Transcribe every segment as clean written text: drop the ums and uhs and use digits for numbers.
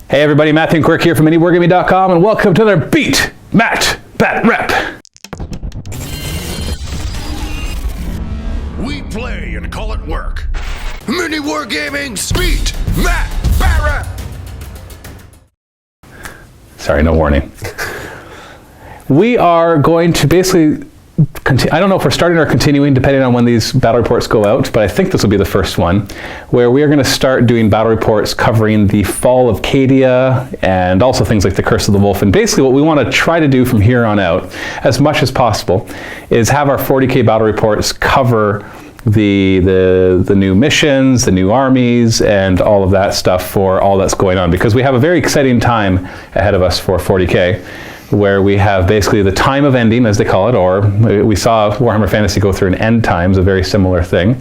Hey everybody, Matthew and Quirk here from MiniWarGaming.com, and welcome to another Beat Matt Batrep. We play and call it work. MiniWarGaming, Beat Matt Batrep. Sorry, no warning. We are going to basically I don't know if we're starting or continuing, depending on when these battle reports go out, but I think this will be the first one, where we are going to start doing battle reports covering the fall of Cadia and also things like the Curse of the Wolf. And basically what we want to try to do from here on out, as much as possible, is have our 40K battle reports cover the new missions, the new armies, and all of that stuff for all that's going on, because we have a very exciting time ahead of us for 40K. Where we have basically the time of ending, as they call it, or we saw Warhammer Fantasy go through an end times, a very similar thing,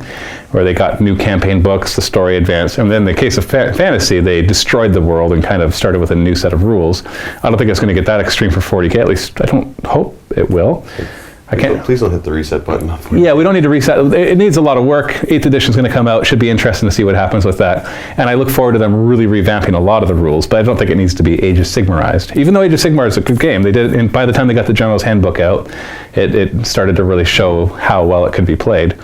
where they got new campaign books, the story advanced, and then in the case of fantasy, they destroyed the world and kind of started with a new set of rules. I don't think it's going to get that extreme for 40K, at least I don't hope it will. I can't. Please don't hit the reset button. Yeah, we don't need to reset. It needs a lot of work. 8th edition is going to come out. Should be interesting to see what happens with that. And I look forward to them really revamping a lot of the rules, but I don't think it needs to be Age of Sigmarized. Even though Age of Sigmar is a good game, they did, and by the time they got the General's Handbook out, it started to really show how well it could be played.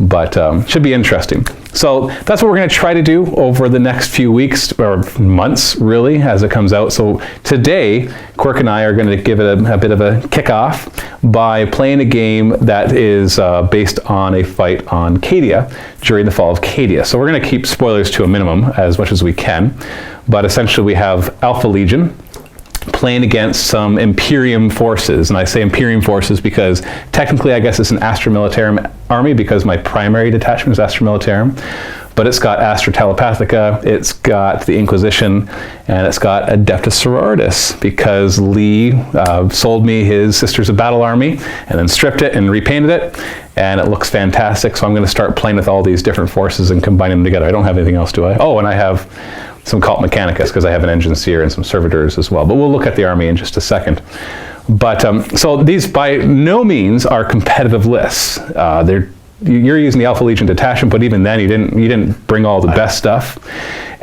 But should be interesting. So that's what we're going to try to do over the next few weeks or months, really, as it comes out. So today, Quirk and I are going to give it a bit of a kickoff by playing a game that is based on a fight on Cadia during the fall of Cadia. So we're going to keep spoilers to a minimum as much as we can. But essentially, we have Alpha Legion playing against some Imperium forces. And I say Imperium forces because technically I guess it's an Astra Militarum army, because my primary detachment is Astra Militarum. But it's got Astra Telepathica, it's got the Inquisition, and it's got Adeptus Sororitas, because Lee sold me his Sisters of Battle army and then stripped it and repainted it, and it looks fantastic. So I'm going to start playing with all these different forces and combining them together. I don't have anything else, do I? Oh, and I have some Cult Mechanicus, because I have an Engine Seer and some Servitors as well. But we'll look at the army in just a second. But so these by no means are competitive lists. You're using the Alpha Legion detachment, but even then you didn't bring all the best stuff.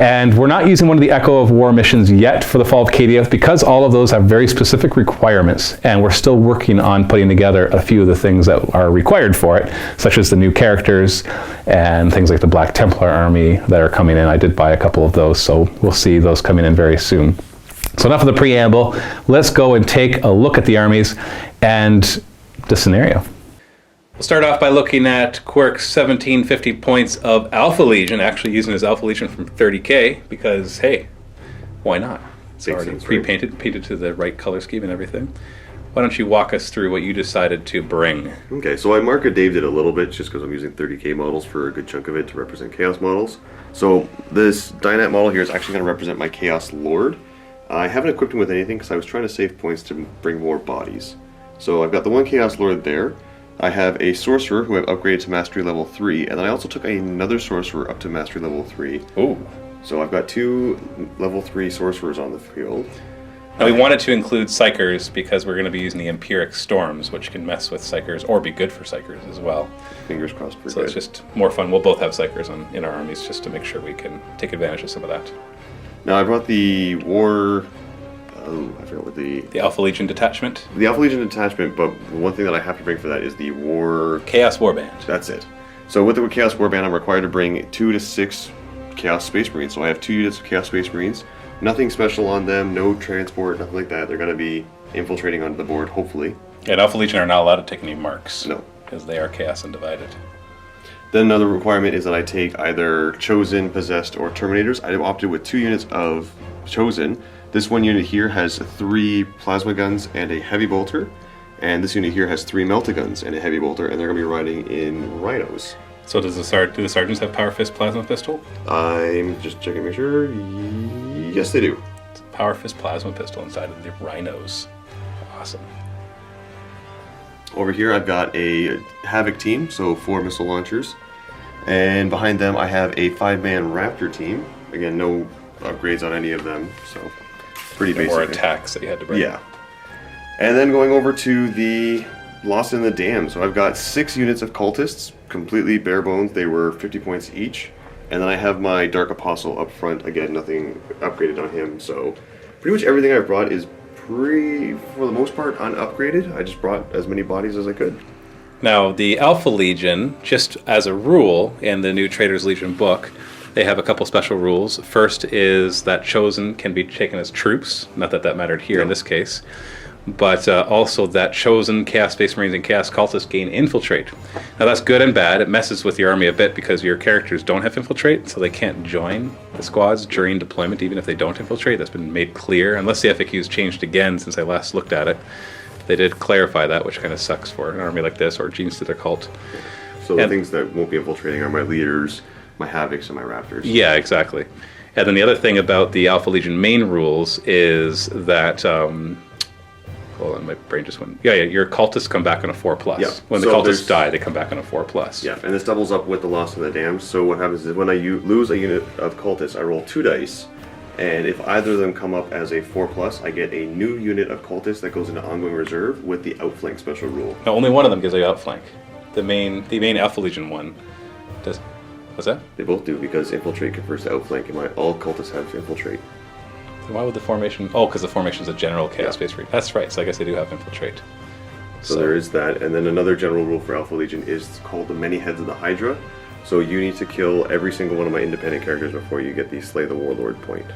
And we're not using one of the Echo of War missions yet for the Fall of Cadia, because all of those have very specific requirements, and we're still working on putting together a few of the things that are required for it, such as the new characters and things like the Black Templar army that are coming in. I did buy a couple of those, so we'll see those coming in very soon. So enough of the preamble. Let's go and take a look at the armies and the scenario. We'll start off by looking at Quirk's 1750 points of Alpha Legion, actually using his Alpha Legion from 30K, because, hey, why not? It's already pre-painted, painted to the right color scheme and everything. Why don't you walk us through what you decided to bring? Okay, so I market Daved it a little bit just because I'm using 30K models for a good chunk of it to represent Chaos models. So this Dynat model here is actually going to represent my Chaos Lord. I haven't equipped him with anything because I was trying to save points to bring more bodies. So I've got the one Chaos Lord there. I have a Sorcerer who I've upgraded to Mastery Level 3, and then I also took another Sorcerer up to Mastery Level 3. Ooh. So I've got 2 Level 3 Sorcerers on the field. Now we wanted to include Psychers because we're going to be using the Empiric Storms, which can mess with Psychers, or be good for Psychers as well. Fingers crossed for good. So it's just more fun. We'll both have Psychers in our armies just to make sure we can take advantage of some of that. Now I brought the War... Oh, I forgot what the Alpha Legion detachment? The Alpha Legion detachment, but one thing that I have to bring for that is the Chaos Warband. That's it. So with the Chaos Warband, I'm required to bring 2 to 6 Chaos Space Marines. So I have 2 units of Chaos Space Marines. Nothing special on them, no transport, nothing like that. They're going to be infiltrating onto the board, hopefully. And Alpha Legion are not allowed to take any marks. No. Because they are Chaos Undivided. Then another requirement is that I take either Chosen, Possessed, or Terminators. I opted with 2 units of Chosen. This one unit here has 3 plasma guns and a heavy bolter, and this unit here has 3 melta-guns and a heavy bolter, and they're going to be riding in rhinos. So do the sergeants have Power Fist Plasma Pistol? I'm just checking to make sure. Yes, they do. It's a Power Fist Plasma Pistol inside of the rhinos. Awesome. Over here I've got a Havoc team, so 4 missile launchers, and behind them I have a 5-man Raptor team. Again, no upgrades on any of them, so pretty basic. More attacks that you had to bring. Yeah. And then going over to the Lost in the Dam. So I've got 6 units of cultists, completely bare bones. They were 50 points each. And then I have my Dark Apostle up front. Again, nothing upgraded on him. So pretty much everything I've brought is for the most part, unupgraded. I just brought as many bodies as I could. Now, the Alpha Legion, just as a rule in the new Trader's Legion book, they have a couple special rules. First is that Chosen can be taken as troops. Not that that mattered here in this case. But also that Chosen, Chaos Space Marines, and Chaos Cultists gain Infiltrate. Now that's good and bad. It messes with your army a bit because your characters don't have Infiltrate, so they can't join the squads during deployment, even if they don't infiltrate. That's been made clear, unless the FAQ's changed again since I last looked at it. They did clarify that, which kind of sucks for an army like this, or Genes to their cult. So the things that won't be infiltrating are my leaders, my Havocs, and my Raptors. Yeah, exactly. And then the other thing about the Alpha Legion main rules is that... hold on, my brain just went... Yeah, your cultists come back on a 4+. Yeah. When the cultists die, they come back on a 4+. Yeah, and this doubles up with the Lost of the Damned. So what happens is when I lose a unit of cultists, I roll 2 dice, and if either of them come up as a 4+, I get a new unit of cultists that goes into ongoing reserve with the outflank special rule. No, only one of them gives you outflank. The main Alpha Legion one does. What's that? They both do, because infiltrate confers to outflank, and all cultists have infiltrate. Why would the formation... Oh, because the formation is a general chaos space marine. That's right, so I guess they do have infiltrate. So there is that, and then another general rule for Alpha Legion is called the Many Heads of the Hydra. So you need to kill every single one of my independent characters before you get the Slay the Warlord point.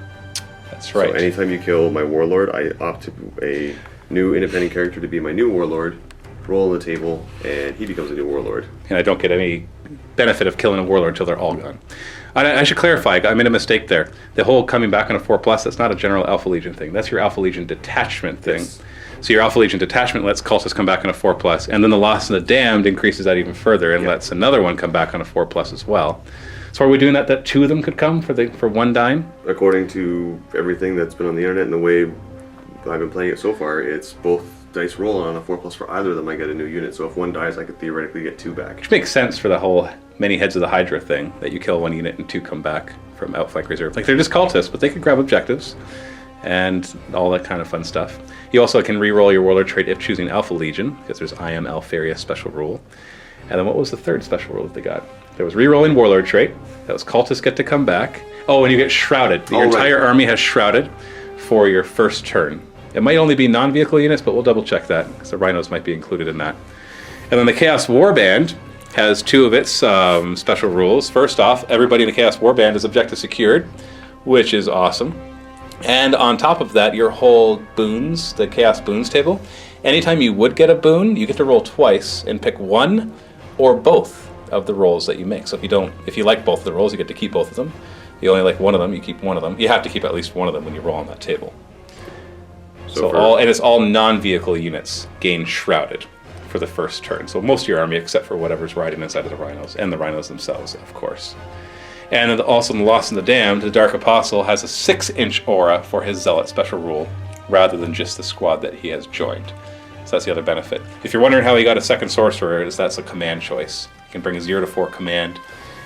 That's right. So anytime you kill my Warlord, I opt to a new independent character to be my new Warlord, roll on the table, and he becomes a new Warlord. And I don't get any benefit of killing a Warlord until they're all gone. I should clarify, I made a mistake there. The whole coming back on a 4+, that's not a general Alpha Legion thing. That's your Alpha Legion detachment thing. Yes. So your Alpha Legion detachment lets cultists come back on a 4+, and then the Lost and the Damned increases that even further and lets another one come back on a 4+ as well. So are we doing that 2 of them could come for one dying? According to everything that's been on the internet and the way I've been playing it so far, it's both dice roll on a 4+ for either of them. I get a new unit. So if one dies, I could theoretically get 2 back. Which makes sense for the whole Many Heads of the Hydra thing, that you kill 1 unit and 2 come back from outflank reserve. Like, they're just cultists, but they could grab objectives and all that kind of fun stuff. You also can re-roll your Warlord trait if choosing Alpha Legion, because there's I Am Alpharia special rule. And then what was the third special rule that they got? There was re-rolling Warlord trait. That was cultists get to come back. Oh, and you get Shrouded. Your entire army has Shrouded for your first turn. It might only be non-vehicle units, but we'll double check that, because the Rhinos might be included in that. And then the Chaos Warband has 2 of its special rules. First off, everybody in the Chaos Warband is objective secured, which is awesome. And on top of that, your whole boons, the Chaos Boons table, anytime you would get a boon, you get to roll twice and pick one or both of the rolls that you make. So if you like both of the rolls, you get to keep both of them. If you only like one of them, you keep one of them. You have to keep at least one of them when you roll on that table. And it's all non-vehicle units gain Shrouded for the first turn. So most of your army, except for whatever's riding inside of the Rhinos, and the Rhinos themselves, of course. And also in the Lost and the Damned, the Dark Apostle has a 6-inch aura for his Zealot special rule, rather than just the squad that he has joined. So that's the other benefit. If you're wondering how he got a 2nd sorcerer, that's a command choice. You can bring a 0 to 4 command,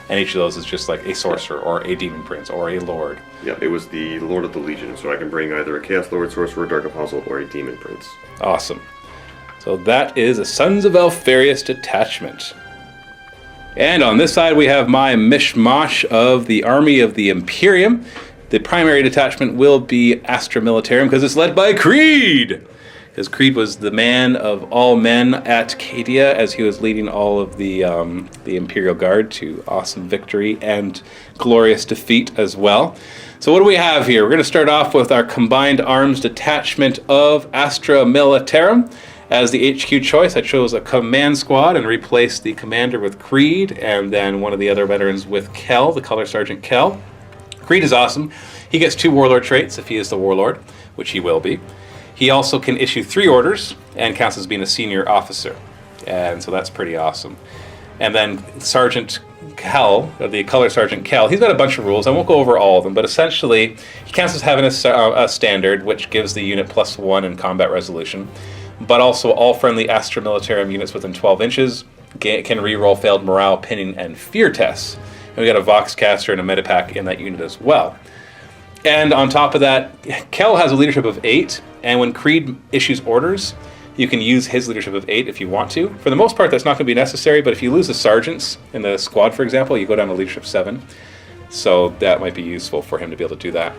and each of those is just like a sorcerer, or a demon prince, or a lord. Yeah, it was the Lord of the Legion, so I can bring either a Chaos Lord, Sorcerer, Dark Apostle, or a demon prince. Awesome. So that is a Sons of Alpharius detachment. And on this side we have my mishmash of the army of the Imperium. The primary detachment will be Astra Militarum, because it's led by Creed! Because Creed was the man of all men at Cadia as he was leading all of the Imperial Guard to awesome victory and glorious defeat as well. So what do we have here? We're going to start off with our combined arms detachment of Astra Militarum. As the HQ choice, I chose a command squad and replaced the commander with Creed, and then one of the other veterans with Kel, the Color Sergeant Kel. Creed is awesome. He gets 2 Warlord traits if he is the Warlord, which he will be. He also can issue 3 orders and counts as being a senior officer, and so that's pretty awesome. And then Sergeant Kel, or the Color Sergeant Kel, he's got a bunch of rules. I won't go over all of them, but essentially he counts as having a standard, which gives the unit +1 in combat resolution. But also all friendly Astra Militarum units within 12 inches can re-roll failed morale, pinning, and fear tests. And we got a Voxcaster and a Medipack in that unit as well. And on top of that, Kel has a leadership of 8, and when Creed issues orders, you can use his leadership of 8 if you want to. For the most part, that's not going to be necessary, but if you lose the sergeants in the squad, for example, you go down to leadership 7. So that might be useful for him to be able to do that.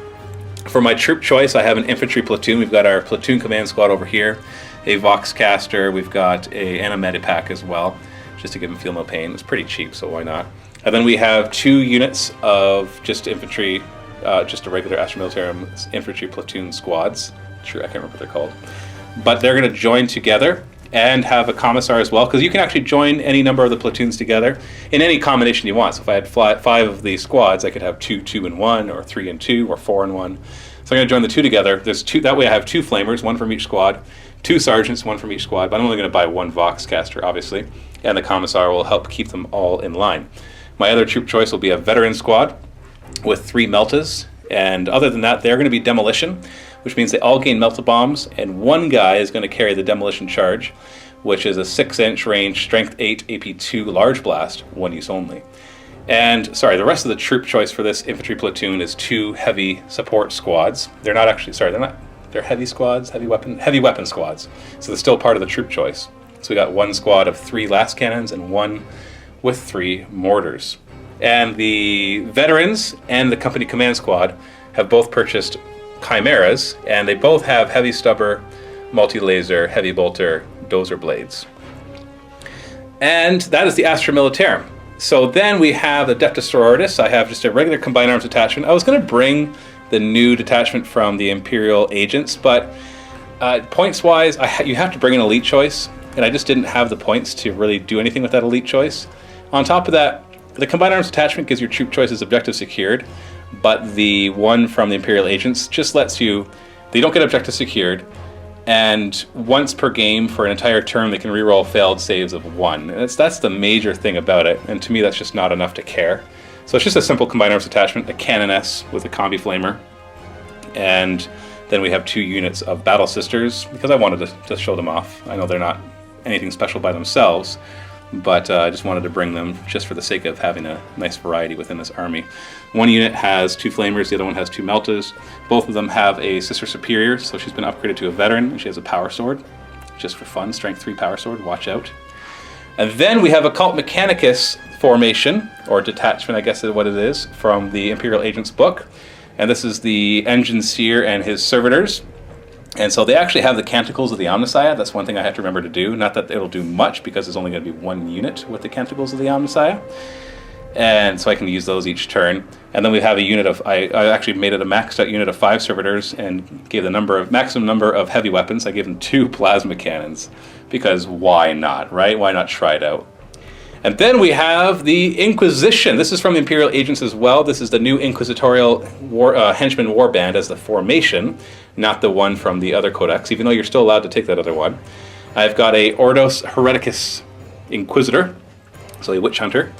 For my troop choice, I have an infantry platoon. We've got our platoon command squad over here, a Voxcaster, we've got and a Medipack as well, just to give him feel no pain. It's pretty cheap, so why not? And then we have 2 units of just infantry, just a regular Astra Militarum infantry platoon squads. Sure, I can't remember what they're called. But they're going to join together and have a commissar as well, because you can actually join any number of the platoons together in any combination you want. So if I had 5 of these squads, I could have 2 and 1, or 3 and 2, or 4 and 1. So I'm going to join the 2 together. There's 2. That way I have 2 flamers, 1 from each squad, 2 sergeants, 1 from each squad. But I'm only going to buy 1 Voxcaster, obviously, and the commissar will help keep them all in line. My other troop choice will be a veteran squad with 3 meltas, and other than that, they're going to be demolition, which means they all gain melta bombs, and 1 guy is going to carry the demolition charge, which is a 6-inch range, strength 8, AP 2 large blast, 1 use only. And sorry, the rest of the troop choice for this infantry platoon is 2 heavy support squads. They're not actually, sorry, they're heavy squads, heavy weapon squads. So they're still part of the troop choice. So we got 1 squad of 3 last cannons and 1 with 3 mortars. And the veterans and the company command squad have both purchased chimeras, and they both have heavy stubber, multi-laser, heavy bolter, dozer blades. And that is the Astra Militarum. So then we have the Adeptus Sororitas. I have just a regular combined arms detachment. I was going to bring the new detachment from the Imperial agents, but points-wise, you have to bring an elite choice, and I just didn't have the points to really do anything with that elite choice. On top of that, the combined arms detachment gives your troop choices objective secured, but the one from the Imperial agents just lets you, they don't get objective secured, and once per game for an entire turn they can reroll failed saves of 1. And that's the major thing about it, and to me that's just not enough to care. So it's just a simple combined arms detachment, a Canoness with a Combi Flamer, and then we have 2 units of Battle Sisters, because I wanted to show them off. I know they're not anything special by themselves, but I just wanted to bring them just for the sake of having a nice variety within this army. 1 unit has 2 flamers, the other one has 2 meltas. Both of them have a Sister Superior, so she's been upgraded to a veteran, and she has a power sword, just for fun, strength 3 power sword, watch out. And then we have a Cult Mechanicus formation, or detachment I guess is what it is, from the Imperial Agents book. And this is the Engine Seer and his servitors. And so they actually have the Canticles of the Omnissiah. That's one thing I have to remember to do. Not that it'll do much, because there's only going to be 1 unit with the Canticles of the Omnissiah. And so I can use those each turn. And then we have a unit of, I actually made it a maxed out unit of 5 servitors and gave the maximum number of heavy weapons. I gave them 2 plasma cannons, because why not, right? Why not try it out? And then we have the Inquisition. This is from the Imperial Agents as well. This is the new Inquisitorial Henchman Warband as the formation, not the one from the other codex, even though you're still allowed to take that other one. I've got a Ordos Hereticus Inquisitor, so a Witch Hunter,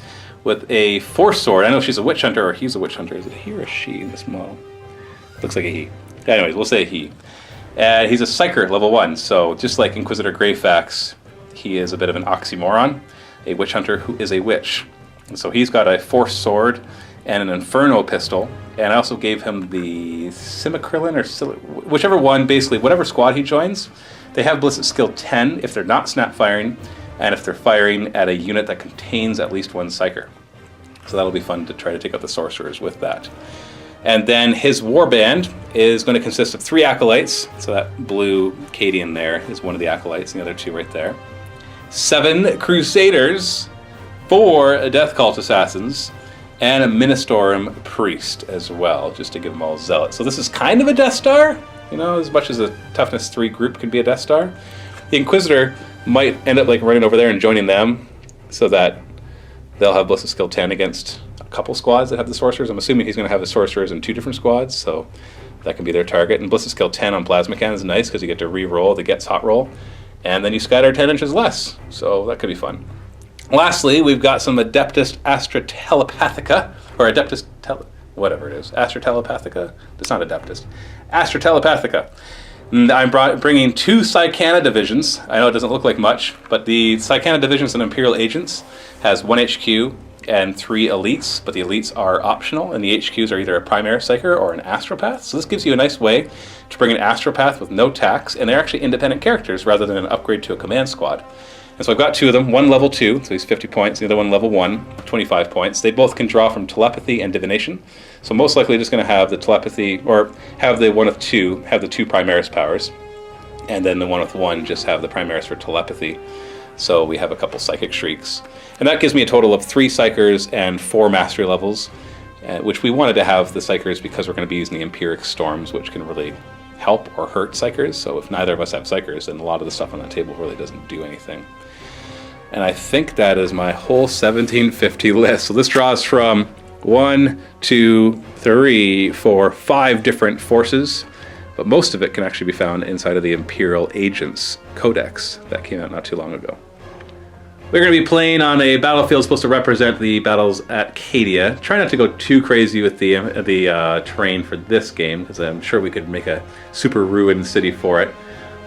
with a Force Sword. I know she's a Witch Hunter, or he's a Witch Hunter. Is it a he or a she in this model? Looks like a he. Anyways, we'll say he. And he's a Psyker, level 1, so just like Inquisitor Greyfax, he is a bit of an oxymoron. A witch hunter who is a witch. And so he's got a Force Sword and an Inferno pistol, and I also gave him the Simicrillin, or whichever one, basically, whatever squad he joins, they have Ballistic Skill 10 if they're not snap firing, and if they're firing at a unit that contains at least 1 Psyker. So that'll be fun to try to take out the Sorcerers with that. And then his Warband is going to consist of 3 Acolytes, so that blue Cadian there is one of the Acolytes, and the other 2 right there. 7 Crusaders, 4 Death Cult Assassins, and a Ministorum Priest as well, just to give them all Zealots. So this is kind of a Death Star, you know, as much as a Toughness 3 group can be a Death Star. The Inquisitor might end up like running over there and joining them, so that they'll have Ballistic Skill 10 against a couple squads that have the Sorcerers. I'm assuming he's going to have the Sorcerers in 2 different squads, so that can be their target. And Ballistic Skill 10 on Plasma Cannon is nice, because you get to re-roll the Gets Hot roll, and then you scatter 10 inches less, so that could be fun. Lastly, we've got some Adeptus Astra Telepathica, or Adeptus whatever it is. Astra Telepathica? It's not Adeptus. Astra Telepathica. And I'm bringing 2 Psycana divisions. I know it doesn't look like much, but the Psycana divisions in Imperial Agents has 1 HQ and 3 elites, but the elites are optional, and the HQs are either a Primaris Psyker or an Astropath. So this gives you a nice way to bring an Astropath with no tax, and they're actually independent characters rather than an upgrade to a command squad. And so I've got two of them, one level 2, so he's 50 points, the other one level 1, 25 points. They both can draw from telepathy and divination. So most likely just going to have the telepathy, or have the one with 2, have the 2 Primaris powers. And then the one with 1 just have the Primaris for telepathy. So we have a couple Psychic Shrieks. And that gives me a total of 3 Psychers and 4 Mastery levels, which we wanted to have the Psychers because we're going to be using the Empiric Storms, which can really help or hurt Psychers. So if neither of us have Psychers, then a lot of the stuff on that table really doesn't do anything. And I think that is my whole 1750 list. So this draws from 1, 2, 3, 4, 5 different forces, but most of it can actually be found inside of the Imperial Agents Codex that came out not too long ago. We're going to be playing on a battlefield supposed to represent the battles at Cadia. Try not to go too crazy with the terrain for this game, because I'm sure we could make a super ruined city for it.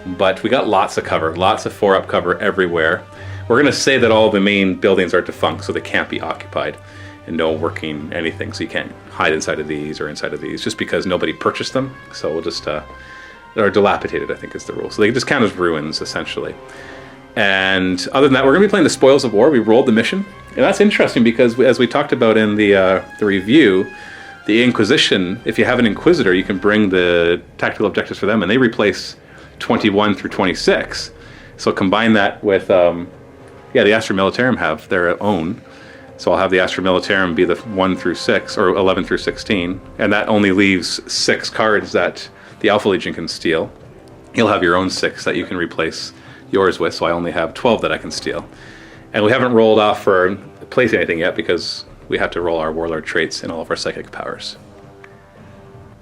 But we got lots of cover, lots of 4-up cover everywhere. We're going to say that all the main buildings are defunct, so they can't be occupied, and no working anything, so you can't hide inside of these or inside of these, just because nobody purchased them. So we'll just, they're dilapidated, I think is the rule. So they just count as ruins, essentially. And other than that, we're going to be playing the Spoils of War. We rolled the mission, and that's interesting because, as we talked about in the review, the Inquisition, if you have an Inquisitor, you can bring the tactical objectives for them, and they replace 21 through 26. So combine that with... the Astra Militarum have their own. So I'll have the Astra Militarum be the 1 through 6, or 11 through 16. And that only leaves 6 cards that the Alpha Legion can steal. You'll have your own 6 that you can replace yours with, so I only have 12 that I can steal. And we haven't rolled off for placing anything yet, because we have to roll our Warlord traits and all of our Psychic powers.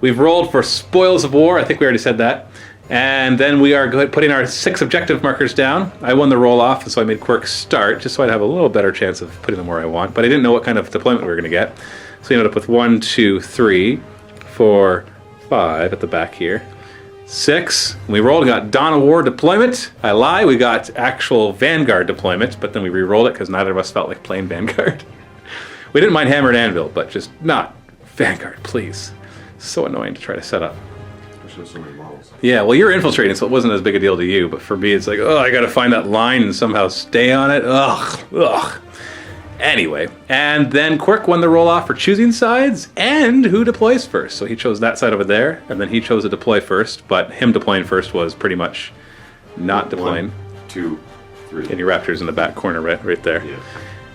We've rolled for Spoils of War, I think we already said that. And then we are putting our 6 objective markers down. I won the roll off, so I made Quirk start, just so I'd have a little better chance of putting them where I want. But I didn't know what kind of deployment we were going to get. So we ended up with 1, 2, 3, 4, 5 at the back here. 6. We rolled and got Dawn of War deployment. I lie, we got actual Vanguard deployment, but then we re-rolled it because neither of us felt like playing Vanguard. We didn't mind Hammer and Anvil, but just not Vanguard, please. So annoying to try to set up. So many models. Yeah, well, you're infiltrating, so it wasn't as big a deal to you, but for me, it's like, oh, I gotta find that line and somehow stay on it. Ugh. Anyway, and then Quirk won the roll-off for choosing sides and who deploys first. So he chose that side over there, and then he chose to deploy first, but him deploying first was pretty much not deploying. 1, 2, 3. And your Raptor's in the back corner right there. Yeah.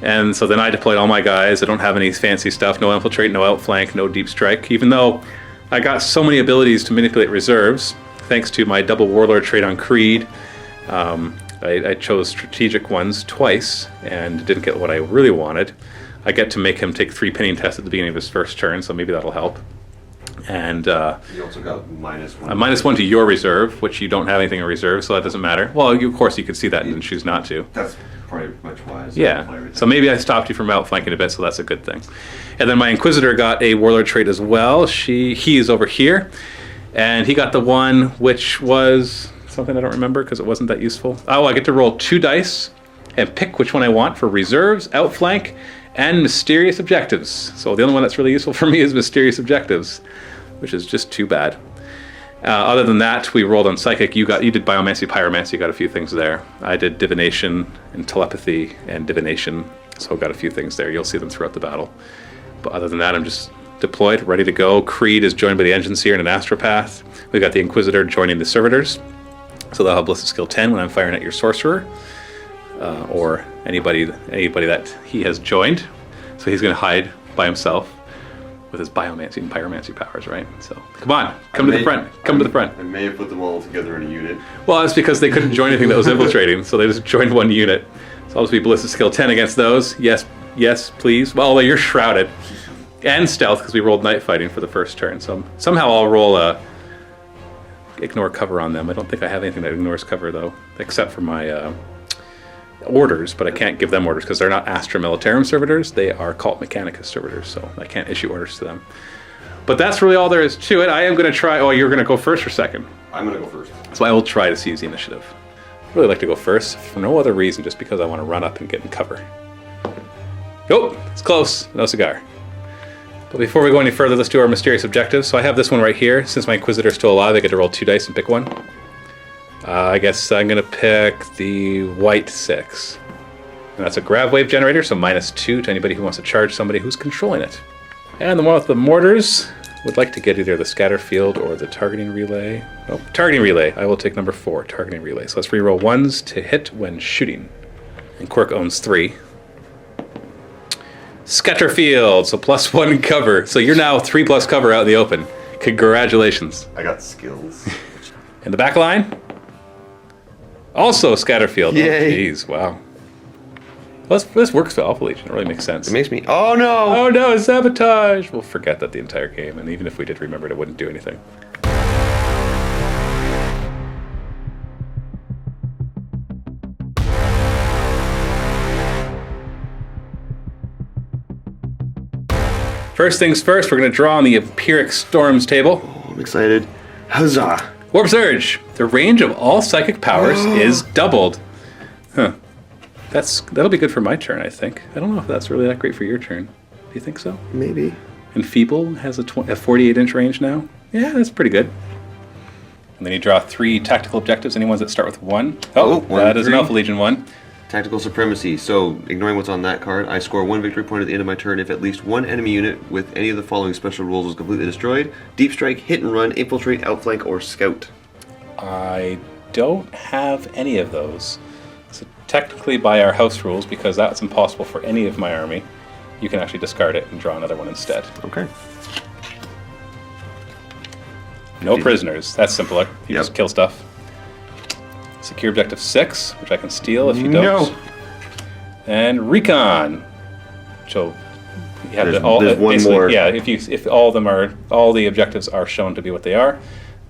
And so then I deployed all my guys. I don't have any fancy stuff, no infiltrate, no outflank, no deep strike, even though I got so many abilities to manipulate reserves, thanks to my double Warlord trait on Creed. I chose strategic ones twice and didn't get what I really wanted. I get to make him take 3 pinning tests at the beginning of his first turn, so maybe that'll help. And you also got -1. A -1 to your reserve, which you don't have anything in reserve, so that doesn't matter. Well, of course you could see that and choose not to. That's probably much wise. Yeah, so maybe I stopped you from outflanking a bit, so that's a good thing. And then my Inquisitor got a Warlord trait as well. He is over here, and he got the one which was something I don't remember because it wasn't that useful. Oh, I get to roll 2 dice and pick which one I want for reserves, outflank, and mysterious objectives. So the only one that's really useful for me is mysterious objectives, which is just too bad. Other than that, we rolled on Psychic. You did Biomancy, Pyromancy, you got a few things there. I did Divination and Telepathy and Divination, so I got a few things there. You'll see them throughout the battle. But other than that, I'm just deployed, ready to go. Creed is joined by the Engine Seer and an Astropath. We got the Inquisitor joining the Servitors, so they'll have Ballistic Skill 10 when I'm firing at your Sorcerer, or anybody that he has joined. So he's going to hide by himself with his Biomancy and Pyromancy powers, right? So come on, come to the front. I may have put them all together in a unit. Well, that's because they couldn't join anything that was infiltrating, so they just joined one unit. So I'll just be Ballistic Skill 10 against those. Yes, please. Well, you're shrouded. And stealth, because we rolled night fighting for the first turn. So somehow I'll roll ignore cover on them. I don't think I have anything that ignores cover, though, except for my orders, but I can't give them orders because they're not Astra Militarum servitors. They are Cult Mechanicus servitors, so I can't issue orders to them. But that's really all there is to it. I am going to try... Oh, you're going to go first or second? I'm going to go first. So I will try to seize the initiative. I'd really like to go first for no other reason, just because I want to run up and get in cover. Oh, it's close. No cigar. But before we go any further, let's do our mysterious objectives. So I have this one right here. Since my Inquisitor's still alive, I get to roll 2 dice and pick one. I guess I'm going to pick the white 6. And that's a grav wave generator, so -2 to anybody who wants to charge somebody who's controlling it. And the one with the mortars would like to get either the scatter field or the targeting relay. Oh, targeting relay. I will take number 4, targeting relay. So let's reroll 1s to hit when shooting. And Quirk owns 3. Scatter field, so +1 cover. So you're now 3+ cover out in the open. Congratulations. I got skills. In the back line, also scatter field. Yay. Oh, jeez, wow. Well, this works for Alpha Legion. It really makes sense. It makes me... Oh, no! Oh, no, it's sabotage! We'll forget that the entire game, and even if we did remember it, it wouldn't do anything. First things first, we're going to draw on the Empiric Storms table. Oh, I'm excited. Huzzah! Warp Surge! The range of all psychic powers is doubled. Huh. That'll be good for my turn, I think. I don't know if that's really that great for your turn. Do you think so? Maybe. And Feeble has a 48-inch range now. Yeah, that's pretty good. And then you draw 3 tactical objectives, any ones that start with 1. Oh, that is an Alpha Legion 1. Tactical Supremacy. So, ignoring what's on that card, I score 1 victory point at the end of my turn if at least 1 enemy unit with any of the following special rules was completely destroyed. Deep Strike, Hit and Run, Infiltrate, Outflank, or Scout. I don't have any of those. So technically by our house rules, because that's impossible for any of my army, you can actually discard it and draw another one instead. Okay. No prisoners. That's simpler. You just kill stuff. Secure objective 6, which I can steal if you don't. No. And Recon. So you have there's one more. Yeah, if all the objectives are shown to be what they are,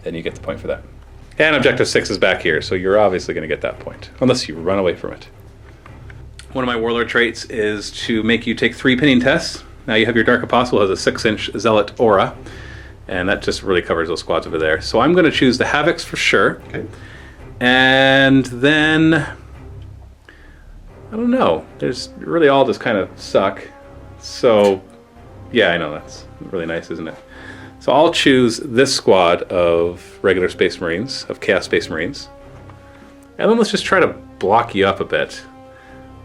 then you get the point for that. And objective 6 is back here, so you're obviously going to get that point, unless you run away from it. One of my warlord traits is to make you take 3 pinning tests. Now you have your Dark Apostle has a 6-inch Zealot aura, and that just really covers those squads over there. So I'm going to choose the Havocs for sure. Okay. And then, I don't know, there's really all just kind of suck. So, yeah, I know, that's really nice, isn't it? So I'll choose this squad of regular Space Marines, of Chaos Space Marines. And then let's just try to block you up a bit.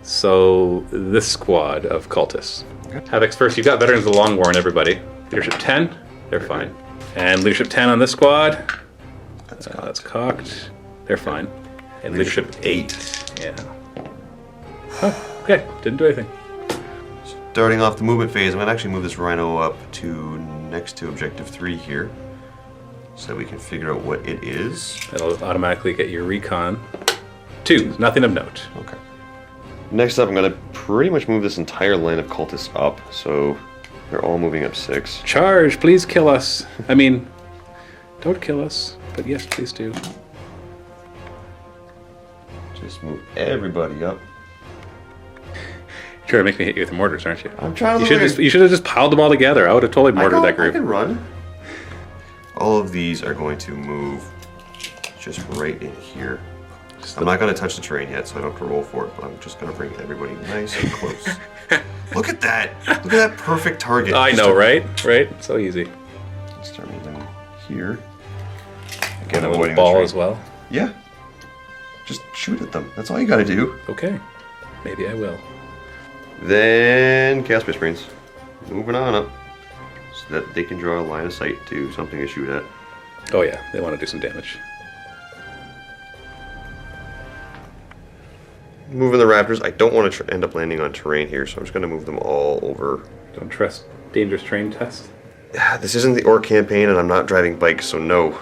So this squad of cultists. Okay. Havocs first, you've got Veterans of the Long War and everybody. Leadership 10, they're fine. And Leadership 10 on this squad. That's cocked. They're fine. And Leadership 8. Yeah. Oh, okay, didn't do anything. Starting off the movement phase, I'm going to actually move this Rhino up to next to Objective 3 here, so that we can figure out what it is. That'll automatically get your Recon 2, nothing of note. Okay. Next up, I'm going to pretty much move this entire line of cultists up, so they're all moving up 6. Charge, please kill us. I mean, don't kill us, but yes, please do. Just move everybody up. You're trying to make me hit you with the mortars, aren't you? I'm trying to. You should have just piled them all together. I would have totally mortared that group. I can run. All of these are going to move just right in here. I'm not going to touch the terrain yet, so I don't have to roll for it, but I'm just going to bring everybody nice and close. Look at that! Look at that perfect target. I know, right? Right? So easy. Start moving here. Again, a little ball as well. Yeah. Just shoot at them. That's all you got to do. Okay. Maybe I will. Then Chaos Space Marines. Moving on up. So that they can draw a line of sight to something to shoot at. Oh yeah, they want to do some damage. Moving the Raptors. I don't want to end up landing on terrain here, so I'm just going to move them all over. Don't trust dangerous terrain test. This isn't the Orc campaign, and I'm not driving bikes, so no.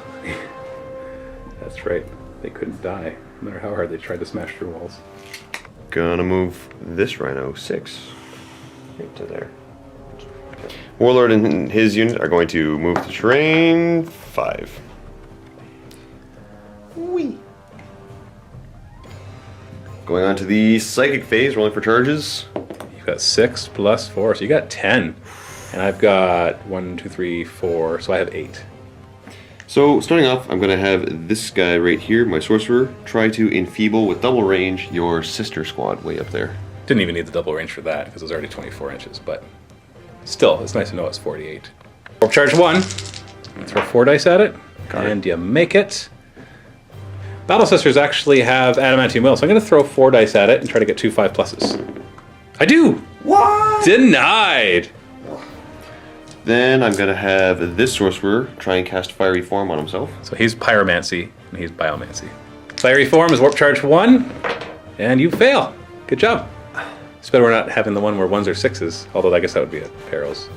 That's right. They couldn't die, no matter how hard they tried to smash through walls. Gonna move this Rhino 6 right to there. Okay. Warlord and his unit are going to move to terrain 5. Whee! Going on to the psychic phase, rolling for charges. You've got 6 plus 4, so you got 10. And I've got 1, 2, 3, 4, so I have 8. So, starting off, I'm going to have this guy right here, my sorcerer, try to enfeeble with double range your sister squad way up there. Didn't even need the double range for that, because it was already 24 inches, but still, it's nice to know it's 48. Charge 1, throw 4 dice at it, and you make it. Battle Sisters actually have Adamantium Will, so I'm going to throw 4 dice at it and try to get 2 5+. I do! What? Denied! Then I'm going to have this Sorcerer try and cast Fiery Form on himself. So he's Pyromancy, and he's Biomancy. Fiery Form is Warp Charge 1, and you fail. Good job. It's better we're not having the one where 1s or 6s, although I guess that would be at perils.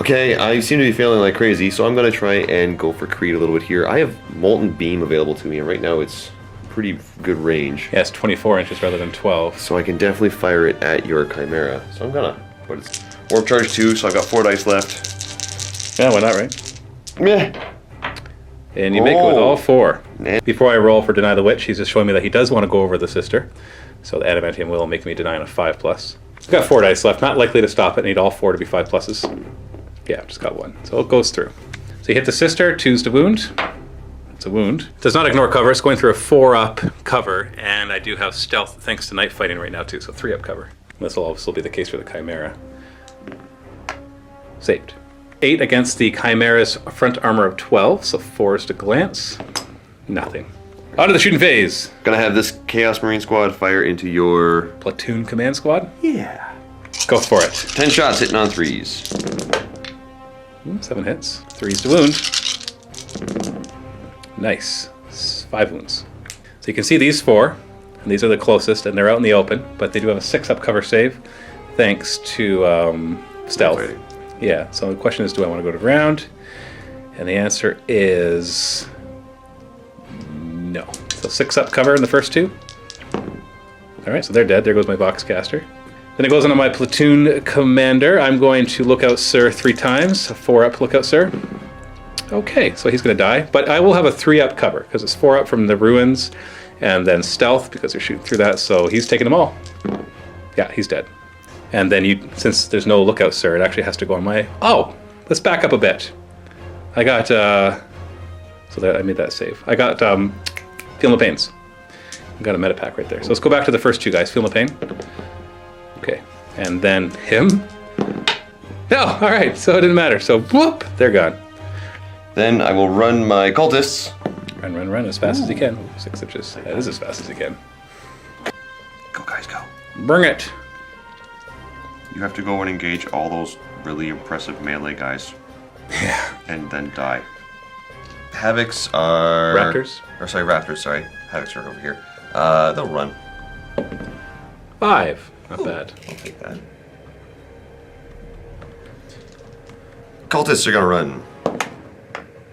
Okay, I seem to be failing like crazy, so I'm going to try and go for Creed a little bit here. I have Molten Beam available to me, and right now it's pretty good range. Yeah, it's 24 inches rather than 12. So I can definitely fire it at your Chimera. So I'm going to put it Warp Charge 2, so I've got 4 dice left. Yeah, why not, right? Meh. And you make it with all 4. Before I roll for Deny the Witch, he's just showing me that he does want to go over the Sister. So the Adamantium will make me deny on a 5+. I've got 4 dice left, not likely to stop it. I need all 4 to be 5+. Yeah, just got 1. So it goes through. So you hit the Sister, 2's to wound. It's a wound. Does not ignore cover. It's going through a 4-up cover, and I do have stealth thanks to night fighting right now too, so 3-up cover. This will also be the case for the Chimera. Saved. 8 against the Chimera's front armor of 12, so 4s to glance. Nothing. On to the shooting phase. Gonna have this Chaos Marine squad fire into your Platoon command squad. Yeah. Go for it. 10 shots hitting on 3s. 7 hits. 3s to wound. Nice. 5 wounds. So you can see these 4, and these are the closest, and they're out in the open, but they do have a 6-up cover save, thanks to stealth. Yeah, so the question is, do I want to go to ground? And the answer is no. So 6-up cover in the first 2. All right, so they're dead. There goes my box caster. Then it goes into my platoon commander. I'm going to look out Sir 3 times. A 4-up look out Sir. Okay, so he's going to die, but I will have a 3-up cover because it's 4-up from the ruins, and then stealth because they're shooting through that. So he's taking them all. Yeah, he's dead. And then since there's no lookout, Sir, it actually has to go on my... Oh, let's back up a bit. I got... So that I made that save. I got Feel No Pains. I got a meta pack right there. So let's go back to the first 2 guys. Feel No Pain. Okay. And then him. No, all right. So it didn't matter. So whoop, they're gone. Then I will run my cultists. Run as fast as you can. 6 inches. That is as fast as you can. Go, guys, go. Bring it. You have to go and engage all those really impressive melee guys. Yeah. And then die. Havocs are... Raptors? Raptors, sorry. Havocs are over here. They'll run. 5. Not bad. I'll take that. Cultists are gonna run.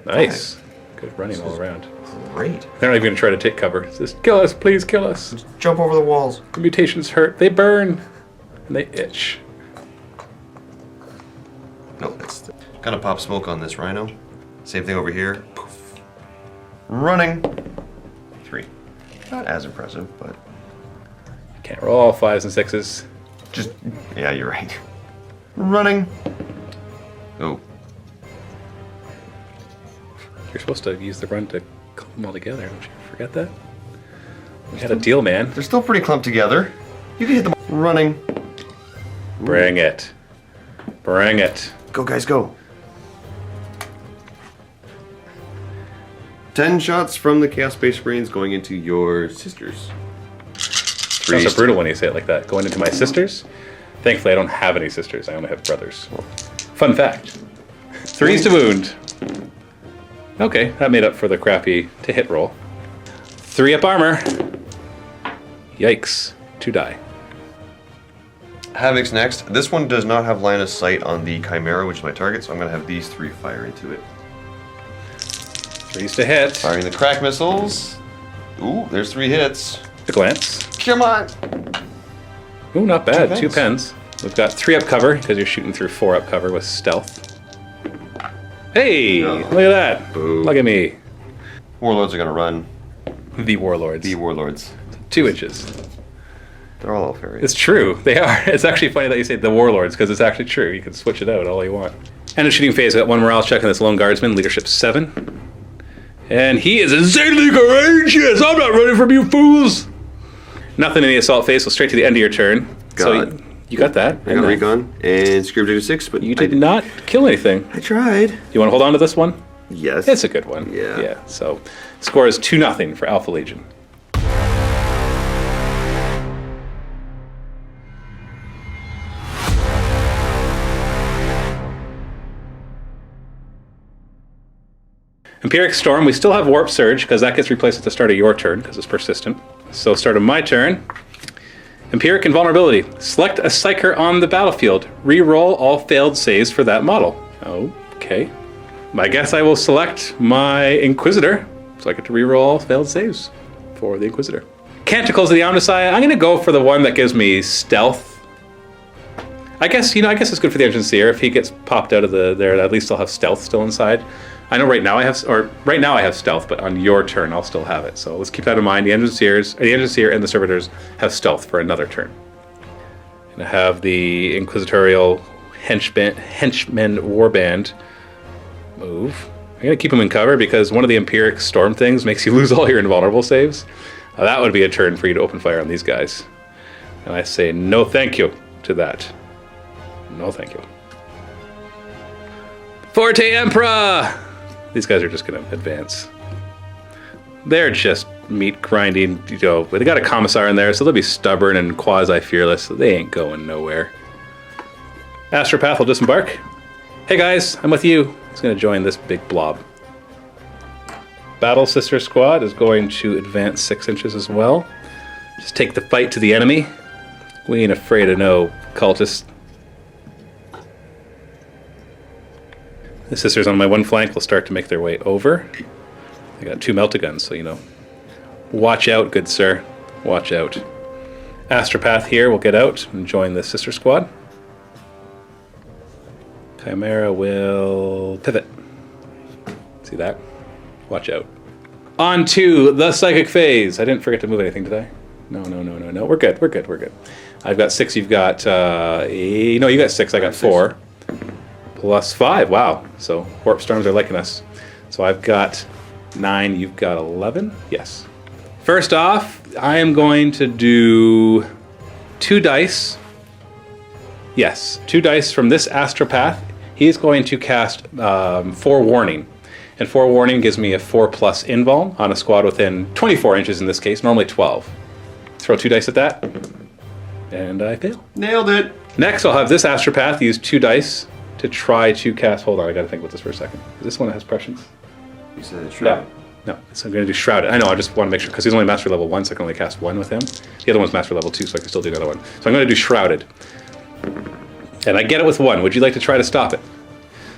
Nice. 5. Good running all around. Great. They're not even gonna try to take cover. Just kill us, please kill us. Just jump over the walls. The mutations hurt. They burn. And they itch. No, that's... Gonna pop smoke on this rhino. Same thing over here. Poof. Running. 3. Not as impressive, but... Can't roll all 5s and 6s. Just... Yeah, you're right. Running. Oh. You're supposed to use the run to clump them all together. Don't you forget that? We had a deal, man. They're still pretty clumped together. You can hit them running. Bring it. Bring it. Go, guys, go. 10 shots from the Chaos Space Marines going into your sisters. That's so brutal when you say it like that. Going into my sisters? Thankfully, I don't have any sisters. I only have brothers. Fun fact. 3s to wound. Okay, that made up for the crappy to hit roll. 3-up armor. Yikes. 2 die. Havoc's next. This one does not have line of sight on the Chimera, which is my target, so I'm going to have these 3 fire into it. 3s to hit. Firing the crack missiles. Ooh, there's 3 hits. The glance. Come on! Ooh, not bad. 2 pens. We've got 3-up cover because you're shooting through 4-up cover with stealth. Hey! Oh. Look at that. Boo. Look at me. Warlords are going to run. The Warlords. The Warlords. 2 inches. They're all fairies. It's true. They are. It's actually funny that you say the Warlords because it's actually true. You can switch it out all you want. And the shooting phase, I got 1 morale check on this Lone Guardsman, leadership 7. And he is insanely courageous! I'm not running from you fools! Nothing in the assault phase, so straight to the end of your turn. God. So you got that. I got recon and Scream Digger 6, but You did not kill anything. I tried. You want to hold on to this one? Yes. It's a good one. Yeah. Yeah. So score is 2-0 for Alpha Legion. Empiric Storm, we still have Warp Surge, because that gets replaced at the start of your turn, because it's persistent. So start of my turn. Empiric Invulnerability. Select a Psyker on the battlefield. Re-roll all failed saves for that model. Okay. I guess I will select my Inquisitor, so I get to re-roll all failed saves for the Inquisitor. Canticles of the Omnissiah. I'm going to go for the one that gives me Stealth. I guess it's good for the Engineer. If he gets popped out of there, at least I'll have Stealth still inside. I know right now I have Stealth, but on your turn I'll still have it. So let's keep that in mind. The Engineer and the Servitors have Stealth for another turn. And I have the Inquisitorial Henchman Warband move. I'm gonna keep him in cover because one of the Empiric Storm things makes you lose all your invulnerable saves. That would be a turn for you to open fire on these guys. And I say no thank you to that. No thank you. Forte Emperor! These guys are just going to advance. They're just meat grinding, but they got a Commissar in there, so they'll be stubborn and quasi-fearless, so they ain't going nowhere. Astropath will disembark. Hey guys, I'm with you. He's going to join this big blob. Battle Sister Squad is going to advance 6 inches as well. Just take the fight to the enemy. We ain't afraid of no cultists. The sisters on my one flank will start to make their way over. I got 2 melta-guns, so watch out, good sir. Watch out. Astropath here will get out and join the sister squad. Chimera will pivot. See that? Watch out. On to the psychic phase. I didn't forget to move anything, did I? No. We're good. I've got 6. You've got you got 6. I got 4. Plus 5, wow. So Warp Storms are liking us. So I've got 9, you've got 11? Yes. First off, I am going to do 2 dice. Yes, 2 dice from this Astropath. He's going to cast Forewarning. And Forewarning gives me a 4+ invul on a squad within 24 inches in this case, normally 12. Throw 2 dice at that, and I fail. Nailed it. Next, I'll have this Astropath use 2 dice to try to cast. Hold on, I gotta think about this for a second. Is this one that has prescience? You said Shroud. No. So I'm gonna do Shrouded. I know, I just want to make sure, because he's only Master Level 1, so I can only cast 1 with him. The other one's Master Level 2, so I can still do the other one. So I'm gonna do Shrouded. And I get it with 1. Would you like to try to stop it?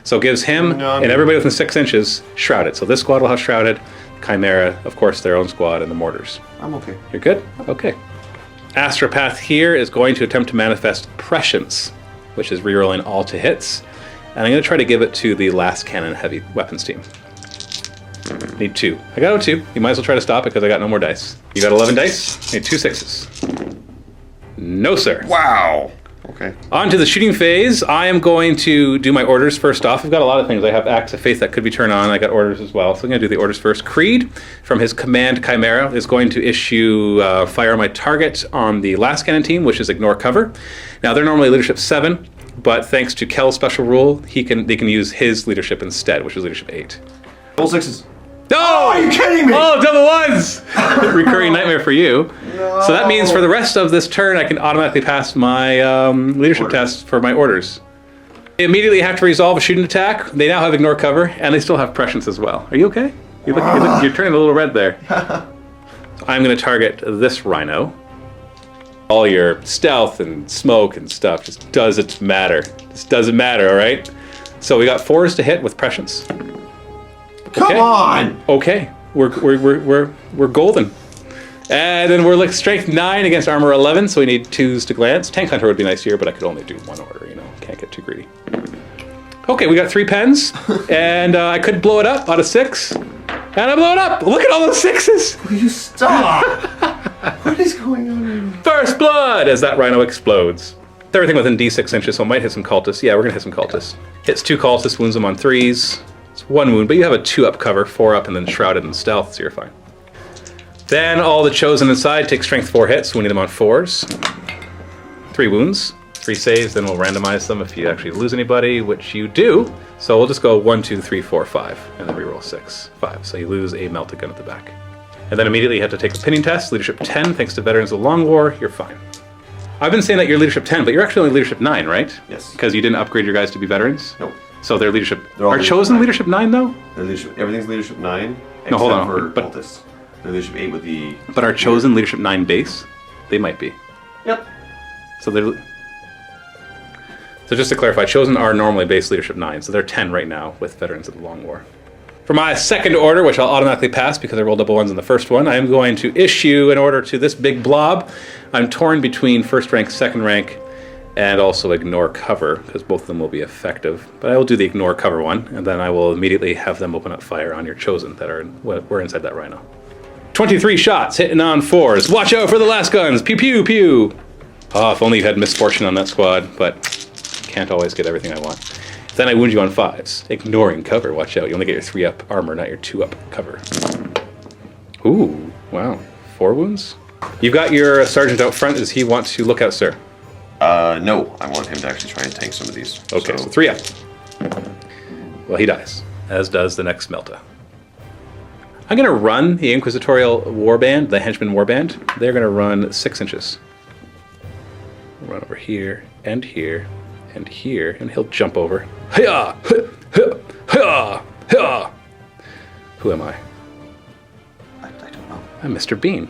So it gives him and everybody within 6 inches Shrouded. So this squad will have Shrouded. Chimera, of course, their own squad, and the Mortars. I'm okay. You're good? Okay. Astropath here is going to attempt to manifest Prescience, which is rerolling all to hits. And I'm going to try to give it to the last cannon heavy weapons team. Need 2. I got 2. You might as well try to stop it because I got no more dice. You got 11 dice? Need 2 6s. No, sir. Wow. Okay. On to the shooting phase. I am going to do my orders first off. I've got a lot of things. I have Acts of Faith that could be turned on. I got orders as well. So I'm going to do the orders first. Creed, from his command Chimera, is going to issue fire on my target on the last cannon team, which is ignore cover. Now, they're normally leadership 7. But thanks to Kel's special rule, they can use his leadership instead, which is leadership 8. Double 6s. No! Oh, are you kidding me? Oh, double 1s! Recurring nightmare for you. No. So that means for the rest of this turn, I can automatically pass my leadership test for my orders. They immediately have to resolve a shooting attack. They now have ignore cover, and they still have prescience as well. Are you okay? You're turning a little red there. I'm going to target this rhino. All your stealth and smoke and stuff just doesn't matter. Just doesn't matter, all right? So we got 4s to hit with prescience. Come on! Okay, we're golden. And then we're like strength 9 against armor 11, so we need 2s to glance. Tank Hunter would be nice here, but I could only do 1 order, Can't get too greedy. Okay, we got 3 pens, and I could blow it up out of 6. And I blow it up! Look at all those 6s! Will you stop? What is going on? First blood as that rhino explodes. Everything within D6 inches, so I might hit some cultists. Yeah, we're gonna hit some cultists. Hits 2 cultists, wounds them on 3s. It's 1 wound, but you have a 2-up cover, 4 up, and then shrouded and stealth, so you're fine. Then all the chosen inside take strength 4 hits, wounding them on 4s. 3 wounds, 3 saves, then we'll randomize them if you actually lose anybody, which you do. So we'll just go 1, 2, 3, 4, 5, and then reroll 6, 5. So you lose a melted gun at the back. And then immediately you have to take the pinning test. Leadership 10, thanks to Veterans of the Long War, you're fine. I've been saying that you're leadership 10, but you're actually only leadership 9, right? Yes. Because you didn't upgrade your guys to be veterans? Nope. So they're leadership. They're all Are leadership chosen 9. leadership 9 though? They're leadership, everything's leadership 9, except No, hold on, for but- cultists. They're leadership 8 with the... But are chosen leadership 9 base? They might be. Yep. So they're. So just to clarify, chosen are normally base leadership 9, so they're 10 right now with Veterans of the Long War. For my second order, which I'll automatically pass because I rolled double ones in the first one, I am going to issue an order to this big blob. I'm torn between first rank, second rank, and also ignore cover, because both of them will be effective. But I will do the ignore cover one, and then I will immediately have them open up fire on your chosen that we're inside that rhino. 23 shots, hitting on 4s. Watch out for the last guns. Pew, pew, pew. Oh, if only you had misfortune on that squad, but can't always get everything I want. Then I wound you on 5s. Ignoring cover, watch out. You only get your 3-up armor, not your 2-up cover. Ooh, wow. 4 wounds? You've got your sergeant out front. Does he want to look out, sir? No. I want him to actually try and tank some of these. Okay, so 3-up. Well, he dies, as does the next Melta. I'm going to run the Inquisitorial Warband, the Henchman Warband. They're going to run 6 inches. Run over here, and here, and here, and he'll jump over. Hiya! Hiya! Hiya! Hiya! Who am I? I don't know. I'm Mr. Bean.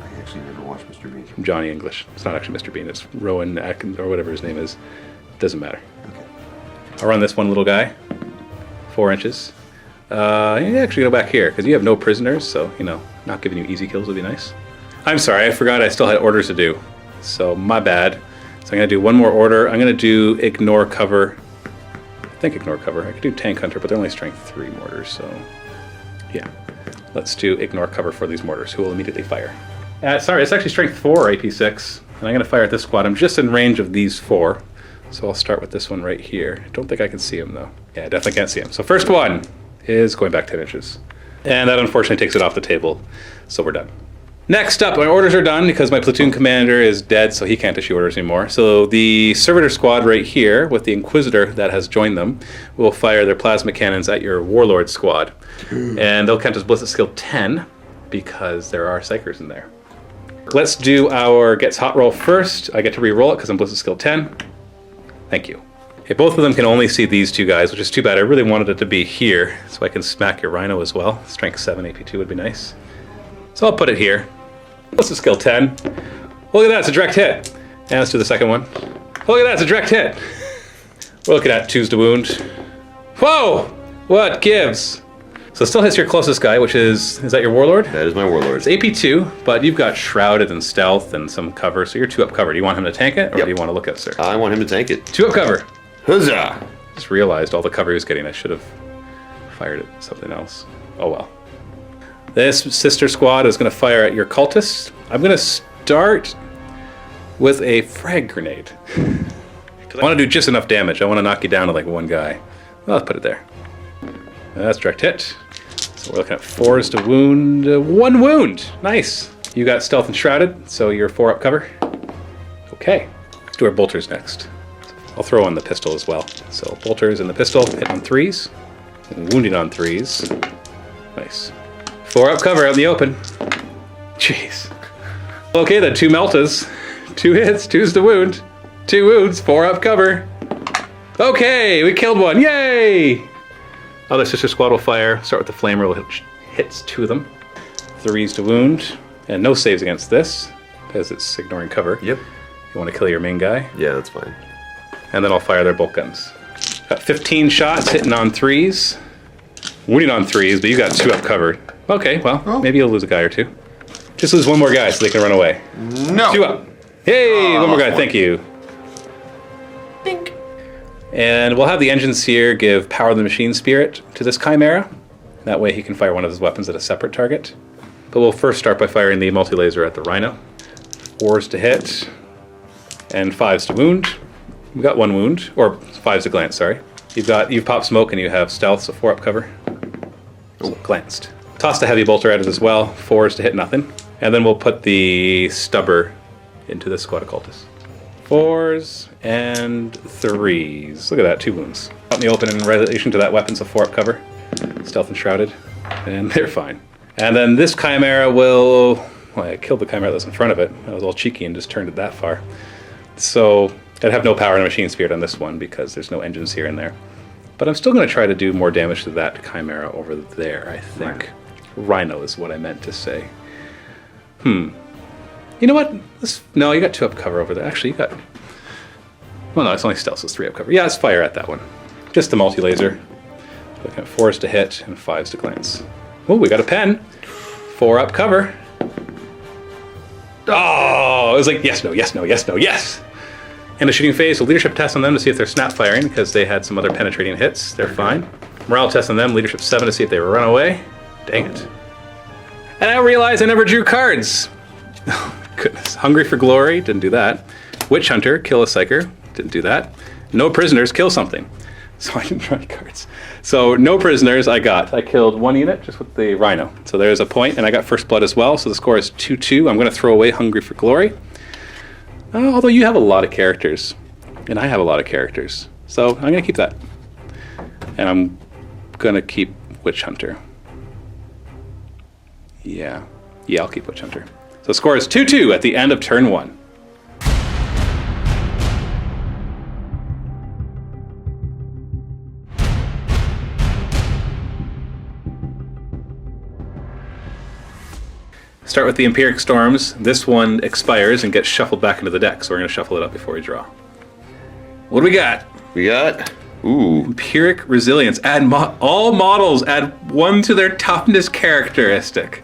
I actually never watched Mr. Bean. From Johnny English. It's not actually Mr. Bean, it's Rowan Atkins, or whatever his name is. Doesn't matter. Okay. I'll run this one little guy. 4 inches. You actually go back here, because you have no prisoners, so, not giving you easy kills would be nice. I'm sorry, I forgot I still had orders to do. So, my bad. So I'm going to do one more order. I'm going to do ignore cover. I think ignore cover. I could do tank hunter, but they're only strength 3 mortars, so... Yeah. Let's do ignore cover for these mortars, who will immediately fire. Sorry, it's actually strength 4, AP 6. And I'm going to fire at this squad. I'm just in range of these 4. So I'll start with this one right here. I don't think I can see him, though. Yeah, I definitely can't see him. So first one is going back 10 inches. And that unfortunately takes it off the table, so we're done. Next up, my orders are done because my platoon commander is dead, so he can't issue orders anymore. So the servitor squad right here, with the Inquisitor that has joined them, will fire their plasma cannons at your warlord squad. And they'll count as ballistic skill 10, because there are psychers in there. Let's do our gets hot roll first. I get to re-roll it because I'm ballistic skill 10. Thank you. Okay, both of them can only see these two guys, which is too bad. I really wanted it to be here, so I can smack your rhino as well. Strength 7, AP 2 would be nice. So I'll put it here. What's the skill 10? Look at that, it's a direct hit. And let's do the second one. Look at that, it's a direct hit. We're looking at 2s to wound. Whoa! What gives? So it still hits your closest guy, which is that your warlord? That is my warlord. It's AP 2, but you've got shrouded and stealth and some cover, so you're 2-up cover. Do you want him to tank it, or do you want to look at it, sir? I want him to tank it. 2-up cover. Huzzah! Just realized all the cover he was getting. I should have fired at something else. Oh well. This sister squad is going to fire at your cultists. I'm going to start with a frag grenade. I want to do just enough damage. I want to knock you down to like 1 guy. Well, let's put it there. That's direct hit. So we're looking at 4s to wound. 1 wound. Nice. You got stealth and shrouded, so you're 4-up cover. Okay. Let's do our bolters next. I'll throw on the pistol as well. So bolters and the pistol hit on 3s. And wounding on 3s. Nice. 4-up cover out in the open. Jeez. Okay then, 2 meltas. 2 hits, 2s to wound. 2 wounds, 4-up cover. Okay, we killed 1. Yay! Other sister squad will fire. Start with the flamer, which hits 2 of them. 3s to wound. And no saves against this, because it's ignoring cover. Yep. You want to kill your main guy. Yeah, that's fine. And then I'll fire their bolt guns. Got 15 shots hitting on 3s. Wounding on 3s, but you got 2-up covered. Okay, well, maybe you'll lose a guy or 2. Just lose 1 more guy so they can run away. No! 2-up. Hey, 1 more guy, thank you. Dink. And we'll have the engines here give power of the machine spirit to this Chimera. That way he can fire one of his weapons at a separate target. But we'll first start by firing the multi-laser at the Rhino. 4s to hit, and 5s to wound. We got 1 wound, or 5s to glance, sorry. You've popped smoke and you have stealth, so 4-up cover. So glanced. Toss the heavy bolter at it as well, 4s to hit nothing. And then we'll put the stubber into this squad of cultists. 4s and 3s. Look at that, 2 wounds. Out in the open in relation to that weapon, so 4 up cover. Stealth and Shrouded, and they're fine. And then this Chimera will... Well, I killed the Chimera that's in front of it. I was all cheeky and just turned it that far. So I'd have no power and a Machine Spirit on this one because there's no engines here and there. But I'm still going to try to do more damage to that Chimera over there, I think. Rhino is what I meant to say. You know what? No, you got 2 up cover over there. Actually, you got... Well, no, it's only stealth, so it's 3 up cover. Yeah, let's fire at that one. Just the multi-laser. Looking at 4s to hit and 5s to glance. Oh, we got a pen. 4 up cover. Oh, it was like yes, no, yes, no, yes, no, yes. In the shooting phase, so leadership test on them to see if they're snap firing because they had some other penetrating hits. They're fine. Morale test on them, leadership 7 to see if they run away. Dang it. And I realized I never drew cards. Oh, goodness. Hungry for Glory, didn't do that. Witch Hunter, kill a Psyker, didn't do that. No prisoners, kill something. So I didn't draw any cards. So no prisoners I got. I killed 1 unit just with the Rhino. So there's a point, and I got first blood as well. So the score is 2-2. I'm going to throw away Hungry for Glory. Although you have a lot of characters, and I have a lot of characters. So I'm going to keep that. And I'm going to keep Witch Hunter. Yeah, I'll keep Witch Hunter. So the score is 2-2 at the end of turn 1. Start with the Empiric Storms. This one expires and gets shuffled back into the deck, so we're going to shuffle it up before we draw. What do we got? We got... Ooh. Empiric Resilience. Add all models add 1 to their toughness characteristic.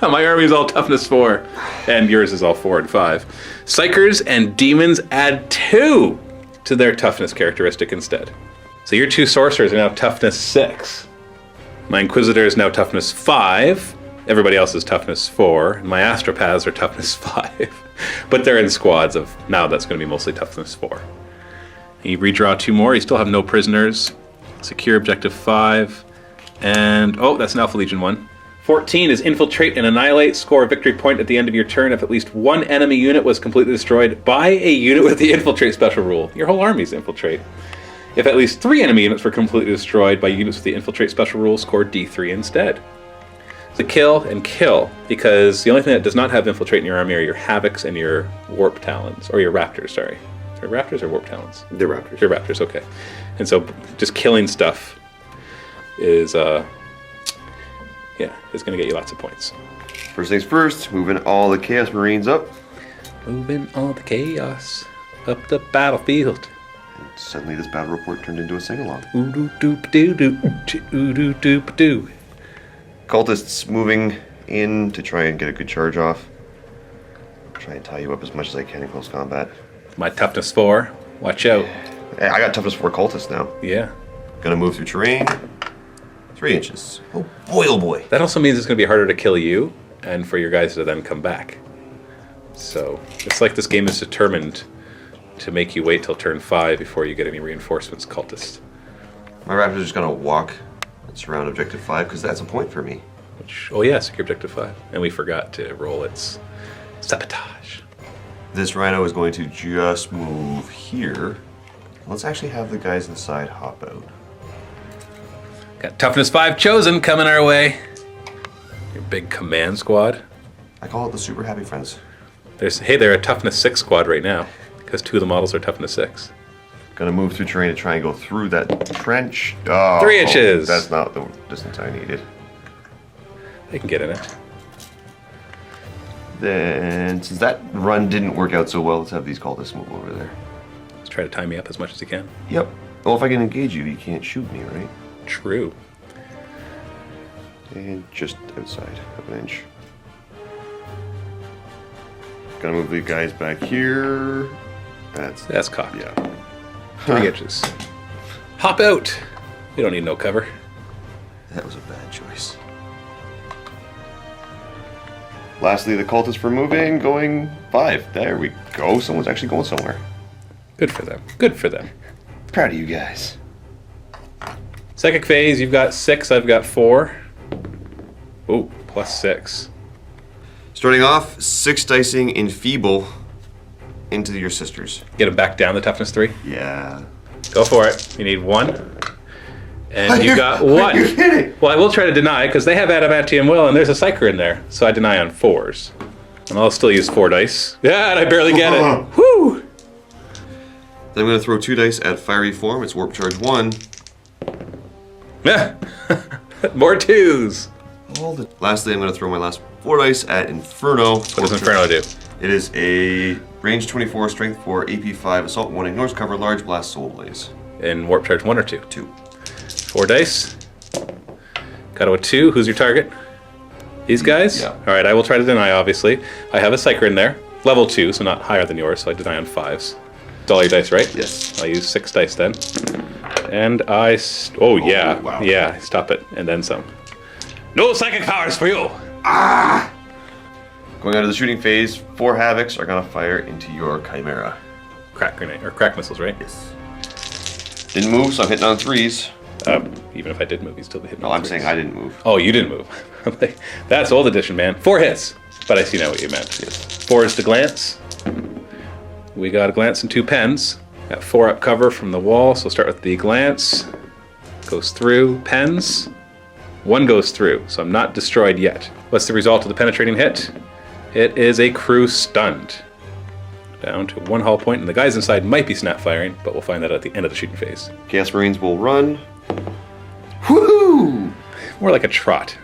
My army is all toughness 4, and yours is all 4 and 5. Psychers and Demons add 2 to their toughness characteristic instead. So your 2 sorcerers are now toughness 6. My Inquisitor is now toughness 5. Everybody else is toughness 4. And my Astropaths are toughness 5. But they're in squads of, now that's going to be mostly toughness 4. And you redraw 2 more. You still have no prisoners. Secure objective 5. And, oh, that's an Alpha Legion 1. 14 is Infiltrate and Annihilate. Score a victory point at the end of your turn if at least 1 enemy unit was completely destroyed by a unit with the Infiltrate special rule. Your whole army's Infiltrate. If at least 3 enemy units were completely destroyed by units with the Infiltrate special rule, score D3 instead. So kill and kill, because the only thing that does not have Infiltrate in your army are your Havocs and your Warp Talons, or your Raptors, sorry. Are Raptors or Warp Talons? They're Raptors. They're Raptors, okay. And so just killing stuff is, it's going to get you lots of points. First things first, moving all the Chaos Marines up. Moving all the chaos up the battlefield. And suddenly this battle report turned into a sing-along. Ooh-doo-doop-doo-doo, ooh-doo-doop-doo. Cultists moving in to try and get a good charge off. Try and tie you up as much as I can in close combat. My toughness 4. Watch out. Hey, I got toughness 4 cultists now. Yeah. Gonna move through terrain. 3 inches. Oh boy, oh boy. That also means it's going to be harder to kill you and for your guys to then come back. So it's like this game is determined to make you wait till turn 5 before you get any reinforcements, cultists. My Raptors are just gonna walk and surround objective 5 because that's a point for me. Oh yeah, secure objective 5. And we forgot to roll its sabotage. This Rhino is going to just move here. Let's actually have the guys inside hop out. Got toughness 5 chosen coming our way. Your big command squad. I call it the Super Happy Friends. They're a toughness 6 squad right now because 2 of the models are toughness 6. Gonna move through terrain to try and go through that trench. Oh, 3 inches. That's not the distance I needed. They can get in it. Then, since that run didn't work out so well, let's have these cultists move over there. Let's try to tie me up as much as you can. Yep. Well, if I can engage you, you can't shoot me, right? True. And just outside of an inch. Gonna move the guys back here. That's cocked. Yeah. 3 inches. Hop out. We don't need no cover. That was a bad choice. Lastly, the cultists for moving, going 5. There we go. Someone's actually going somewhere. Good for them. Good for them. Proud of you guys. Psychic phase, you've got 6, I've got 4. Ooh, plus 6. Starting off, 6 dicing Enfeeble into your sisters. Get him back down to toughness 3. Yeah. Go for it. You need 1. And you got 1. Are you kidding? Well, I will try to deny, because they have Adamantium Will, and there's a Psyker in there. So I deny on 4s. And I'll still use 4 dice. Yeah, and I barely get it. Woo! Then I'm going to throw 2 dice at Fiery Form. It's Warp Charge 1. Yeah. More 2s. Lastly, I'm going to throw my last 4 dice at Inferno. What does Inferno do? It is a range 24, strength 4, AP 5, assault 1, ignores cover, large blast, soul blaze. In Warp Charge 1 or 2? 2. 4 dice. Got a 2. Who's your target? These guys? Yeah. Alright, I will try to deny, obviously. I have a Psyker in there. Level 2, so not higher than yours, so I deny on 5s. It's all your dice, right? Yes. I'll use 6 dice then. And I... oh, yeah. Wow. Yeah, stop it. And then some. No psychic powers for you! Going out of the shooting phase, 4 Havocs are going to fire into your Chimera. Crack grenade, or crack missiles, right? Yes. Didn't move, so I'm hitting on 3s. Even if I did move, you'd still be hitting. No, I'm saying I didn't move. Oh, you didn't move. That's old edition, man. 4 hits. But I see now what you meant. Yes. 4 is to glance. We got a glance and 2 pens. Got 4 up cover from the wall, so start with the glance. Goes through, pens. 1 goes through, so I'm not destroyed yet. What's the result of the penetrating hit? It is a crew stunned. Down to 1 hull point, and the guys inside might be snap firing, but we'll find that at the end of the shooting phase. Chaos Marines will run. Woohoo! More like a trot.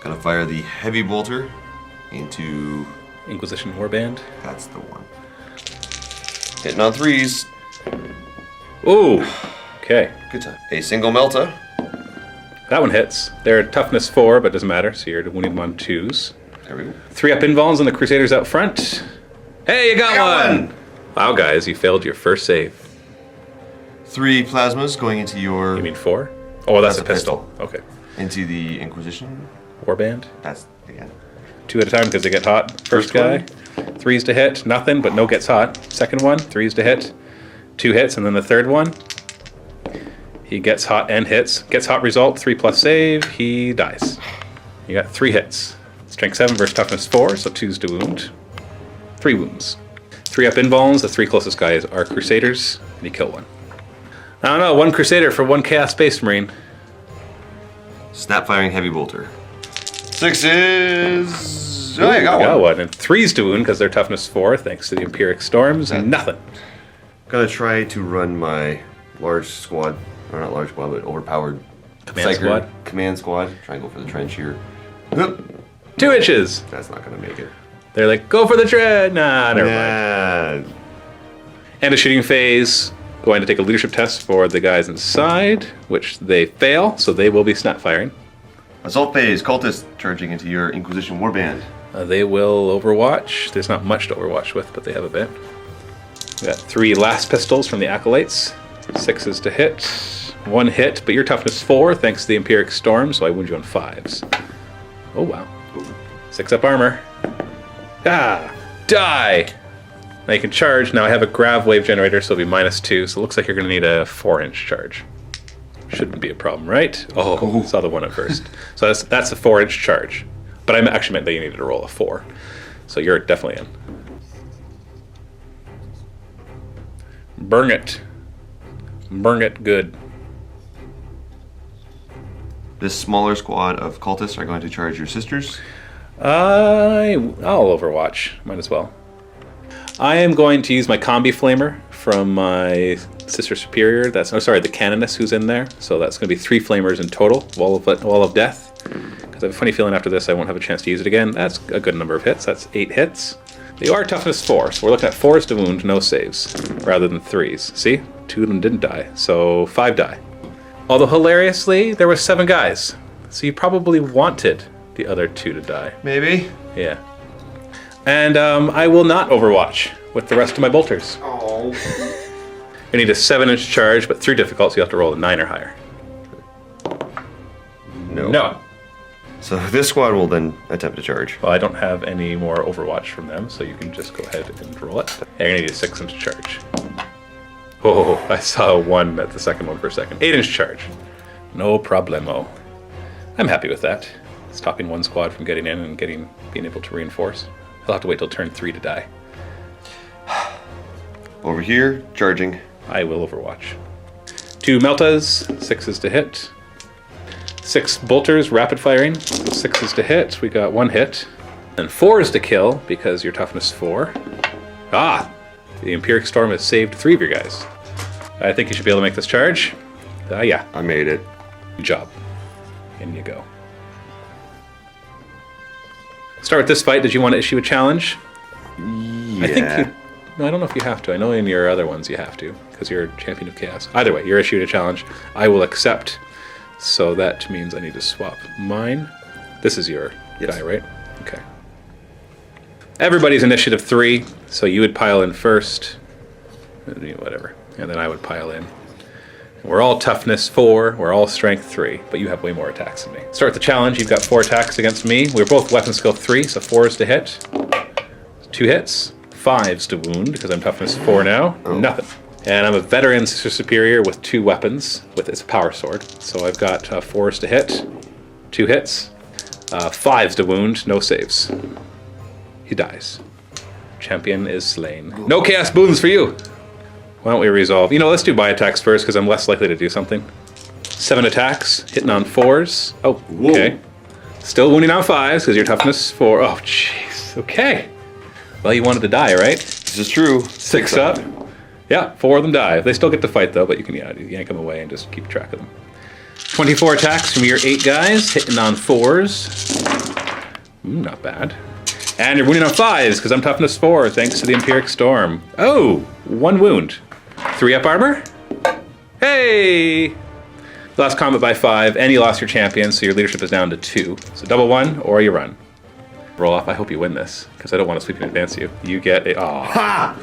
Gonna fire the Heavy Bolter into... Inquisition Warband. That's the one. Hitting on 3s. Ooh! Okay. Good time. A single Melta. That one hits. They're toughness 4, but doesn't matter, so you're wounding them on 2s. There we go. 3 up invols on the Crusaders out front. Hey, you got one! Wow, guys, you failed your first save. 3 Plasmas going into your... You mean 4? Oh, that's a pistol. Okay. Into the Inquisition. Warband. That's, again. 2 at a time because they get hot. First guy. 3s to hit. Nothing, but no gets hot. Second one. 3s to hit. 2 hits, and then the third one. He gets hot and hits. Gets hot result. 3 plus save. He dies. You got 3 hits. Strength 7 versus toughness 4, so 2s to wound. 3 wounds. 3 up invols. The 3 closest guys are Crusaders, and you kill 1. I don't know. 1 Crusader for 1 Chaos Space Marine. Snap firing Heavy Bolter. 6s. Oh, I got Got one. one. And 3s to wound because they're toughness 4, thanks to the Empiric Storms, and nothing. Gonna try to run my large squad, or not large squad, but overpowered Command squad? Command squad. Try and go for the trench here. Oop. 2 inches. That's not gonna make it. They're like, go for the tread. Nah, never mind. Yeah. And a shooting phase. Going to take a leadership test for the guys inside, which they fail, so they will be snap firing. Assault phase, cultists charging into your Inquisition Warband. They will overwatch. There's not much to overwatch with, but they have a bit. We got 3 last pistols from the Acolytes. 6s to hit. 1 hit, but your toughness 4 thanks to the Empiric Storm, so I wound you on 5s. Oh wow. 6 up armor. Ah! Die! Now you can charge. Now I have a grav wave generator, so it'll be -2, so it looks like you're going to need a 4-inch charge. Shouldn't be a problem, right? Oh, saw the 1 at first. So that's a 4-inch charge. But I actually meant that you needed to roll a 4. So you're definitely in. Burn it. Burn it good. This smaller squad of cultists are going to charge your sisters. I'll overwatch. Might as well. I am going to use my combi flamer from my sister superior. That's the canoness who's in there. So that's going to be 3 flamers in total. Wall of death. Because I have a funny feeling after this I won't have a chance to use it again. That's a good number of hits. That's 8 hits. They are toughness 4, so we're looking at 4s to wound, no saves, rather than 3s. See? 2 of them didn't die, so 5 die. Although hilariously, there were 7 guys, so you probably wanted the other 2 to die. Maybe. Yeah. And I will not overwatch with the rest of my bolters. Oh. You need a 7-inch charge, but through difficult, so you have to roll a 9 or higher. No. So this squad will then attempt to charge. Well, I don't have any more Overwatch from them, so you can just go ahead and roll it. Yeah, you're gonna need a 6-inch charge. Oh, I saw a 1 at the second one for a second. 8-inch charge. No problemo. I'm happy with that. Stopping 1 squad from getting in and being able to reinforce. I'll have to wait till turn 3 to die. Over here, charging. I will overwatch. 2 Meltas, 6s to hit. 6 Bolters, rapid firing, so 6s to hit. We got 1 hit. And 4s to kill, because you're toughness 4. Ah! The Empiric Storm has saved 3 of your guys. I think you should be able to make this charge. Yeah. I made it. Good job. In you go. Start with this fight. Did you want to issue a challenge? Yeah. I think you... No, I don't know if you have to. I know in your other ones you have to, because you're a champion of chaos. Either way, you're issued a challenge. I will accept. So that means I need to swap mine. This is your guy, right? Okay. Everybody's initiative 3, so you would pile in first. Whatever. And then I would pile in. We're all toughness 4, we're all strength 3, but you have way more attacks than me. Start the challenge, you've got 4 attacks against me. We're both weapon skill 3, so 4s to hit. 2 hits. 5s to wound, because I'm toughness 4 now. Nothing. And I'm a veteran Sister Superior with 2 weapons, with its power sword. So I've got 4s to hit, 2 hits, 5s to wound, no saves. He dies. Champion is slain. No chaos boons for you! Why don't we resolve? You know, let's do my attacks first, because I'm less likely to do something. 7 attacks, hitting on 4s. Oh, okay. Still wounding on 5s, because you're toughness 4. Oh, jeez. Okay. Well, you wanted to die, right? This is true. 6 up. Yeah, 4 of them die. They still get to fight, though, but you can yank them away and just keep track of them. 24 attacks from your 8 guys, hitting on 4s. Not bad. And you're wounding on 5s, because I'm toughness 4, thanks to the Empiric Storm. Oh, 1 wound. 3 up armor? Hey! Lost combat by 5, and you lost your champion, so your leadership is down to 2. So double 1, or you run. Roll off. I hope you win this, because I don't want to sweep in advance you. You get a... Oh. Ha!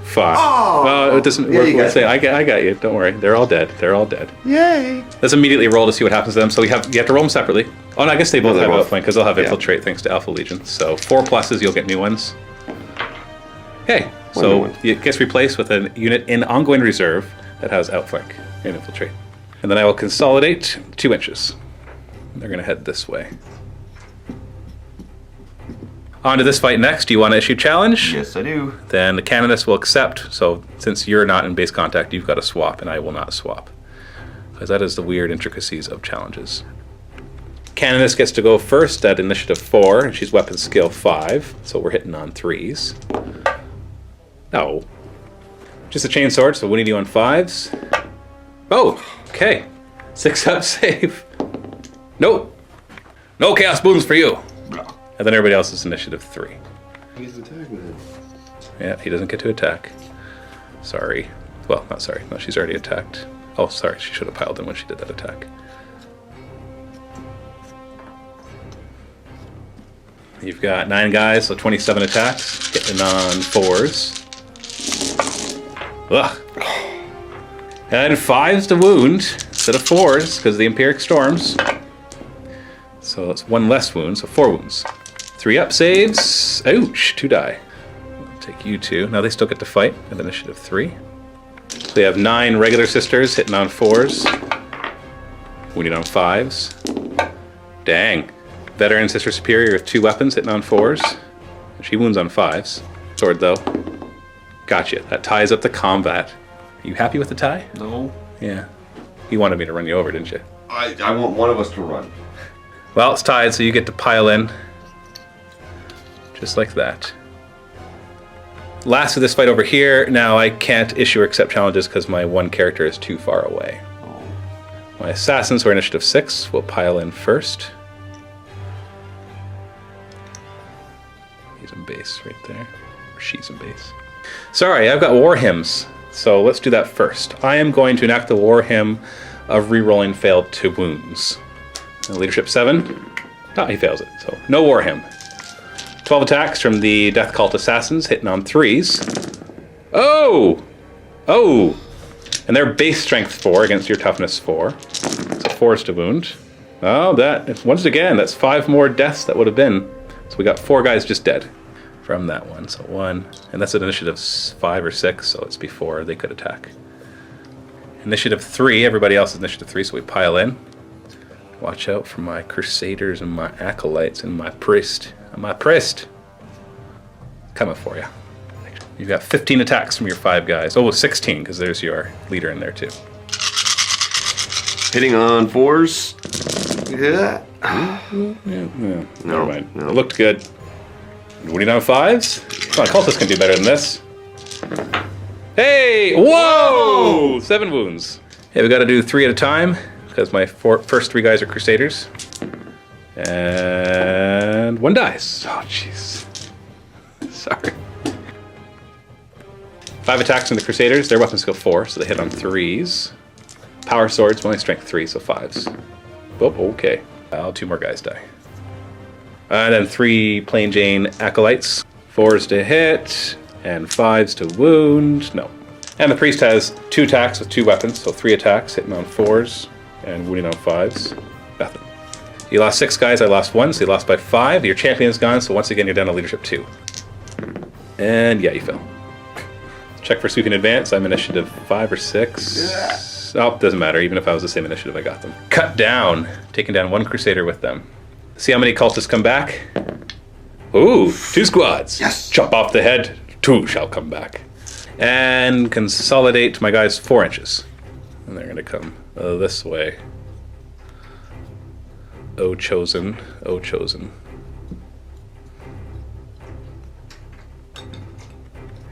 Fuck. Oh! Well, it doesn't work. Let's say I got you. Don't worry. They're all dead. They're all dead. Yay! Let's immediately roll to see what happens to them. So you have to roll them separately. Oh, no, I guess they both have outflank, because they'll have infiltrate thanks to Alpha Legion. So 4 pluses, you'll get new ones. Okay. So it gets replaced with a unit in ongoing reserve that has outflank and infiltrate. And then I will consolidate 2 inches. They're going to head this way. On to this fight next. Do you want to issue challenge? Yes, I do. Then the Canonist will accept. So since you're not in base contact, you've got to swap, and I will not swap. Because that is the weird intricacies of challenges. Canonist gets to go first at initiative 4, and she's weapon skill 5. So we're hitting on 3s. No. Just a chain sword, so we need you on 5s. Oh, okay. 6 up save. Nope. No chaos boons for you. And then everybody else is initiative 3. He gets attacked with it. Yeah, he doesn't get to attack. Sorry. Well, not sorry. No, she's already attacked. Oh, sorry. She should have piled in when she did that attack. You've got 9 guys, so 27 attacks. Getting on 4s. Ugh. And 5s to wound instead of 4s because of the Empiric Storms. So that's 1 less wound, so 4 wounds. 3 up saves. Ouch, 2 die. I'll take you 2. Now they still get to fight at initiative 3. So they have 9 regular sisters hitting on 4s. Wounding on 5s. Dang. Veteran Sister Superior with 2 weapons hitting on 4s. She wounds on 5s. Sword though. Gotcha. That ties up the combat. Are you happy with the tie? No. Yeah. You wanted me to run you over, didn't you? I want one of us to run. Well, it's tied, so you get to pile in. Just like that. Last of this fight over here. Now I can't issue or accept challenges because my 1 character is too far away. Oh. My assassins, who are initiative 6, will pile in first. He's in base right there. Or she's in base. Sorry, I've got war hymns. So let's do that first. I am going to enact the war hymn of rerolling failed 2 wounds. Leadership 7. Oh, he fails it. So no war hymn. 12 attacks from the Death Cult Assassins, hitting on 3s. Oh! Oh! And they're base strength 4 against your toughness 4. So 4s to wound. Oh, that, once again, that's 5 more deaths that would have been. So we got 4 guys just dead from that one. So 1, and that's at initiative 5 or 6, so it's before they could attack. Initiative 3, everybody else is initiative 3, so we pile in. Watch out for my Crusaders and my Acolytes and my Priest. And my Priest! Coming for you. You've got 15 attacks from your 5 guys. Oh, 16, because there's your leader in there too. Hitting on 4s. Yeah. No, No, never mind. no. It looked good. Winning on 5s? Come on, cultists can do better than this. Hey! Whoa! 7 wounds. Hey, we got to do 3 at a time because my first 3 guys are Crusaders. And 1 dies. Oh, jeez. Sorry. 5 attacks from the Crusaders. Their weapon skill 4, so they hit on 3s. Power swords, only strength 3, so 5s. Oh, okay. 2 more guys die. And then 3 Plain Jane Acolytes. 4s to hit, and 5s to wound. No. And the Priest has 2 attacks with 2 weapons, so 3 attacks, hitting on 4s, and wounding on 5s. Nothing. You lost 6 guys, I lost 1, so you lost by 5. Your champion is gone, so once again you're down to leadership 2. And yeah, you fell. Check for sweeping advance. I'm initiative 5 or 6. Oh, doesn't matter. Even if I was the same initiative, I got them. Cut down. Taking down 1 Crusader with them. See how many cultists come back? Ooh, 2 squads. Yes. Chop off the head. 2 shall come back. And consolidate my guys 4 inches. And they're going to come this way. Oh, chosen. Oh, chosen.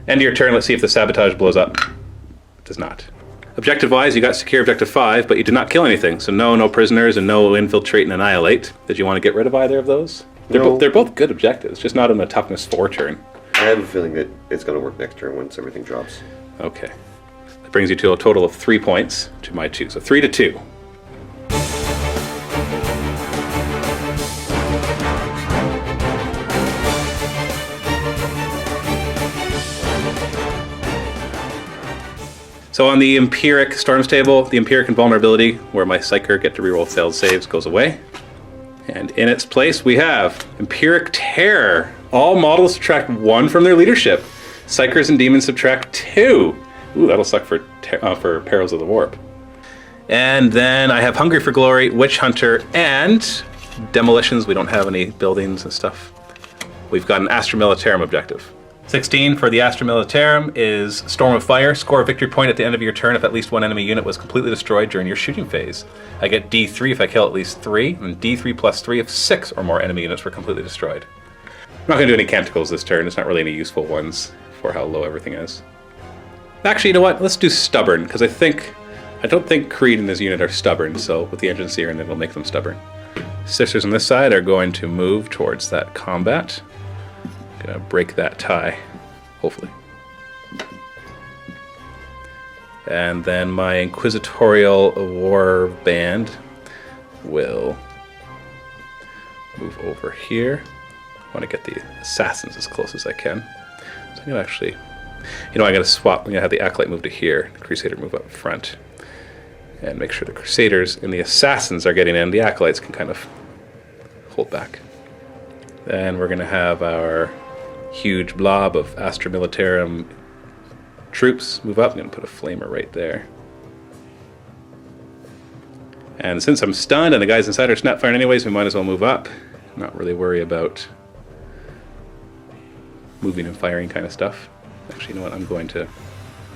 End of your turn, let's see if the sabotage blows up. It does not. Objective-wise, you got secure objective 5, but you did not kill anything. So no prisoners and no infiltrate and annihilate. Did you want to get rid of either of those? They're both good objectives, just not on a toughness 4 turn. I have a feeling that it's going to work next turn once everything drops. Okay. That brings you to a total of 3 points to my 2. So 3 to 2. So on the Empiric Storms table, the Empiric Invulnerability, where my Psyker get to reroll failed saves, goes away. And in its place, we have Empiric Terror. All models subtract 1 from their leadership. Psykers and Demons subtract 2. Ooh, that'll suck for Perils of the Warp. And then I have Hungry for Glory, Witch Hunter, and Demolitions. We don't have any buildings and stuff. We've got an Astra Militarum objective. 16 for the Astra Militarum is Storm of Fire. Score a victory point at the end of your turn if at least 1 enemy unit was completely destroyed during your shooting phase. I get D3 if I kill at least 3, and D3 plus 3 if 6 or more enemy units were completely destroyed. I'm not going to do any Canticles this turn. There's not really any useful ones for how low everything is. Actually, you know what? Let's do Stubborn, because I don't think Creed and his unit are stubborn, so with the engine seer, and it'll make them stubborn. Sisters on this side are going to move towards that combat. Gonna break that tie, hopefully. And then my Inquisitorial War Band will move over here. I want to get the Assassins as close as I can. So I'm gonna actually, I gotta swap. I'm gonna have the Acolyte move to here, the Crusader move up front, and make sure the Crusaders and the Assassins are getting in. The Acolytes can kind of hold back. Then we're gonna have our huge blob of Astra Militarum troops move up. I'm going to put a flamer right there. And since I'm stunned and the guys inside are snap firing anyways, we might as well move up. Not really worry about moving and firing kind of stuff. Actually, you know what? I'm going to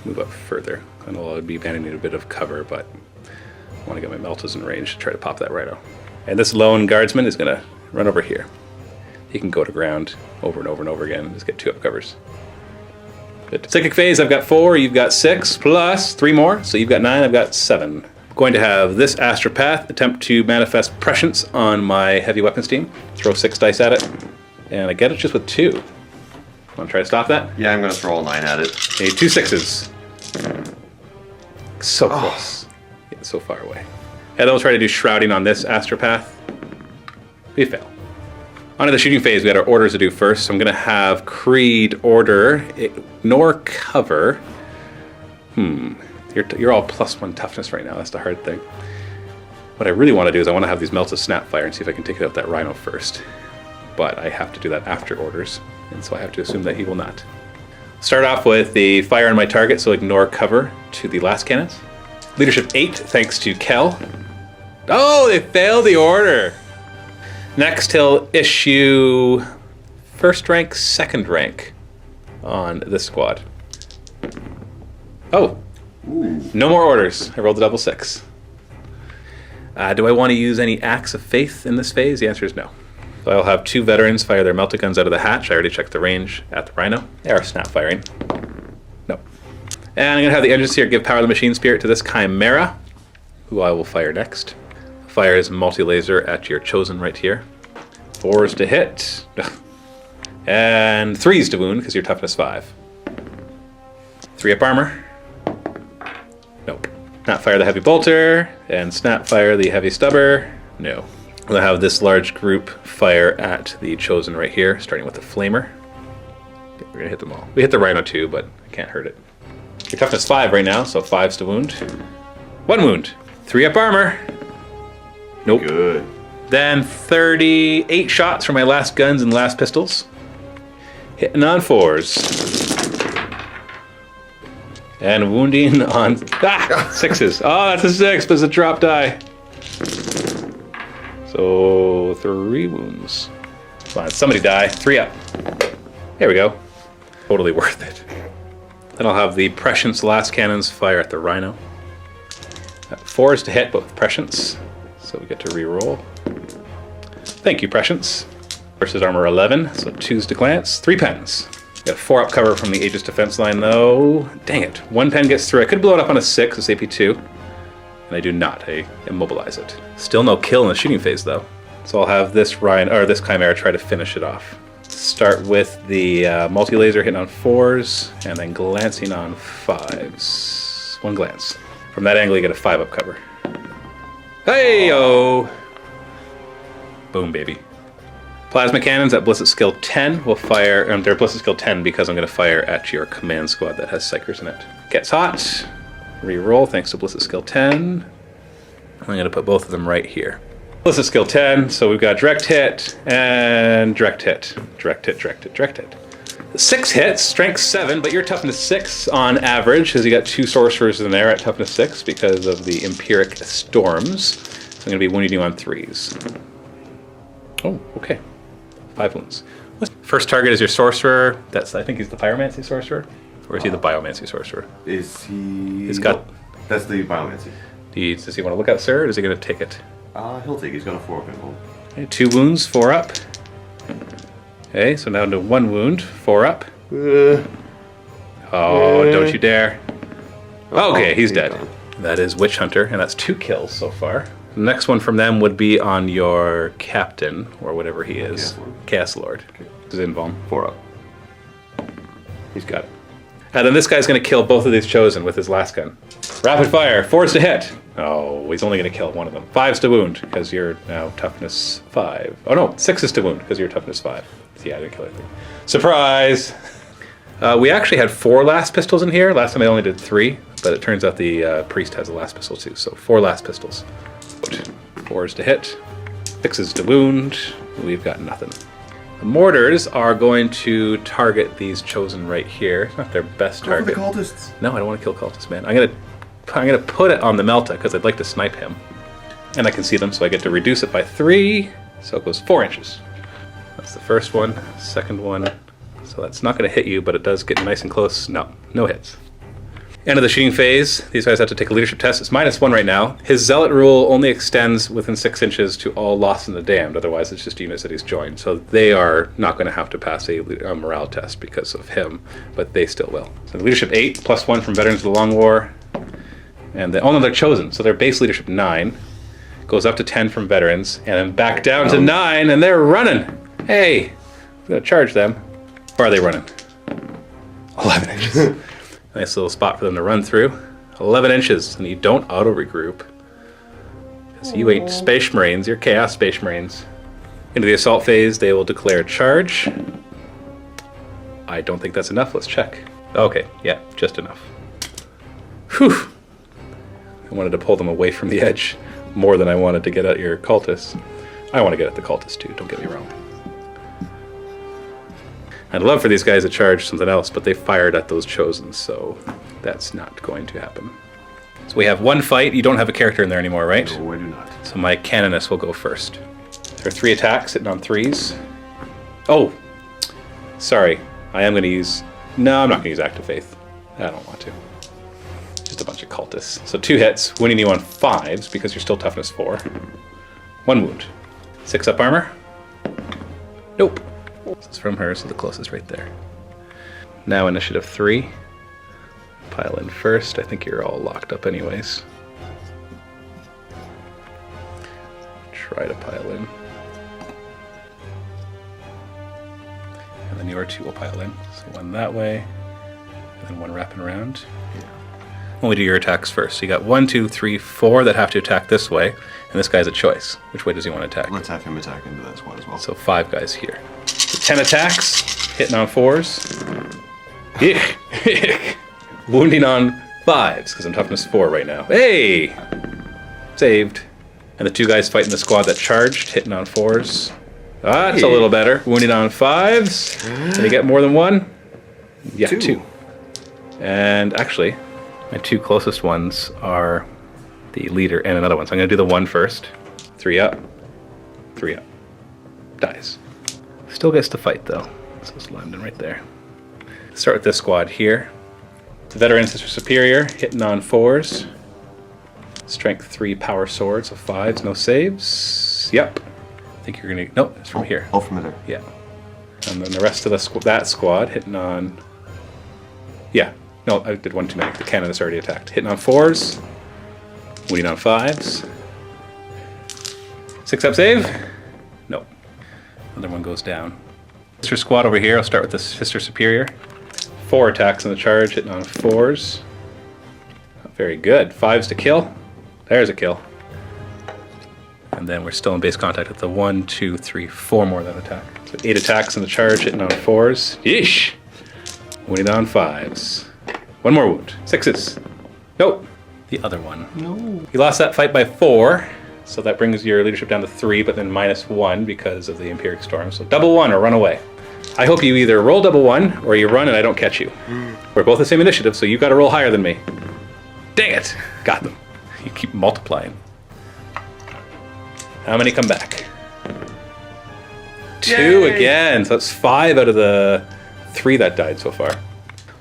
move up further. I know I'll be abandoning a bit of cover, but I want to get my Meltas in range to try to pop that Rhino. And this lone guardsman is going to run over here. He can go to ground over and over and over again. Just get 2 upcovers. Good. Psychic phase, I've got 4, you've got 6, plus 3 more. So you've got 9, I've got 7. I'm going to have this Astropath attempt to manifest Prescience on my heavy weapons team. Throw 6 dice at it. And I get it just with 2. Want to try to stop that? Yeah, I'm going to throw all 9 at it. Okay, 2 6s. So close. Yeah, so far away. And then we'll try to do Shrouding on this Astropath. We fail. On to the shooting phase, we got our orders to do first. So I'm going to have Creed order, ignore cover. You're all +1 toughness right now. That's the hard thing. What I really want to do is I want to have these Meltas snap fire and see if I can take out that Rhino first. But I have to do that after orders, and so I have to assume that he will not. Start off with the fire on my target, so ignore cover to the last cannons. Leadership 8, thanks to Kel. Oh, they failed the order. Next, he'll issue 1st rank, 2nd rank. on this squad. Oh, no more orders. I rolled a double 6. Do I want to use any Acts of Faith in this phase? The answer is no. So I'll have 2 veterans fire their melta guns out of the hatch. I already checked the range at the Rhino. They are snap firing. No. And I'm going to have the engines here give power of the machine spirit to this Chimera, who I will fire next. Fires multi-laser at your chosen right here. 4s to hit. And 3s to wound because you're toughness 5. 3 up armor. Nope. Snap fire the heavy bolter, and snap fire the heavy stubber. No. We'll have this large group fire at the chosen right here, starting with the flamer. Okay, we're gonna hit them all. We hit the Rhino too, but I can't hurt it. Your toughness 5 right now, so 5s to wound. 1 wound. 3 up armor. Nope. Good. Then 38 shots from my last guns and last pistols. Hitting on 4s. And wounding on 6s. Oh, that's a 6, but it's a drop die. So 3 wounds. Come on, somebody die. 3 up. There we go. Totally worth it. Then I'll have the Prescience last cannons fire at the Rhino. 4s to hit, but with Prescience. So we get to re-roll. Thank you, Prescience. Versus armor 11, so 2s to glance. 3 pens. Got 4 up cover from the Aegis defense line, though. Dang it. 1 pen gets through. I could blow it up on a 6, it's AP2. And I do not. I immobilize it. Still no kill in the shooting phase, though. So I'll have this this Chimera try to finish it off. Start with the multi-laser hitting on 4s, and then glancing on 5s. 1 glance. From that angle, you get a 5 up cover. Hey-o! Boom, baby. Plasma cannons at Ballistic Skill 10 will fire, they're Ballistic Skill 10 because I'm going to fire at your command squad that has Psychers in it. Gets hot, re-roll thanks to Ballistic Skill 10. I'm going to put both of them right here. Ballistic Skill 10, so we've got direct hit and direct hit. Direct hit, direct hit, direct hit. 6 hits, strength 7, but you're toughness 6 on average, because you got 2 sorcerers in there at toughness 6 because of the Empiric Storms. So I'm going to be wounding you on 3s. Oh, okay. 5 wounds. First target is your sorcerer. I think he's the pyromancy sorcerer, or is he the biomancy sorcerer? Is he? He's got. That's the biomancy. Does he want to look out, sir, or is he going to take it? He'll take it. He's got a 4 up and home. Okay, 2 wounds, 4 up. Okay, so now to 1 wound, 4 up. Oh, don't you dare. Okay, he's dead. Gone. That is Witch Hunter, and that's 2 kills so far. The next one from them would be on your captain, or whatever he is. Chaos Lord. Okay. This is Invuln. 4 up. He's got it. And then this guy's going to kill both of these chosen with his last gun. Rapid fire, 4s to hit. Oh, he's only going to kill one of them. 5s to wound, because you're now toughness 5. Oh no, 6s to wound, because you're toughness 5. Yeah, I didn't kill anything. Surprise! We actually had 4 last pistols in here. Last time I only did 3, but it turns out the priest has a last pistol too, so 4 last pistols. 4s to hit, 6s to wound. We've got nothing. The mortars are going to target these chosen right here. It's not their best target. Go for the cultists. No, I don't want to kill cultists, man. I'm gonna put it on the Melta because I'd like to snipe him, and I can see them, so I get to reduce it by 3. So it goes 4 inches. That's the first one. Second one. So that's not going to hit you, but it does get nice and close. No hits. End of the shooting phase. These guys have to take a leadership test. It's -1 right now. His zealot rule only extends within 6 inches to all lost in the damned. Otherwise, it's just units that he's joined. So they are not going to have to pass a morale test because of him, but they still will. So leadership 8, +1 from veterans of the Long War. And then, they're chosen. So their base leadership 9 goes up to 10 from veterans, and then back down to 9, and they're running. Hey, I'm going to charge them. How far are they running? 11 inches. Nice little spot for them to run through. 11 inches, and you don't auto-regroup. Because you ain't Space Marines, you're Chaos Space Marines. Into the assault phase, they will declare charge. I don't think that's enough, let's check. Okay, yeah, just enough. Whew! I wanted to pull them away from the edge more than I wanted to get at your cultists. I want to get at the cultists too, don't get me wrong. I'd love for these guys to charge something else, but they fired at those chosen, so that's not going to happen. So we have 1 fight. You don't have a character in there anymore, right? No, I do not. So my Canonist will go first. There are 3 attacks, hitting on 3s. Oh! Sorry. I am going to use No, I'm not going to use Active Faith. I don't want to. Just a bunch of cultists. So 2 hits, winning you on 5s because you're still toughness 4. 1 wound. 6 up armor. Nope. This is from her, so the closest right there. Now initiative 3. Pile in first. I think you're all locked up anyways. Try to pile in. And then your 2 will pile in. So 1 that way, and then 1 wrapping around. When we do your attacks first. So you got 1, 2, 3, 4 that have to attack this way, and this guy's a choice. Which way does he want to attack? Let's have him attack into that squad as well. So 5 guys here. So 10 attacks, hitting on 4s. Wounding on 5s, because I'm toughness 4 right now. Hey! Saved. And the 2 guys fighting the squad that charged, hitting on 4s. That's a little better. Wounding on 5s. Did he get more than 1? Yeah, 2. And actually, my 2 closest ones are the leader and another one. So I'm going to do the 1 first. 3 up. 3 up. Dies. Still gets to fight though. So it's landing right there. Start with this squad here. The veteran sister superior, hitting on 4s. Strength 3 power swords of 5s, no saves. Yep. I think you're gonna. Nope, it's from here. Oh, from there. Yeah. And then the rest of that squad hitting on. Yeah. No, I did 1 too many. The cannon has already attacked. Hitting on 4s. Wounding on 5s. 6 up save. Nope. Another one goes down. Sister squad over here. I'll start with the sister superior. 4 attacks in the charge, hitting on 4s. Very good. 5s to kill. There's a kill. And then we're still in base contact with the 1, 2, 3, 4 more that attack. So 8 attacks in the charge, hitting on 4s. Yeesh! Wounding on 5s. 1 more wound. 6s. Nope. The other one. No. You lost that fight by 4, so that brings your leadership down to 3, but then -1 because of the Imperium storm. So double 1 or run away. I hope you either roll double 1 or you run and I don't catch you. We're both the same initiative, so you got to roll higher than me. Dang it! Got them. You keep multiplying. How many come back? 2 again. So that's 5 out of the 3 that died so far.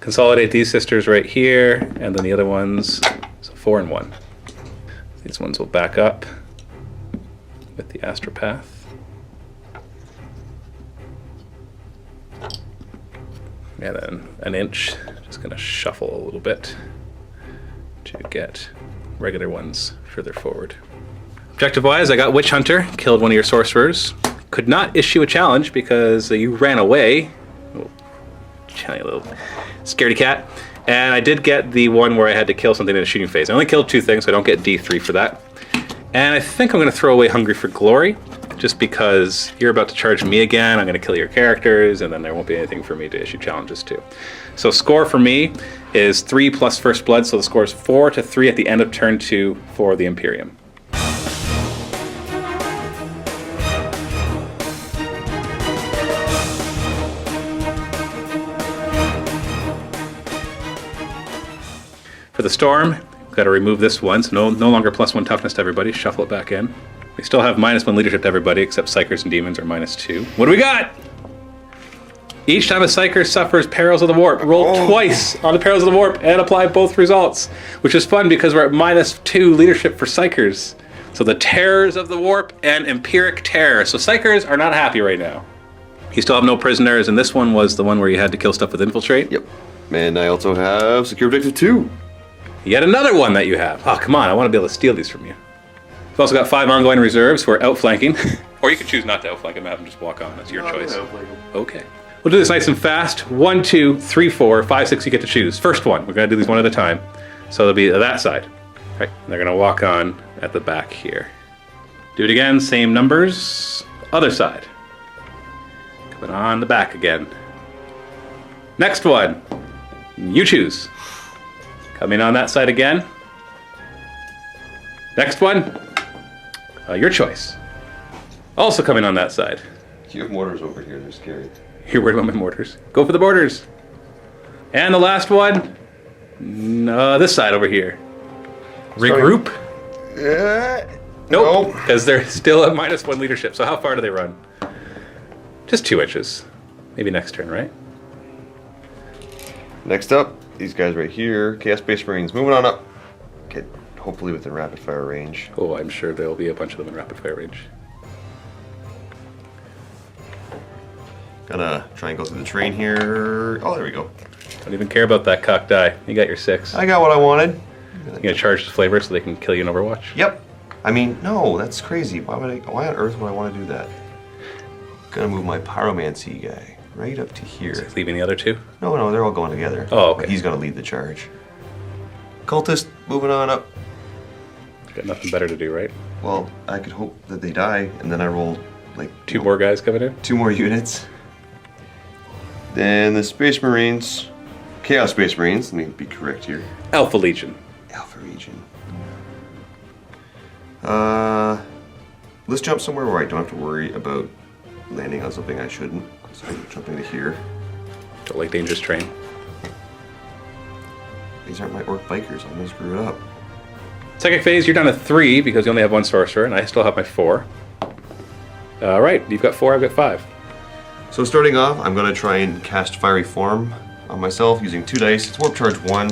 Consolidate these sisters right here, and then the other ones. So 4 and 1. These ones will back up with the Astra Path. And then an inch. Just gonna shuffle a little bit to get regular ones further forward. Objective-wise, I got Witch Hunter, killed one of your sorcerers. Could not issue a challenge because you ran away. Oh, little scaredy cat. And I did get the one where I had to kill something in a shooting phase. I only killed 2 things, so I don't get D3 for that. And I think I'm going to throw away Hungry for Glory, just because you're about to charge me again. I'm going to kill your characters, and then there won't be anything for me to issue challenges to. So score for me is 3 plus First Blood, so the score is 4 to 3 at the end of turn 2 for the Imperium. For the storm, we've got to remove this one, so no longer +1 toughness to everybody. Shuffle it back in. We still have -1 leadership to everybody, except Psychers and Demons are -2. What do we got? Each time a Psyker suffers Perils of the Warp, roll twice on the Perils of the Warp and apply both results, which is fun because we're at -2 leadership for Psychers. So the Terrors of the Warp and Empiric Terror. So Psychers are not happy right now. You still have no prisoners, and this one was the one where you had to kill stuff with Infiltrate. Yep. And I also have Secure Objective 2. Yet another one that you have. Oh, come on, I want to be able to steal these from you. We've also got 5 ongoing reserves who are outflanking. Or you can choose not to outflank them, have them just walk on. That's your choice. Okay. We'll do this nice and fast. 1, 2, 3, 4, 5, 6, you get to choose. First one, we're going to do these one at a time. So they'll be that side. Right. They're going to walk on at the back here. Do it again, same numbers. Other side. Coming on the back again. Next one. You choose. Coming on that side again. Next one. Your choice. Also coming on that side. You have mortars over here, they're scary. You're worried about my mortars. Go for the borders. And the last one. This side over here. Regroup. Nope. Because they're still at -1 leadership. So how far do they run? Just 2 inches. Maybe next turn, right? Next up, these guys right here, Chaos Space Marines, moving on up. Okay, hopefully within rapid fire range. Oh, I'm sure there'll be a bunch of them in rapid fire range. Gonna try and go through the terrain here. Oh, there we go. Don't even care about that cocked die. You got your 6. I got what I wanted. You gonna charge the flavor so they can kill you in Overwatch? Yep. I mean, no, that's crazy. Why on earth would I want to do that? Gonna move my pyromancy guy right up to here. Leaving the other 2? No, they're all going together. Oh, okay. But he's gonna lead the charge. Cultist, moving on up. Got nothing better to do, right? Well, I could hope that they die, and then I roll like 2 more guys coming in? 2 more units. Then the Space Marines, Chaos Space Marines, let me be correct here. Alpha Legion. Alpha Legion. Let's jump somewhere where I don't have to worry about landing on something I shouldn't. So I'm jumping to here. Don't like dangerous terrain. These aren't my orc bikers, I'm gonna screw it up. Second phase, you're down to 3 because you only have 1 sorcerer, and I still have my 4. Alright, you've got 4, I've got 5. So starting off, I'm gonna try and cast Fiery Form on myself using 2 dice. It's Warp Charge 1.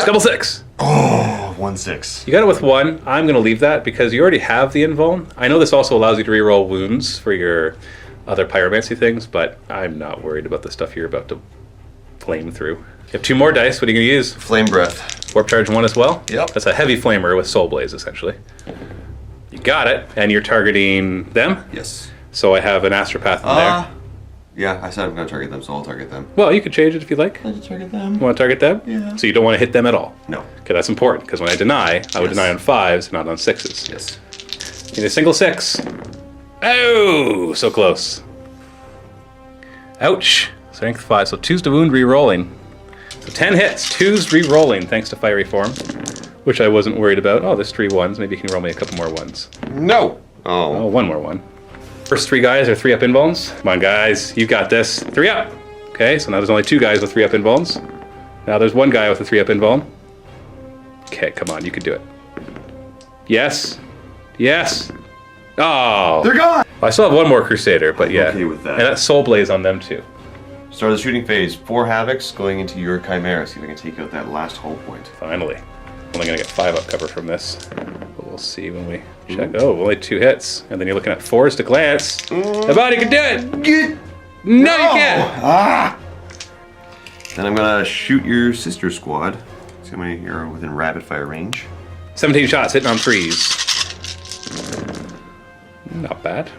Double 6! Oh, 1/6. You got it with 1. I'm going to leave that because you already have the invuln. I know this also allows you to reroll wounds for your other pyromancy things, but I'm not worried about the stuff you're about to flame through. You have 2 more dice. What are you going to use? Flame Breath. Warp Charge 1 as well? Yep. That's a heavy flamer with Soul Blaze, essentially. You got it, and you're targeting them? Yes. So I have an Astropath in there. Yeah, I said I'm gonna target them, so I'll target them. Well, you could change it if you'd like. I'll just target them. You want to target them? Yeah. So you don't want to hit them at all? No. Okay, that's important, because when I deny, I would deny on 5s, not on 6s. Yes. Need a single 6. Oh, so close. Ouch. Strength 5, so 2's to wound re-rolling. So 10 hits, 2's re-rolling, thanks to Fiery Form, which I wasn't worried about. Oh, there's 3 1s. Maybe you can roll me a couple more 1s. No! Oh, Oh. 1 more 1. First 3 guys are 3-up invulns. Come on, guys, you got this. 3 up. Okay, so now there's only 2 guys with 3-up invulns. Now there's 1 guy with a 3-up invuln. Okay, come on, you can do it. Yes. Yes. Oh. They're gone! I still have 1 more Crusader, but yeah. okay with that. And that's Soul Blaze on them too. Start of the shooting phase. 4 Havocs going into your Chimera. See if I can take out that last hull point. Finally. Only gonna get 5-up cover from this. But we'll see when we check. Oh, only 2 hits. And then you're looking at 4s to glance. The body can do it! Get! No, you can't! Ah! Then I'm gonna shoot your sister squad. See how many are within rapid fire range. 17 shots, hitting on 3s. Not bad.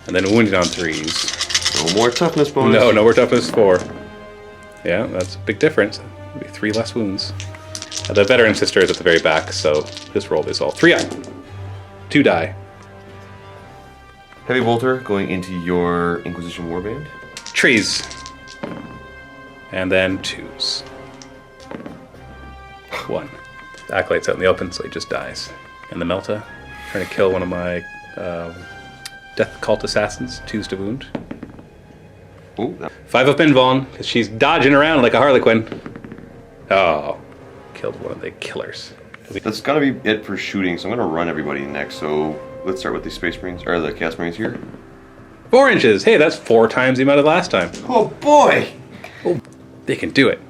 And then wounded on 3s. No more toughness bonus. No more toughness 4. Yeah, that's a big difference. Maybe 3 less wounds. The veteran sister is at the very back, so this roll is all 3 up. 2 die. Heavy bolter going into your Inquisition warband. Trees. And then 2s. 1. The Acolyte's out in the open, so he just dies. And the Melta, trying to kill one of my Death Cult Assassins, 2s to wound. Ooh, 5-up invuln, because she's dodging around like a Harlequin. Oh, killed one of the killers. that's gotta be it for shooting, so I'm gonna run everybody next. So let's start with the Space Marines, or the Chaos Marines here. 4 inches. Hey, that's 4 times the amount of last time. Oh boy! Oh, they can do it.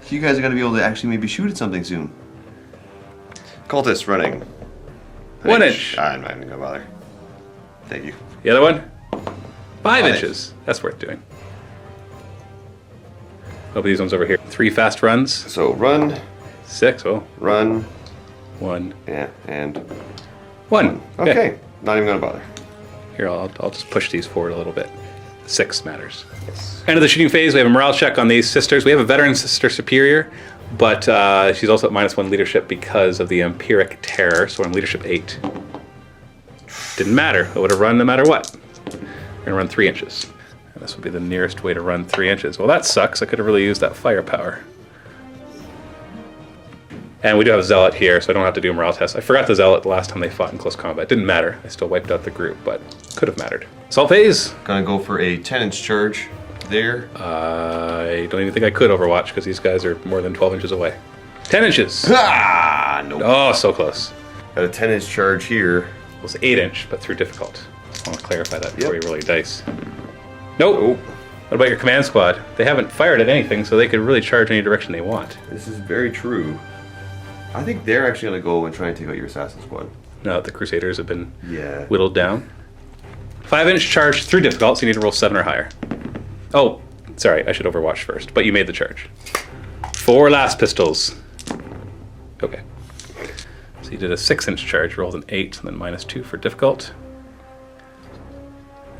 You guys are gonna be able to actually maybe shoot at something soon. Cultists running. 1 inch. I'm not even gonna bother. Thank you. The other one? 5 5. inches. That's worth doing. Hope these ones over here. 3 fast runs. So run, 6. Oh, run, 1. yeah, and 1. okay. Not even gonna bother. Here, I'll just push these forward a little bit. 6 matters. End of the shooting phase. We have a morale check on these sisters. We have a veteran sister superior, but she's also at -1 leadership because of the empiric terror, so I'm leadership 8. Didn't matter. I would have run no matter what. We're gonna run 3 inches. And this would be the nearest way to run 3 inches. Well, that sucks. I could have really used that firepower. And we do have a Zealot here, so I don't have to do a morale test. I forgot the Zealot the last time they fought in close combat. Didn't matter. I still wiped out the group, but could have mattered. Assault phase. Gonna go for a 10-inch charge there. I don't even think I could Overwatch because these guys are more than 12 inches away. 10 inches. Ah, nope. Oh, so close. Got a 10-inch charge here. It was 8 inch, but through difficult. I want to clarify that before Yep. you roll your dice. Nope. What about your command squad? They haven't fired at anything, so they could really charge any direction they want. This is very true. I think they're actually going to go and try and take out your assassin squad. No, the Crusaders have been Yeah. whittled down. 5-inch charge through difficult, so you need to roll 7 or higher. Oh, sorry, I should overwatch first, but you made the charge. 4 last pistols. Okay. So you did a 6-inch charge, rolled an 8, and then -2 for difficult.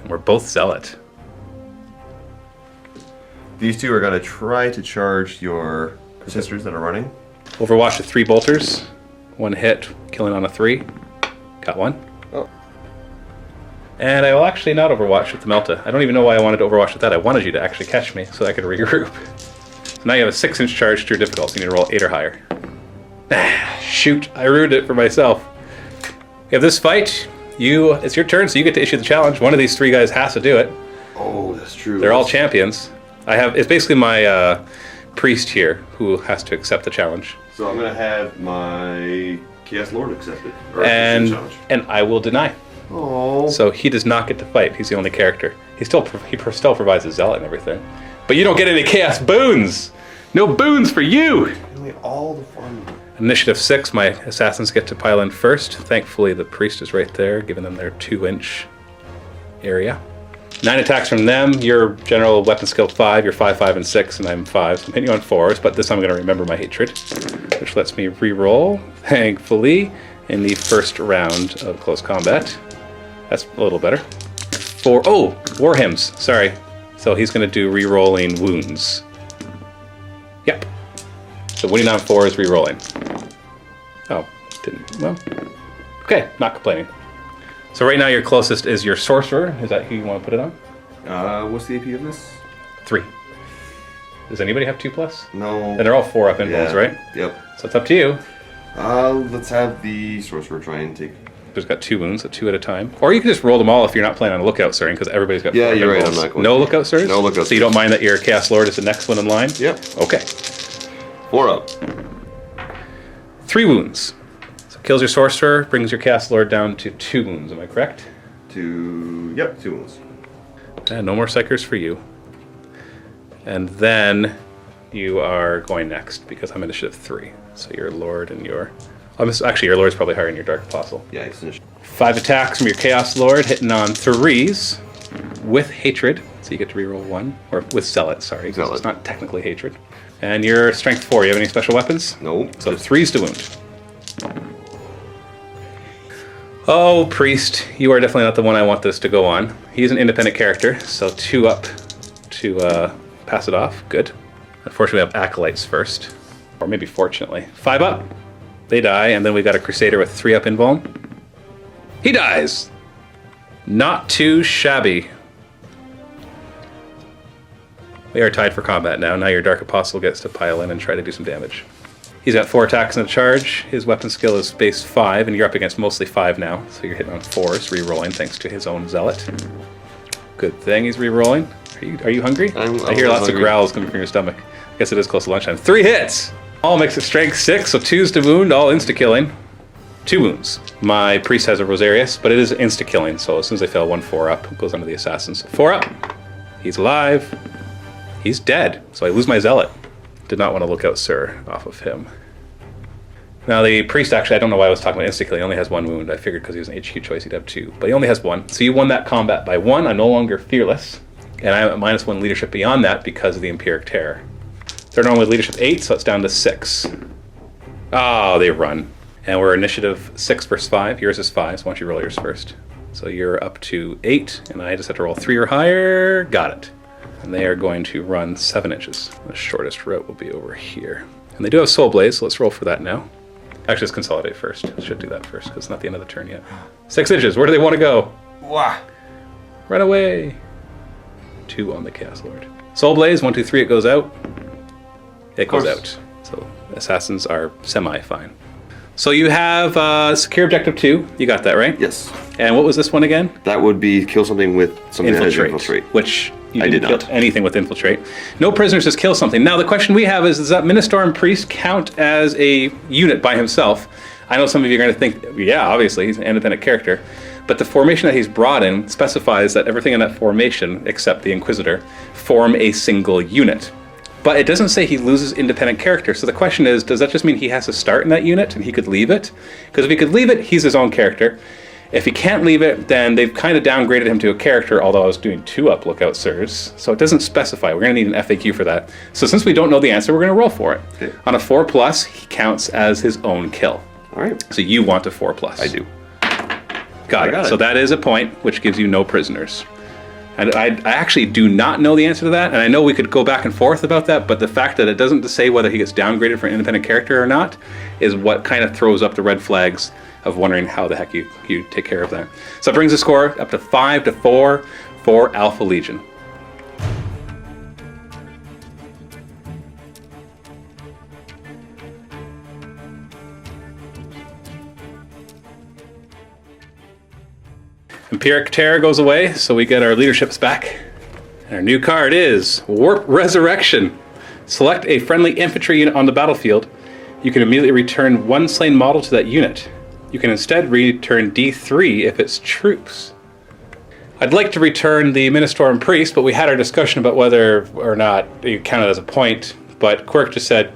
And we're both zealot. These two are going to try to charge your sisters that are running. Overwatch with 3 bolters. 1 hit, killing on a 3. Got 1. Oh. And I will actually not overwatch with the Melta. I don't even know why I wanted to overwatch with that. I wanted you to actually catch me so I could regroup. So now you have a 6-inch charge through difficult, so you need to roll 8 or higher. Shoot, I ruined it for myself. You have this fight. It's your turn, so you get to issue the challenge. One of these 3 guys has to do it. Oh, that's true. They're all champions. It's basically my priest here who has to accept the challenge. So I'm going to have my Chaos Lord accept it. Or And accept the challenge. and I will deny. Oh. So he does not get to fight. He's the only character. He still provides a zealot and everything. But you don't get any chaos boons. No boons for you. Really all the fun. Initiative 6, my assassins get to pile in first. Thankfully, the priest is right there, giving them their 2-inch area. 9 attacks from them. Your general weapon skill 5. You're 5, 5, and 6, and I'm 5. So I'm hitting you on 4s, but this time I'm going to remember my hatred, which lets me re-roll, thankfully, in the first round of close combat. That's a little better. 4. Oh, war hymns. Sorry. So he's going to do re-rolling wounds. Yep. So winning on 4 is re-rolling. Oh, didn't. Well, okay. Not complaining. So right now your closest is your sorcerer. Is that who you want to put it on? What's the AP of this? 3. Does anybody have 2+? No. And they're all 4 up invulns, right? Yep. So it's up to you. Let's have the sorcerer try and take. Who's got 2 wounds, so 2 at a time. Or you can just roll them all if you're not planning on a lookout stirring, because everybody's got 4 Yeah, you're right, invulns. I'm not going No to. lookout stirs? No lookout So you don't mind that your Chaos Lord is the next one in line? Yep. Okay. 4 up. 3 wounds. So kills your sorcerer, brings your Chaos Lord down to 2 wounds, am I correct? 2. Yep, 2 wounds. And no more psychers for you. And then you are going next, because I'm initiative 3. So your Lord and your... Actually, your Lord's probably higher than your Dark Apostle. Yeah, he's finished. 5 attacks from your Chaos Lord, hitting on 3s with hatred. So you get to reroll 1. Or with zealot, sorry. 'Cause Zealot. It's not technically hatred. And your strength 4. You have any special weapons? No. So 3s to wound. Oh, priest, you are definitely not the one I want this to go on. He's an independent character, so 2 up to pass it off. Good. Unfortunately, we have acolytes first. Or maybe fortunately. 5 up. They die, and then we got a Crusader with 3 up invuln. He dies! Not too shabby. We are tied for combat now. Now your Dark Apostle gets to pile in and try to do some damage. He's got 4 attacks in a charge. His weapon skill is base 5, and you're up against mostly 5 now. So you're hitting on 4s, re-rolling thanks to his own zealot. Good thing he's re-rolling. Are you hungry? I'm I hear lots hungry. of growls coming from your stomach. I guess it is close to lunchtime. 3 hits! All makes it strength 6, so 2s to wound, all insta-killing. 2 wounds. My priest has a Rosarius, but it is insta-killing, so as soon as they fail 1 4 up, it goes onto the assassins. 4 up. He's alive. He's dead, so I lose my zealot. Did not want to look out Sir off of him. Now the priest, actually, I don't know why I was talking about insta-killing. He only has 1 wound. I figured because he was an HQ choice he'd have 2, but he only has 1. So you won that combat by 1. I'm no longer fearless, and I'm at -1 leadership beyond that because of the Empiric Terror. They're normally leadership 8, so it's down to 6. Oh, they run. And we're initiative 6 versus 5. Yours is 5, so why don't you roll yours first. So you're up to 8, and I just have to roll 3 or higher. Got it. And they are going to run 7 inches. The shortest route will be over here. And they do have Soul Blaze, so let's roll for that now. Actually, let's consolidate first. Should do that first, because it's not the end of the turn yet. 6 inches. Where do they want to go? Wah. Run away. 2 on the Chaos Lord. Soul Blaze, 1, 2, 3, it goes out. It goes out. So assassins are semi-fine. So you have secure objective 2. You got that, right? Yes. And what was this one again? That would be kill something with something that has infiltrate. Which you I didn't did kill not. anything with infiltrate. No prisoners, just kill something. Now the question we have is, does that Ministorum priest count as a unit by himself? I know some of you are going to think, yeah, obviously, he's an independent character. but the formation that he's brought in specifies that everything in that formation, except the Inquisitor, form a single unit. But it doesn't say he loses independent character. So the question is, does that just mean he has to start in that unit and he could leave it? Because if he could leave it, he's his own character. If he can't leave it, then they've kind of downgraded him to a character, although I was doing 2-up lookout sirs. So it doesn't specify. We're going to need an FAQ for that. So since we don't know the answer, we're going to roll for it. Okay. On a 4+, he counts as his own kill. All right. So you want a 4+. I do. Got it. So that is a point, which gives you no prisoners. And I actually do not know the answer to that, and I know we could go back and forth about that, but the fact that it doesn't say whether he gets downgraded for an independent character or not is what kind of throws up the red flags of wondering how the heck you take care of that. So it brings the score up to 5-4 for Alpha Legion. Empiric Terror goes away, so we get our leaderships back. And our new card is Warp Resurrection. Select a friendly infantry unit on the battlefield. You can immediately return one slain model to that unit. You can instead return D3 if it's troops. I'd like to return the Ministorum Priest, but we had our discussion about whether or not you count it as a point, but Quirk just said,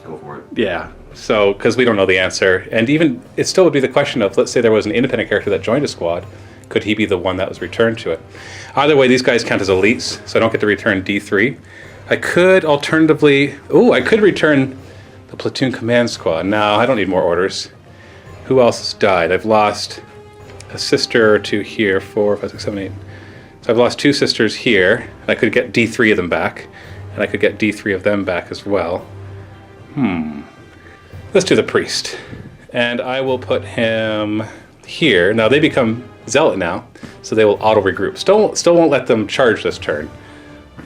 Go for it. yeah. So, because we don't know the answer. And even, it still would be the question of, let's say there was an independent character that joined a squad, could he be the one that was returned to it? Either way, these guys count as elites, so I don't get to return D3. I could alternatively, I could return the platoon command squad. No, I don't need more orders. Who else has died? I've lost a sister or two here, 4, 5, 6, 7, 8. So I've lost 2 sisters here. I could get D3 of them back, and I could get D3 of them back as well. Let's do the priest. And I will put him here. Now they become zealot now, so they will auto-regroup. Still won't let them charge this turn,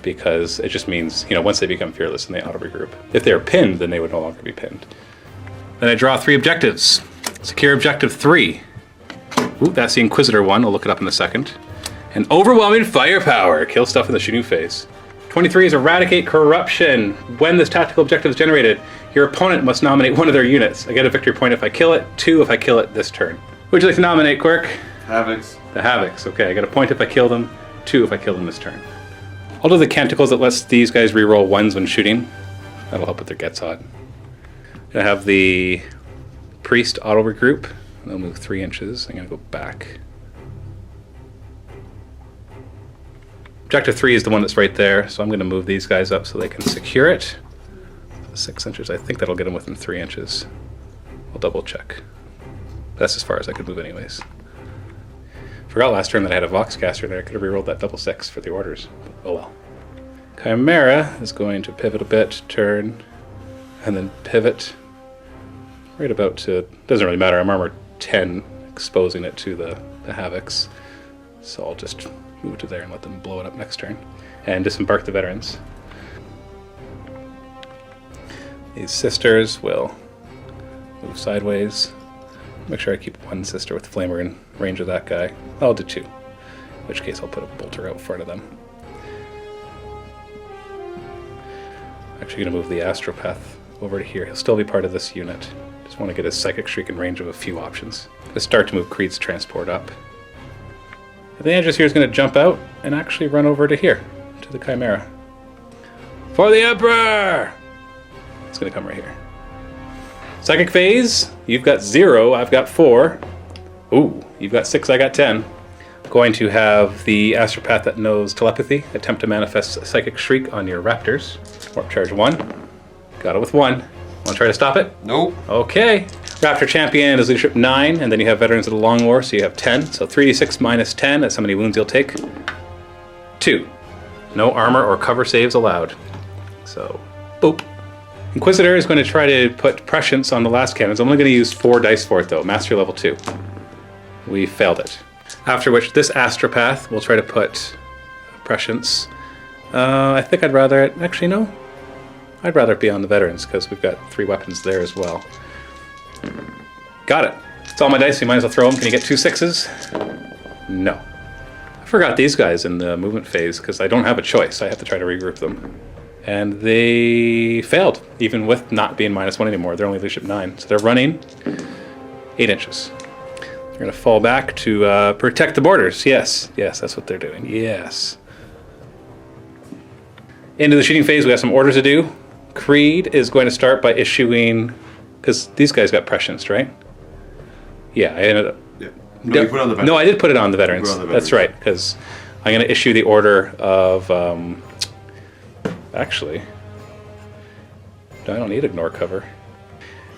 because it just means, once they become fearless, and they auto-regroup. If they're pinned, then they would no longer be pinned. Then I draw 3 objectives. Secure objective 3. Ooh, that's the Inquisitor one. I'll look it up in a second. And overwhelming firepower. Kill stuff in the shooting phase. 23 is eradicate corruption. When this tactical objective is generated, your opponent must nominate one of their units. I get a victory point if I kill it, 2 if I kill it this turn. Would you like to nominate, Quirk? Havocs. The Havocs. Okay, I get a point if I kill them, 2 if I kill them this turn. I'll do the Canticles that lets these guys reroll 1s when shooting. That'll help with their Getsod. I have the Priest auto regroup. They'll move 3 inches. I'm going to go back. Objective 3 is the one that's right there, so I'm going to move these guys up so they can secure it. 6 inches. I think that'll get them within 3 inches. I'll double check. That's as far as I could move anyways. Forgot last turn that I had a Voxcaster there. I could have rerolled that double 6 for the orders. Oh well. Chimera is going to pivot a bit, turn, and then pivot right about to... Doesn't really matter. I'm armor 10, exposing it to the Havocs. So I'll just move it to there and let them blow it up next turn. And disembark the veterans. These sisters will move sideways. Make sure I keep 1 sister with flamer in range of that guy. I'll do 2. In which case I'll put a bolter out front of them. Actually going to move the Astropath over to here. He'll still be part of this unit. Just want to get his Psychic Shriek in range of a few options. Let's start to move Creed's transport up. I think Andrews here is going to jump out and actually run over to here, to the Chimera. For the Emperor! It's going to come right here. Psychic phase, you've got 0, I've got 4. Ooh, you've got 6, I got 10. Going to have the Astropath that knows telepathy. Attempt to manifest Psychic Shriek on your Raptors. Warp charge 1. Got it with 1. Want to try to stop it? Nope. Okay. Raptor Champion is leadership 9, and then you have Veterans of the Long War, so you have 10. So 3d6 minus 10, that's how many wounds you'll take. 2. No armor or cover saves allowed. So, boop. Inquisitor is going to try to put prescience on the last cannons. I'm only going to use 4 dice for it, though. Mastery level 2. We failed it. After which, this Astropath will try to put prescience. I think I'd rather it... Actually, no. I'd rather it be on the veterans, because we've got 3 weapons there as well. Got it. It's all my dice, so you might as well throw them. Can you get 2 6s? No. I forgot these guys in the movement phase, because I don't have a choice. I have to try to regroup them. And they failed, even with not being -1 anymore. They're only leadership 9. So they're running 8 inches. They're going to fall back to protect the borders. Yes, yes, that's what they're doing. Yes. Into the shooting phase, we have some orders to do. Creed is going to start by issuing, because these guys got prescienced, right? Yeah, I ended up. Yeah. No, you put it on the veterans. No, I did put it on the veterans. On the veterans. That's right, because I'm going to issue the order of. Actually, I don't need ignore cover.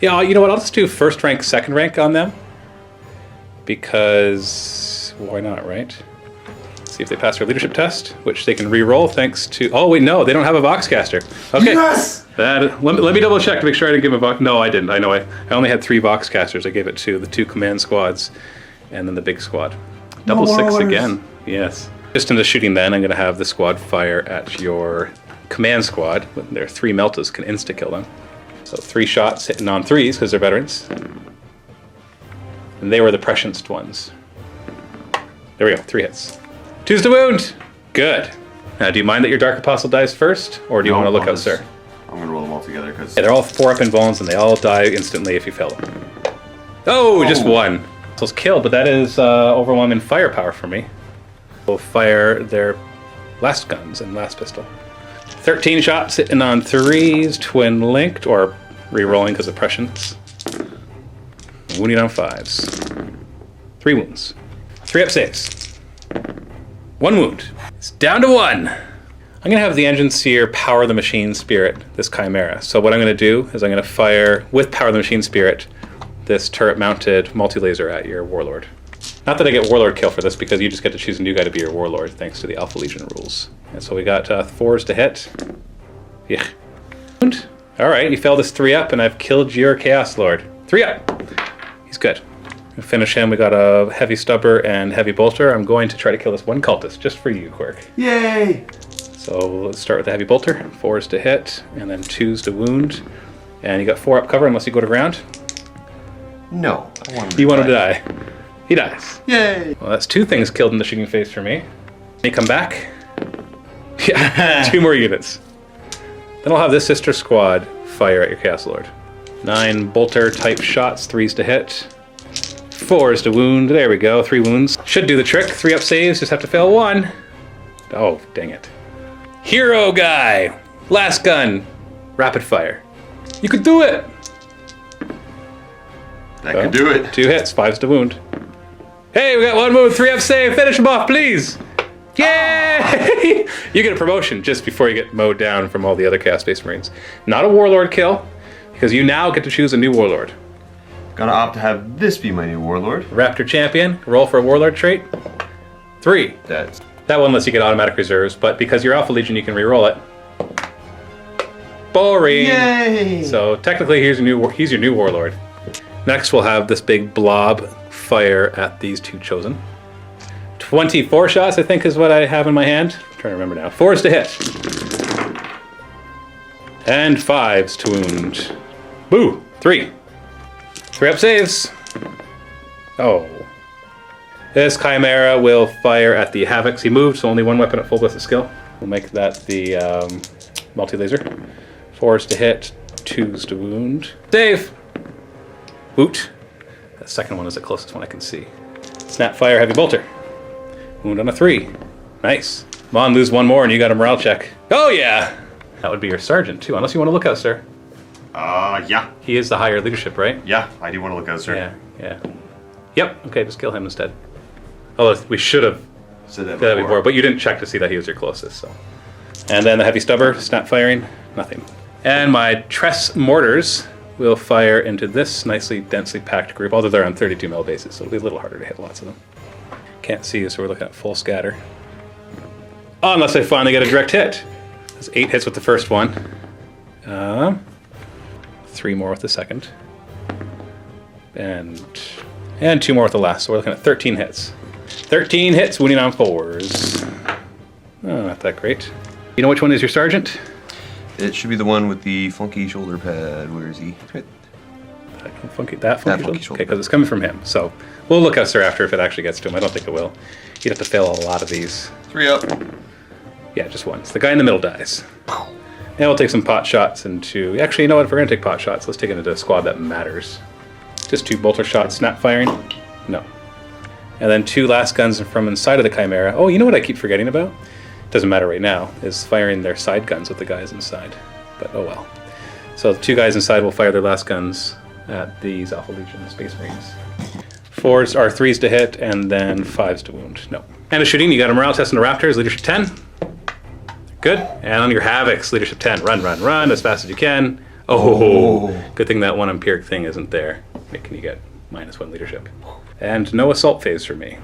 Yeah, you know what? I'll just do first rank, second rank on them. Because why not, right? See if they pass their leadership test, which they can re-roll thanks to. Oh wait, no, they don't have a Voxcaster. Okay. Yes! Let me double check to make sure I didn't give them a Vox. No, I didn't. I know I only had 3 Voxcasters. I gave it to the 2 command squads, and then the big squad. Double 6 again. Yes. Just in the shooting, then I'm going to have the squad fire at your command squad. Their 3 Meltas can insta kill them. So 3 shots hitting on 3s because they're veterans. And they were the prescienced ones. There we go, 3 hits. 2's to wound! Good. Now, do you mind that your Dark Apostle dies first? Or do you want to look out, sir? I'm going to roll them all together because... Yeah, they're all 4-up in bones and they all die instantly if you fail them. Oh, just 1. So it's killed, but that is overwhelming firepower for me. We'll fire their last guns and last pistol. 13 shots hitting on 3s, twin linked, or re-rolling because of prescience. Wounding on 5s. 3 wounds. 3-up saves. 1 wound. It's down to 1. I'm going to have the Engine Seer power the Machine Spirit, this Chimera. So what I'm going to do is I'm going to fire, with Power the Machine Spirit, this turret-mounted multi-laser at your Warlord. Not that I get Warlord kill for this, because you just get to choose a new guy to be your Warlord, thanks to the Alpha Legion rules. And so we got 4s to hit. Yeah. Alright, you failed this 3-up, and I've killed your Chaos Lord. 3-up! He's good. We'll finish him. We got a Heavy Stubber and Heavy Bolter. I'm going to try to kill this 1 cultist, just for you, Quirk. Yay! So let's start with the Heavy Bolter. 4s to hit, and then 2s to wound. And you got 4-up cover unless you go to ground. No. I want him to You want him to die. He dies. Yay! Well, that's 2 things killed in the shooting phase for me. They come back. Yeah, 2 more units. Then I'll have this sister squad fire at your Chaos Lord. 9 bolter type shots, 3s to hit. 4s to wound. There we go, 3 wounds. Should do the trick. 3-up saves, just have to fail 1. Oh, dang it. Hero guy! Last gun. Rapid fire. You could do it! That could do it. 2 hits, 5s to wound. Hey, we got 1 wound, 3-up save. Finish him off, please! Yay! Oh. You get a promotion just before you get mowed down from all the other Chaos Space Marines. Not a Warlord kill, because you now get to choose a new Warlord. Gotta opt to have this be my new Warlord. Raptor Champion, roll for a Warlord trait. 3. That's... That one lets you get automatic reserves, but because you're Alpha Legion, you can re-roll it. Boring! Yay! So technically, he's your new Warlord. Next, we'll have this big blob fire at these 2 chosen. 24 shots, I think, is what I have in my hand. I'm trying to remember now. 4s to hit. And 5s to wound. Boo! 3. 3-up saves. Oh. This Chimera will fire at the Havocs. He moved, so only 1 weapon at full ballistic skill. We'll make that the multi-laser. 4s to hit, 2s to wound. Save! Woot. The second one is the closest one I can see. Snapfire, Heavy Bolter. Wound on a 3. Nice. Come on, lose 1 more and you got a morale check. Oh yeah! That would be your sergeant too, unless you want to look out, sir. Yeah. He is the higher leadership, right? Yeah, I do want to look out, sir. Yeah. Yep, okay, just kill him instead. Although we should have Said that did that before, but you didn't check to see that he was your closest, so. And then the Heavy Stubber, snap firing, nothing. And my Tress Mortars will fire into this nicely densely packed group, although they're on 32 mil bases, so it'll be a little harder to hit lots of them. Can't see you, so we're looking at full scatter. Oh, unless I finally get a direct hit. That's 8 hits with the first one. 3 more with the second. And 2 more with the last, so we're looking at 13 hits. 13 hits, wounding on 4s. Oh, not that great. You know which one is your sergeant? It should be the one with the funky shoulder pad. Where is he? That funky shoulder? Okay, because it's coming from him. So we'll look out, sir, after if it actually gets to him. I don't think it will. You'd have to fail a lot of these. 3-up. Yeah, just once. The guy in the middle dies. And we'll take some pot shots into... Actually, you know what? If we're going to take pot shots, let's take it into a squad that matters. Just 2 bolter shots. Snap firing? No. And then 2 last guns from inside of the Chimera. Oh, you know what I keep forgetting about? Doesn't matter right now, is firing their side guns with the guys inside. But oh well. So the 2 guys inside will fire their last guns at these Alpha Legion Space Marines. 4s are 3s to hit, and then 5s to wound. No. And a shooting, you got a morale test on the Raptors, leadership 10. Good. And on your Havocs, leadership 10. Run as fast as you can. Oh, good thing that one empiric thing isn't there, making you get -1 leadership. And no assault phase for me.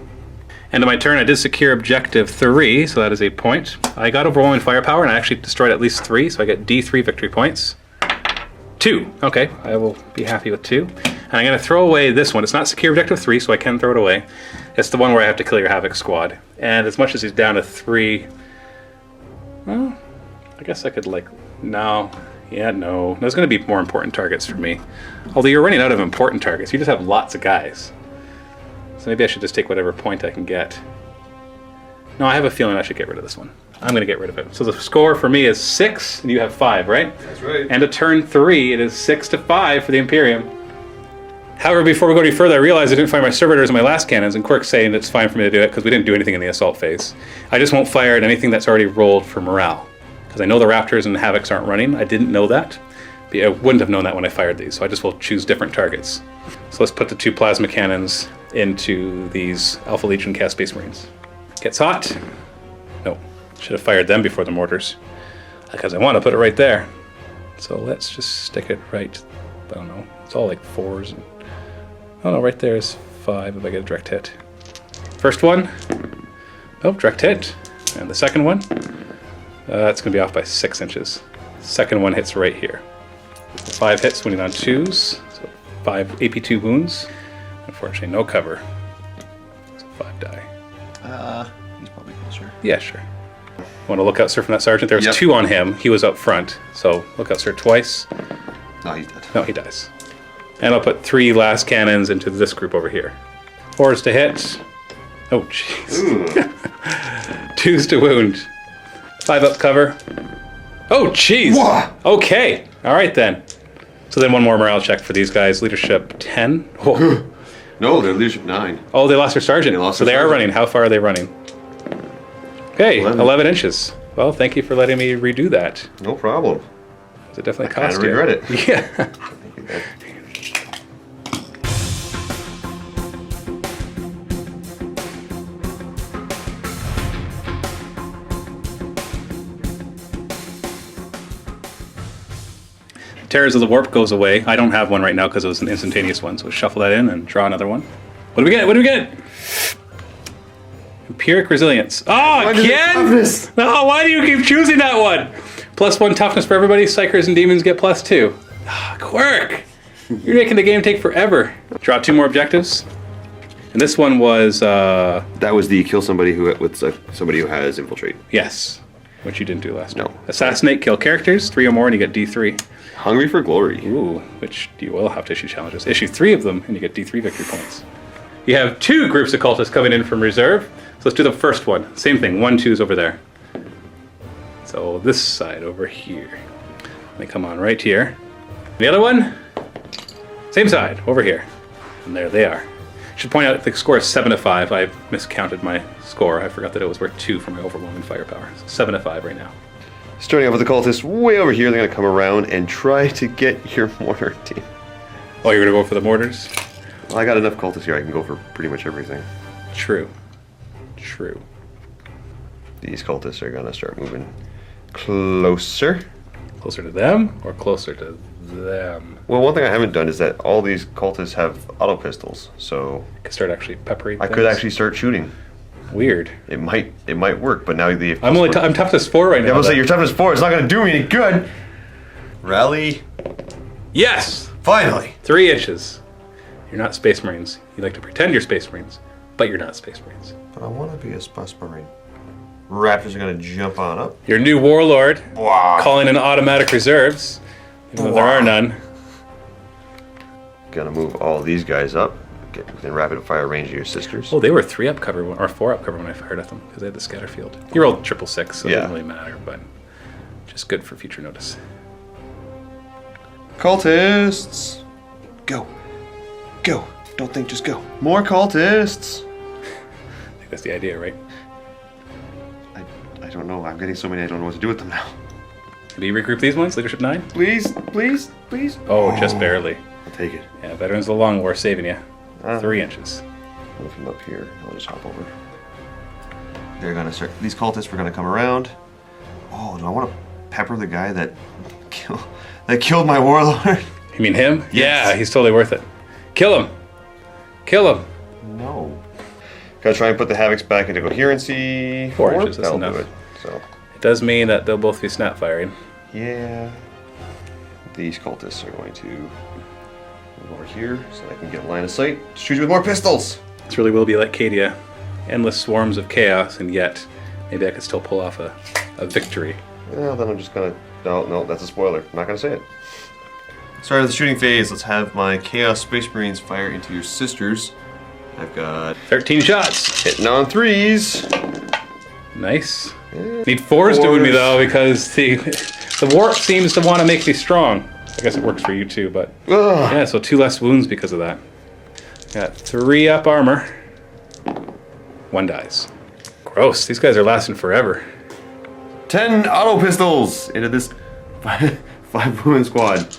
End of my turn, I did secure objective 3, so that is a point. I got overwhelming firepower, and I actually destroyed at least 3, so I get D3 victory points. 2. Okay, I will be happy with 2. And I'm going to throw away this one. It's not secure objective 3, so I can throw it away. It's the one where I have to kill your Havoc squad. And as much as he's down to 3... Well, I guess I could, like... No. Yeah, no. There's going to be more important targets for me. Although you're running out of important targets. You just have lots of guys. So maybe I should just take whatever point I can get. No, I have a feeling I should get rid of this one. I'm going to get rid of it. So the score for me is 6, and you have 5, right? That's right. And a turn 3, it is 6-5 for the Imperium. However, before we go any further, I realized I didn't fire my servitors and my last cannons, and Quirk's saying it's fine for me to do it because we didn't do anything in the assault phase. I just won't fire at anything that's already rolled for morale. Because I know the Raptors and the Havocs aren't running. I didn't know that. But I wouldn't have known that when I fired these, so I just will choose different targets. So let's put the 2 plasma cannons into these Alpha Legion Chaos Space Marines. Gets hot. No, should have fired them before the mortars. Because I want to put it right there. So let's just stick it right, I don't know, it's all like 4s. And, oh no, right there is 5 if I get a direct hit. First one, oh, direct hit. And the second one, it's going to be off by 6 inches. Second one hits right here. 5 hits winning on 2s, so 5 AP2 wounds. Unfortunately, no cover. So 5 die. He's probably closer. Yeah, sure. Want to look out, sir, from that sergeant? There was 2 on him. He was up front. So look out, sir, twice. No, he's dead. No, he dies. And I'll put 3 last cannons into this group over here. 4s to hit. Oh, jeez. 2s to wound. 5 up cover. Oh, jeez. Okay. All right, then. So then one more morale check for these guys. Leadership 10. Oh. No, they're leadership 9. Oh, they lost their sergeant. So they are running. How far are they running? Okay, 11 inches. Well, thank you for letting me redo that. No problem. It definitely cost you. I regret it. Yeah. Terrors of the Warp goes away. I don't have one right now because it was an instantaneous one, so shuffle that in and draw another one. What do we get? What do we get? Empiric Resilience. Oh, again? No, why do you keep choosing that one? +1 toughness for everybody. Psychers and demons get +2. Quirk! You're making the game take forever. Draw 2 more objectives. And this one was... That was the kill somebody who with somebody who has infiltrate. Yes, which you didn't do last time. No. Assassinate, kill characters, 3 or more, and you get D3. Hungry for glory. Ooh, which you will have to issue challenges. Issue 3 of them, and you get D3 victory points. You have 2 groups of cultists coming in from reserve. So let's do the first one. Same thing, 1, 2's over there. So this side over here. They come on right here. The other one, same side, over here. And there they are. Should point out the score is 7-5. I miscounted my score. I forgot that it was worth 2 for my overwhelming firepower. So 7-5 right now. Starting off with the cultists way over here, they're going to come around and try to get your mortar team. Oh, you're going to go for the mortars? Well, I got enough cultists here, I can go for pretty much everything. True. True. These cultists are going to start moving closer. Closer to them or closer to them? Well, one thing I haven't done is that all these cultists have auto pistols, so... I could start actually peppering I could actually start shooting. Weird. It might work, but now the... I'm toughness 4 right now. Yeah, I will say your toughness 4 is not going to do me any good. Rally. Yes! Finally. 3 inches. You're not Space Marines. You like to pretend you're Space Marines, but you're not Space Marines. But I want to be a Space Marine. Raptors are going to jump on up. Your new warlord, calling in automatic reserves, even though there are none. Gonna move all these guys up. Get within rapid fire range of your sisters. Oh, they were 3 up cover or 4 up cover when I fired at them because they had the scatter field. You rolled 666, so it doesn't really matter, but just good for future notice. Cultists! Go. Go. Don't think, just go. More cultists! That's the idea, right? I don't know. I'm getting so many. I don't know what to do with them now. Do you regroup these ones? Leadership 9? Please, please, please. Oh, just barely. I'll take it. Yeah, Veterans of the Long War saving you. Uh. 3 inches. From up here, I'll just hop over. They're gonna start. These cultists were gonna come around. Oh, do I want to pepper the guy that killed my warlord? You mean him? Yes. Yeah, he's totally worth it. Kill him. Kill him. No. Gotta try and put the havocs back into coherency. 4 inches, that's That'll enough. do it. So, It does mean that they'll both be snap firing. yeah. These cultists are going to move over here so I can get line of sight. Shoot you with more pistols. This really will be like Cadia. Endless swarms of chaos, and yet maybe I could still pull off a victory. Well, then I'm just gonna. No, that's a spoiler. I'm not gonna say it. Start of the shooting phase. Let's have my Chaos Space Marines fire into your sisters. I've got 13 shots. hitting on 3s. Nice. Need 4s to wound me though, because the warp seems to want to make me strong. I guess it works for you too, but Ugh. yeah, so 2 less wounds because of that. Got 3 up armor. 1 dies. Gross. These guys are lasting forever. 10 auto pistols into this 5 woman squad.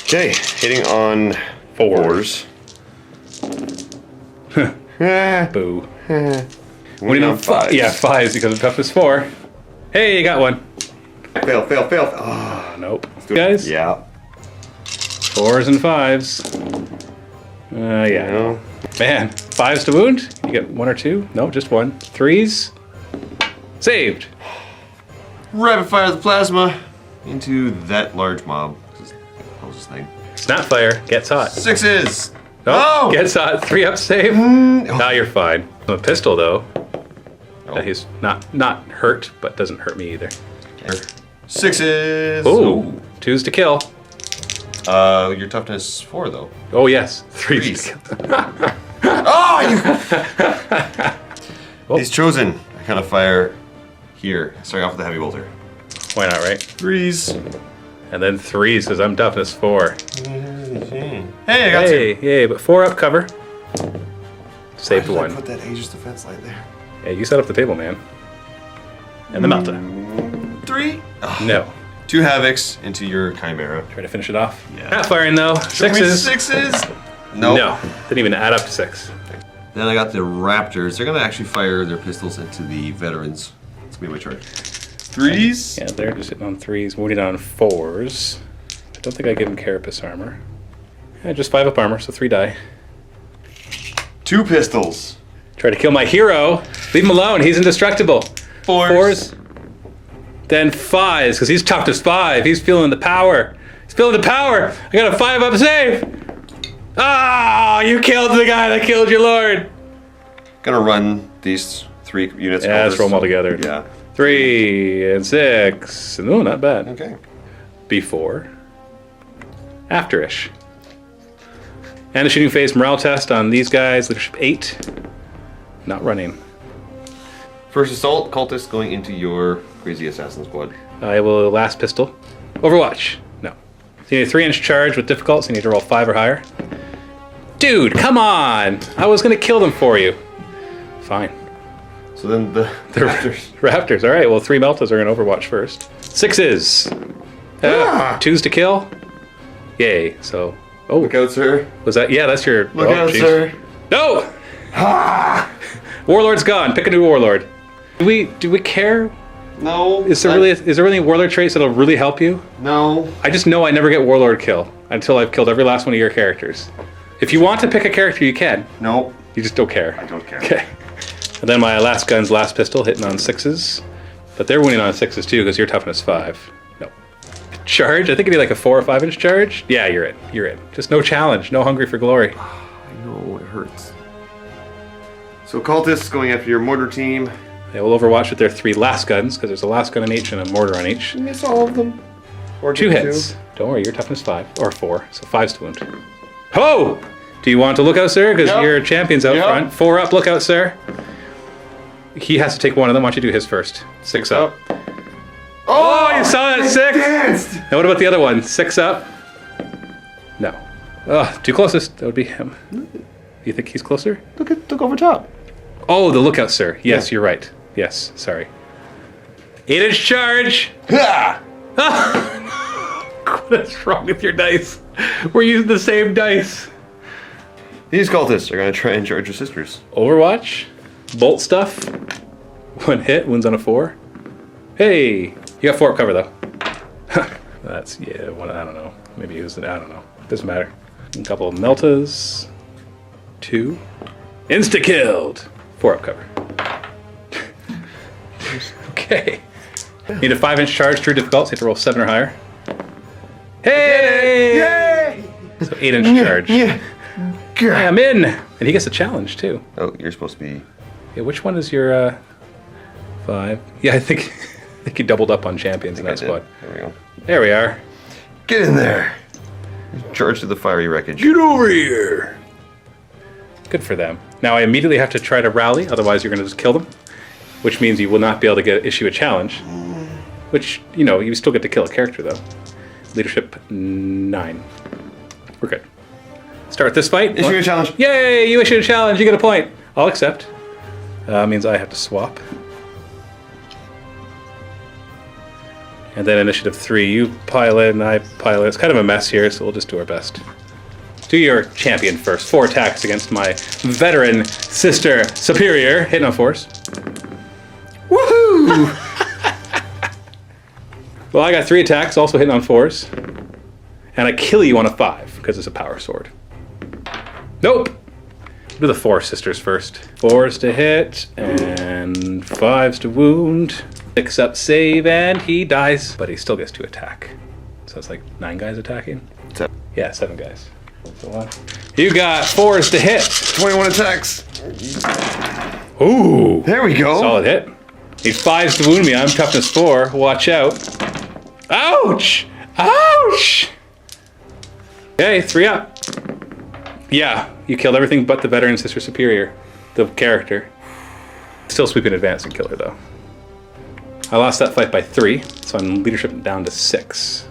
Okay, hitting on 4s. Boo. Winning on 5s. Yeah, 5s because of toughness 4. Hey, you got one. Fail. Oh, Nope. do it. Guys? Yeah. 4s and 5s. Yeah. You know, Man, 5s to wound? You get 1 or 2? No, just 1. 3s. Saved. rapid fire the plasma into that large mob. This is the closest thing. Snapfire gets hot. 6s. Oh, Oh! gets hot. 3 up save. Now you're fine. A pistol though. Oh. He's not hurt, but doesn't hurt me either. 6s. Ooh, 2s to kill. Your toughness 4 though. Oh yes, 3s to kill. Oh, you! He's chosen. I kind of fire here. Starting off with the heavy bolter. Why not, right? 3s. And then 3s because I'm toughness 4. Hey, I got 2. Yay, but 4 up cover. Saved Why did I 1. put that Aegis defense line there. Yeah, you set up the table, man. And the Melta. 3. Oh. No. 2 havocs into your chimera. Try to finish it off. Yeah. Half firing though. Show me 6s. 6s. Nope. No, didn't even add up to 6. Then I got the Raptors. They're gonna actually fire their pistols into the veterans. It's gonna be my turn. 3s. Yeah, they're just hitting on 3s, wounded on 4s. I don't think I give him Carapace armor. Yeah, just 5 up armor, so 3 die. 2 pistols. Try to kill my hero. Leave him alone. He's indestructible. 4s. Then 5s, because he's toughness 5. He's feeling the power. He's feeling the power. I got a 5 up save. Ah, you killed the guy that killed your lord. Gonna run these 3 units. Yeah, let's roll them all together. Yeah. 3 and 6. No, not bad. Okay. Before. Afterish. And a shooting phase morale test on these guys. Leadership 8. Not running. First assault, cultist going into your crazy assassin squad. I will last pistol. Overwatch. No. So you need a 3-inch charge with difficult, so you need to roll 5 or higher. Dude, come on! I was gonna kill them for you. Fine. So then the Raptors. Raptors. All right. Well, 3 Meltas are gonna Overwatch first. 6s. 2s to kill. Yay. So. Oh. Look out, sir. Was that? Yeah, that's your. Look oh, out, geez. sir. No. Warlord's gone. Pick a new warlord. Do we care? No. Is there really warlord traits that'll really help you? No. I just know I never get warlord kill until I've killed every last one of your characters. If you want to pick a character, you can. Nope. You just don't care. I don't care. Okay. And then my last gun's last pistol hitting on 6s, but they're winning on 6s too because you're toughness 5. No. Charge? I think it'd be like a 4 or 5-inch charge. Yeah, you're in. You're in. Just no challenge. No hungry for glory. I know it hurts. So cultists going after your mortar team. They will Overwatch with their 3 last guns because there's a last gun on each and a mortar on each. Miss all of them. Or 2 hits. Don't worry, you're toughness 5 or 4, so 5's to wound. Ho! Do you want to look out, sir? Because Yep. your champion's out Yep. front. 4 up, look out, sir. He has to take one of them. Why don't you do his first? 6 up. Oh, you saw that 6? Danced. And what about the other one? 6 up? No. Ugh, too closest. That would be him. You think he's closer? Look over top. Oh, the lookout, sir. Yes, you're right. Yes, sorry. 8-inch charge! What's wrong with your dice? We're using the same dice. These cultists are going to try and charge your sisters. Overwatch. Bolt stuff. 1 hit, wounds on a 4. Hey! You got 4 up cover, though. That's, yeah, one, I don't know. Maybe use it, I don't know. Doesn't matter. A couple of Meltas. 2. Insta-killed! 4 up cover. Okay. Need a 5-inch charge, true difficult, so you have to roll 7 or higher. Hey! Yay! So 8-inch charge. Yeah, I'm in! And he gets a challenge, too. Oh, you're supposed to be... Yeah, which one is your, 5? Yeah, I think you doubled up on champions in that squad. There we go. There we are. Get in there! Charge to the fiery wreckage. Get over here! Good for them. Now I immediately have to try to rally, otherwise you're going to just kill them. Which means you will not be able to issue a challenge. Which, you know, you still get to kill a character, though. Leadership 9. We're good. Start this fight. Issue a challenge. Yay! You issued a challenge. You get a point. I'll accept. Means I have to swap. And then initiative 3. You pilot and I pilot. It's kind of a mess here, so we'll just do our best. Do your champion first. 4 attacks against my veteran sister superior. Hitting on 4s. Woohoo! Well, I got 3 attacks, also hitting on 4s. And I kill you on a 5, because it's a power sword. Nope! Do the 4 sisters first. 4s to hit, and 5s to wound. 6 up save, and he dies. But he still gets to attack. So it's like 9 guys attacking? 7. Yeah, 7 guys. So 1. You got 4s to hit. 21 attacks. Ooh! There we go. Solid hit. He's 5s to wound me. I'm toughness 4. Watch out. Ouch! Ouch! Okay, 3 up. Yeah, you killed everything but the veteran sister superior, the character. Still sweep in advance and kill her, though. I lost that fight by 3, so I'm leadership down to 6.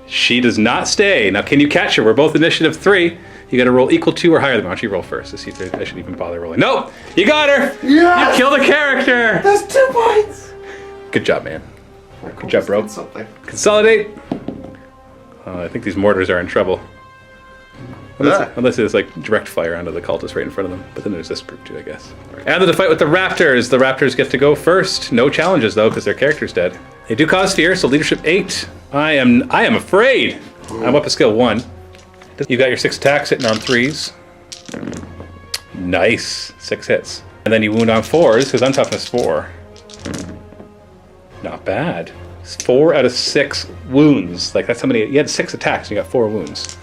She does not stay. Now, can you catch her? We're both initiative 3. You got to roll equal to or higher than. Why don't you roll first to see if I should even bother rolling? No! You got her! Yes! You killed a character! That's 2 points! Good job, man. Good job, bro. Something. Consolidate! I think these mortars are in trouble. Unless there's like direct fire onto the cultists right in front of them. But then there's this group too, I guess. And then the fight with the raptors. The raptors get to go first. No challenges though, because their character's dead. They do cause fear, so leadership 8. I am afraid. I'm up a skill 1. You got your 6 attacks hitting on 3s. Nice. 6 hits. And then you wound on 4s, because I'm toughness 4. Not bad. 4 out of 6 wounds. Like that's how many. You had 6 attacks and you got 4 wounds.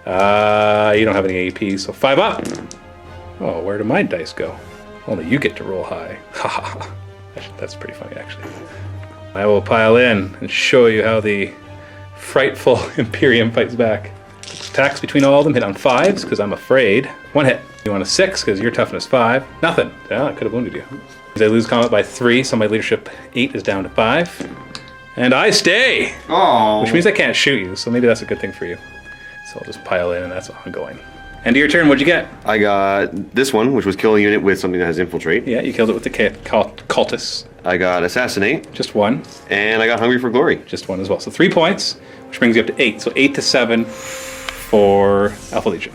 You don't have any AP, so 5 up. Oh, where do my dice go? Only you get to roll high. Haha. That's pretty funny, actually. I will pile in and show you how the frightful Imperium fights back. Attacks between all of them, hit on 5s, because I'm afraid. 1 hit. You want a 6, because your toughness 5. Nothing. Yeah, I could have wounded you. I lose combat by 3, so my leadership 8 is down to 5. And I stay! Oh. Which means I can't shoot you, so maybe that's a good thing for you. So I'll just pile in, and that's ongoing. End of your turn, what'd you get? I got this one, which was kill a unit with something that has infiltrate. Yeah, you killed it with the cultists. I got assassinate. Just 1. And I got hungry for glory. Just 1 as well. So 3 points, which brings you up to 8. So 8 to 7 for Alpha Legion.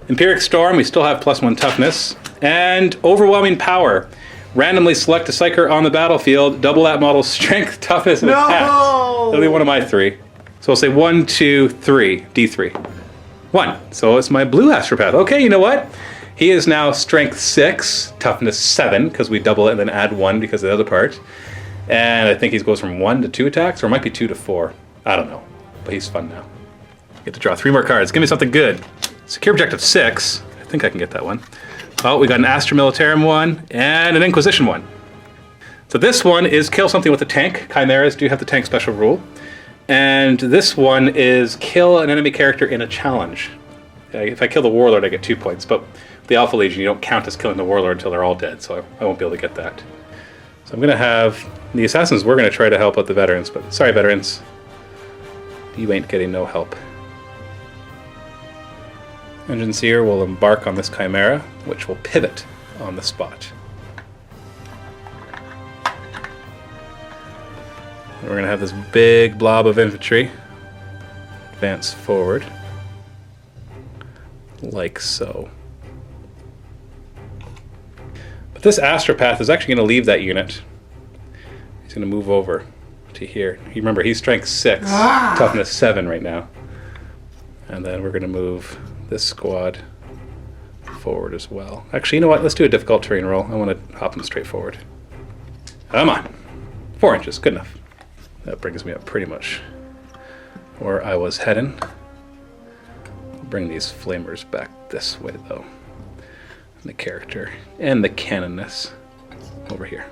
Empiric Storm, we still have +1 toughness. And Overwhelming Power. Randomly select a psyker on the battlefield, double that model's strength, toughness, and attack. That'll be one of my 3. So I'll say 1, 2, 3, D3. 1. So it's my blue astropath. Okay, you know what? He is now strength 6, toughness 7, because we double it and then add 1 because of the other part. And I think he goes from 1 to 2 attacks, or it might be 2 to 4. I don't know. But he's fun now. Get to draw 3 more cards. Give me something good. Secure objective 6. I think I can get that one. Oh, we got an Astra Militarum 1 and an Inquisition 1. So this one is kill something with a tank. Chimeras do have the tank special rule. And this one is kill an enemy character in a challenge. If I kill the Warlord, I get 2 points. But the Alpha Legion, you don't count as killing the Warlord until they're all dead. So I won't be able to get that. So I'm going to have the assassins. We're going to try to help out the veterans, but sorry, veterans, you ain't getting no help. Engine Seer will embark on this Chimera, which will pivot on the spot. And we're going to have this big blob of infantry advance forward, like so. But this astropath is actually going to leave that unit. He's going to move over to here. You remember, he's strength 6, toughness 7 right now. And then we're going to move this squad forward as well. Actually, you know what? Let's do a difficult terrain roll. I want to hop them straight forward. Come on. 4 inches. Good enough. That brings me up pretty much where I was heading. I'll bring these flamers back this way, though. And the character and the cannonness over here.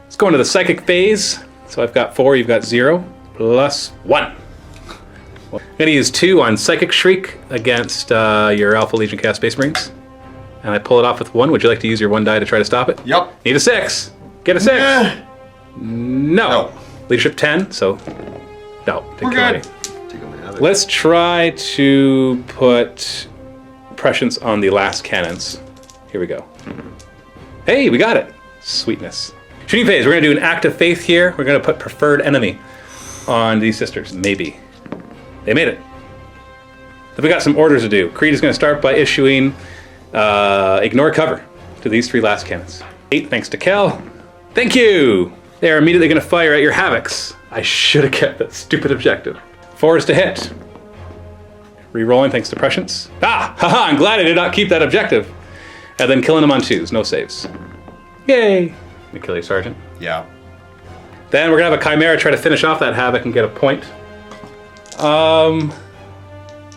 Let's go into the psychic phase. So I've got 4, you've got 0, plus 1. I'm going to use 2 on Psychic Shriek against your Alpha Legion Chaos Space Marines. And I pull it off with 1. Would you like to use your 1 die to try to stop it? Yep. Need a 6. Get a 6. No. Leadership 10, so no. We're good. Take on the other. Let's try to put prescience on the last cannons. Here we go. Hey, we got it. Sweetness. Shooting phase. We're going to do an act of faith here. We're going to put preferred enemy on these sisters. Maybe. They made it. Then we got some orders to do. Creed is going to start by issuing ignore cover to these 3 last cannons. 8 thanks to Kel. Thank you. They are immediately going to fire at your havocs. I should have kept that stupid objective. 4 is to hit. Rerolling thanks to prescience. Haha, I'm glad I did not keep that objective. And then killing them on 2s, no saves. Yay. Let me kill you, Sergeant. Yeah. Then we're going to have a Chimera try to finish off that havoc and get a point.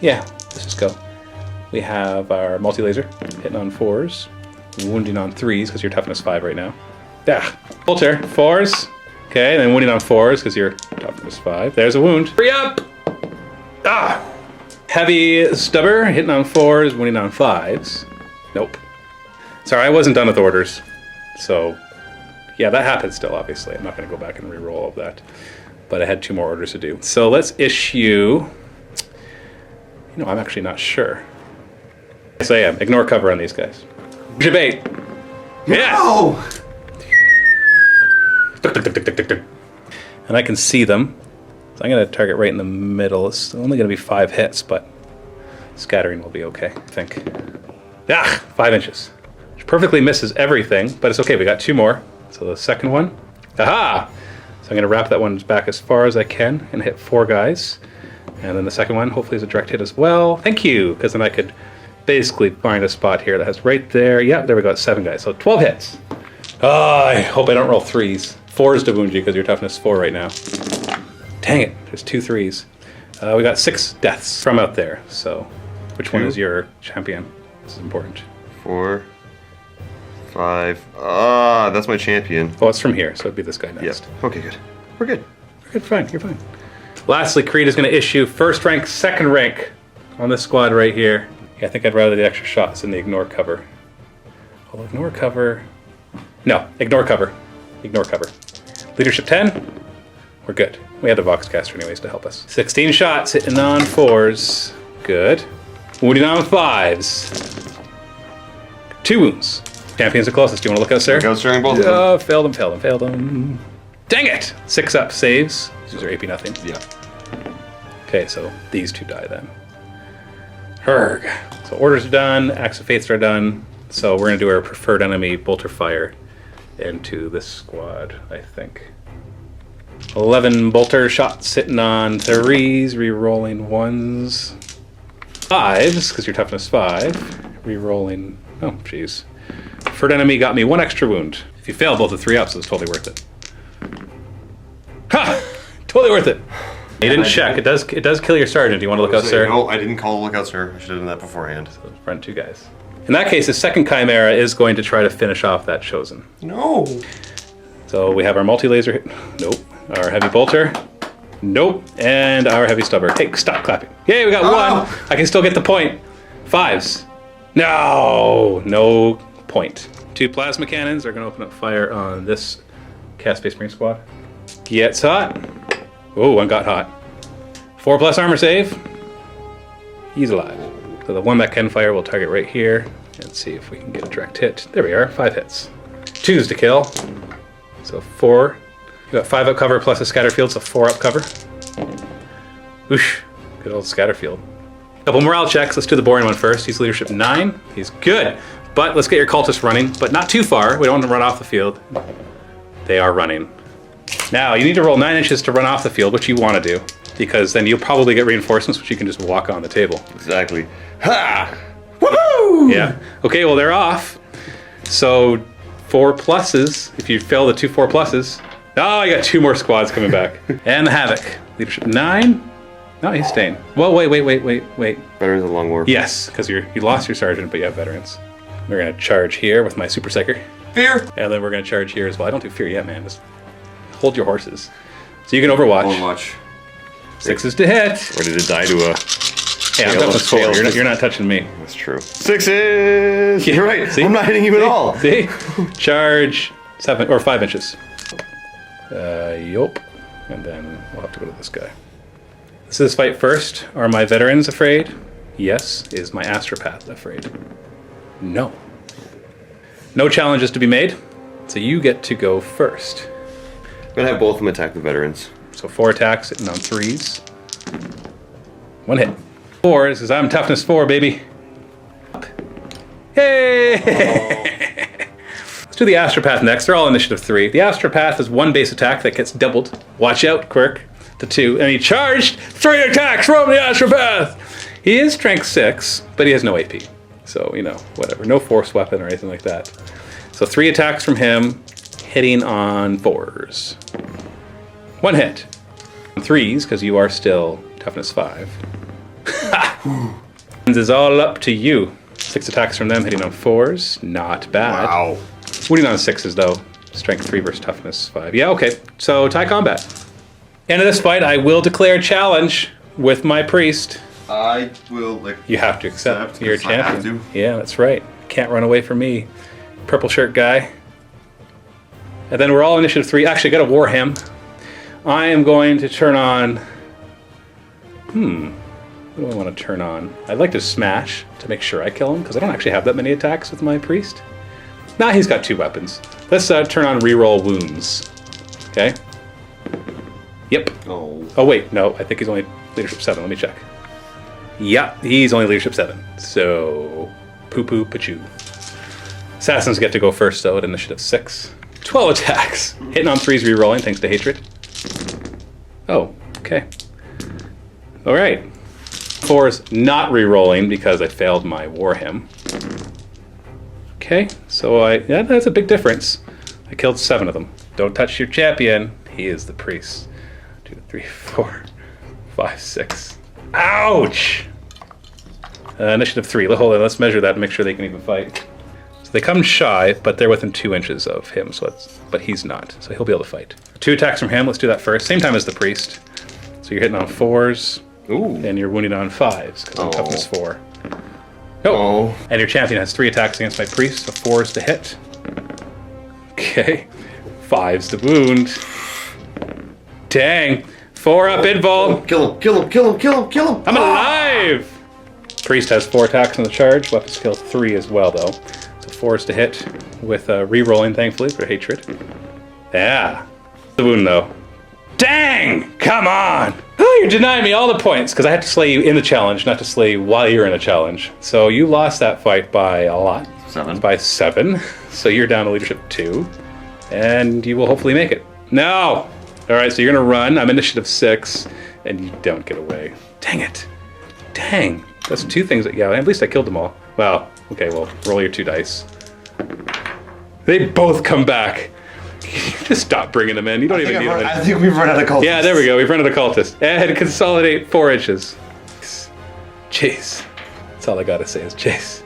Yeah, let's just go. We have our multi-laser hitting on 4s, wounding on 3s because you're toughness 5 right now. Bolter, 4s. Okay, and then wounding on 4s because you're toughness 5. There's a wound. Hurry up! Heavy stubber hitting on 4s, wounding on 5s. Nope. Sorry, I wasn't done with orders. So, yeah, that happens still, obviously. I'm not going to go back and re-roll all of that. But I had 2 more orders to do. So let's issue... You know, I'm actually not sure. Yes, I am. Ignore cover on these guys. Debate. Yes! No! And I can see them. So I'm going to target right in the middle. It's only going to be 5 hits, but scattering will be okay, I think. 5 inches. Which perfectly misses everything, but it's okay. We got 2 more. So the second one. Aha! So I'm going to wrap that one back as far as I can and hit 4 guys. And then the second one hopefully is a direct hit as well. Thank you, because then I could basically find a spot here that has right there. Yeah, there we go. 7 guys. So 12 hits. I hope I don't roll 3s. 4s to wound you because your toughness 4 right now. Dang it. There's 2 3s. We got 6 deaths from out there. So which one is your champion? This is important. 4, 5. That's my champion. Oh, it's from here, so it'd be this guy next. Yes. Okay, good. We're good. You're good, fine. You're fine. Lastly, Creed is going to issue 1st rank, 2nd rank on this squad right here. Yeah, I think I'd rather the extra shots than the ignore cover. Although ignore cover... No, ignore cover. Ignore cover. Leadership 10. We're good. We had the Voxcaster anyways to help us. 16 shots hitting on 4s. Good. Wounding on 5s. 2 wounds. Champion's the closest. Do you want to look out, sir? Look out, sir, both of them. Failed them. Dang it! 6 up saves. These are AP nothing. Yeah. Okay, so these 2 die then. Herg. So orders are done, acts of faiths are done. So we're going to do our preferred enemy bolter fire into this squad, I think. 11 bolter shots hitting on 3s, re-rolling 1s. 5s, because your toughness 5. Re-rolling, oh jeez. Preferred enemy got me 1 extra wound. If you fail both the 3 ups, it's totally worth it. Ha! Totally worth it. You didn't check. It does kill your sergeant. Do you want to look out, sir? No, I didn't call look out, sir. I should have done that beforehand. So front 2 guys. In that case, the second Chimera is going to try to finish off that Chosen. No. So we have our multi-laser hit. Nope. Our heavy bolter. Nope. And our heavy stubber. Hey, stop clapping. Yay, we got 1. I can still get the point. 5s. No. No point. 2 plasma cannons are going to open up fire on this Cast Space Marine Squad. Gets hot. Oh, one got hot. 4+ armor save. He's alive. So the one that can fire will target right here. And see if we can get a direct hit. There we are, 5 hits. 2s to kill. So 4. You got 5 up cover plus a scatter field, so 4 up cover. Whoosh. Good old scatter field. Couple morale checks. Let's do the boring one first. He's leadership 9. He's good. But let's get your cultists running, but not too far. We don't want them to run off the field. They are running. Now, you need to roll 9 inches to run off the field, which you want to do, because then you'll probably get reinforcements, which you can just walk on the table. Exactly. Ha! Woohoo! Yeah. Okay, well, they're off. So 4 pluses. If you fail the 2 4 pluses. Oh, you got 2 more squads coming back. And the Havoc. Leadership 9. No, he's staying. Well, wait. Veterans of Long War. Yes, because you lost your sergeant, but you have veterans. We're going to charge here with my Super Psyker. Fear! And then we're going to charge here as well. I don't do fear yet, man. Just hold your horses. So you can Overwatch. Overwatch. 6s to hit. Ready to die to a... Yeah, I'm toughness 4. You're not touching me. That's true. 6s! Yeah. You're right. See? I'm not hitting you at all. See? Charge 7 or 5 inches. Yup. And then we'll have to go to this guy. This is fight first. Are my veterans afraid? Yes. Is my astropath afraid? No. No challenges to be made. So you get to go first. I'm going to have both of them attack the veterans. So 4 attacks hitting on 3s. 1 hit. 4 because I'm toughness 4, baby. Hey! Let's do the Astropath next. They're all initiative 3. The Astropath is 1 base attack that gets doubled. Watch out, Quirk. To 2. And he charged 3 attacks from the Astropath! He is strength 6, but he has no AP. So, you know, whatever. No force weapon or anything like that. So 3 attacks from him, hitting on 4s. 1 hit. On 3s, because you are still toughness 5. This is all up to you. 6 attacks from them, hitting on 4s. Not bad. Wow. Winning on 6s, though. Strength 3 versus toughness 5. Yeah, okay. So, tie combat. End of this fight, I will declare challenge with my priest. I will, You have to accept. You're a champion. I have to. Yeah, that's right. Can't run away from me. Purple shirt guy. And then we're all initiative 3. Actually, I got a Warhammer. I am going to turn on... What do I want to turn on? I'd like to smash to make sure I kill him, because I don't actually have that many attacks with my priest. Nah, he's got 2 weapons. Let's turn on reroll wounds. Okay? Yep. Oh, wait. No, I think he's only leadership 7. Let me check. Yeah, he's only leadership 7. So, poo-poo, pachoo. Assassins get to go first, though, at initiative 6. 12 attacks. Hitting on 3s, rerolling, thanks to hatred. Oh, okay. All right. 4s not rerolling because I failed my Warhammer. Okay, so yeah, that's a big difference. I killed 7 of them. Don't touch your champion. He is the priest. 2, 3, 4, 5, 6. Ouch! Initiative 3. Hold on, let's measure that and make sure they can even fight. So they come shy, but they're within 2 inches of him, but he's not, so he'll be able to fight. 2 attacks from him. Let's do that first. Same time as the priest. So you're hitting on 4s. Ooh. And you're wounding on 5s, because I'm toughness 4. Oh. And your champion has 3 attacks against my priest, so 4s to hit. Okay. 5s to wound. Dang. 4 up, invul. Kill him. I'm alive! Priest has 4 attacks on the charge. Weapon skill 3 as well, though. So 4s to hit with re-rolling, thankfully, for hatred. Yeah. The wound, though. Dang! Come on! Oh, you're denying me all the points, because I had to slay you in the challenge, not to slay you while you're in a challenge. So you lost that fight by a lot. 7. By 7. So you're down to leadership 2. And you will hopefully make it. No! Alright, so you're going to run. I'm initiative 6. And you don't get away. Dang it. Dang. That's 2 things that, yeah, at least I killed them all. Well, okay, well, roll your 2 dice. They both come back. Just stop bringing them in. You don't even need them. I think we've run out of cultists. Yeah, there we go. We've run out of cultists. And consolidate 4 inches. Jeez. That's all I gotta say is jeez.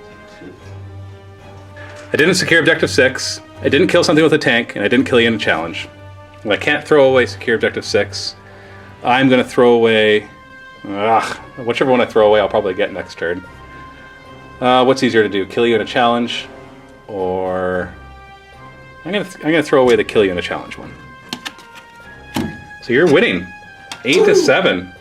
I didn't secure objective 6. I didn't kill something with a tank, and I didn't kill you in a challenge. And I can't throw away secure objective 6. I'm gonna throw away... whichever one I throw away, I'll probably get next turn. What's easier to do? Kill you in a challenge, or I'm gonna throw away the kill you in the challenge one. So you're winning, 8-7.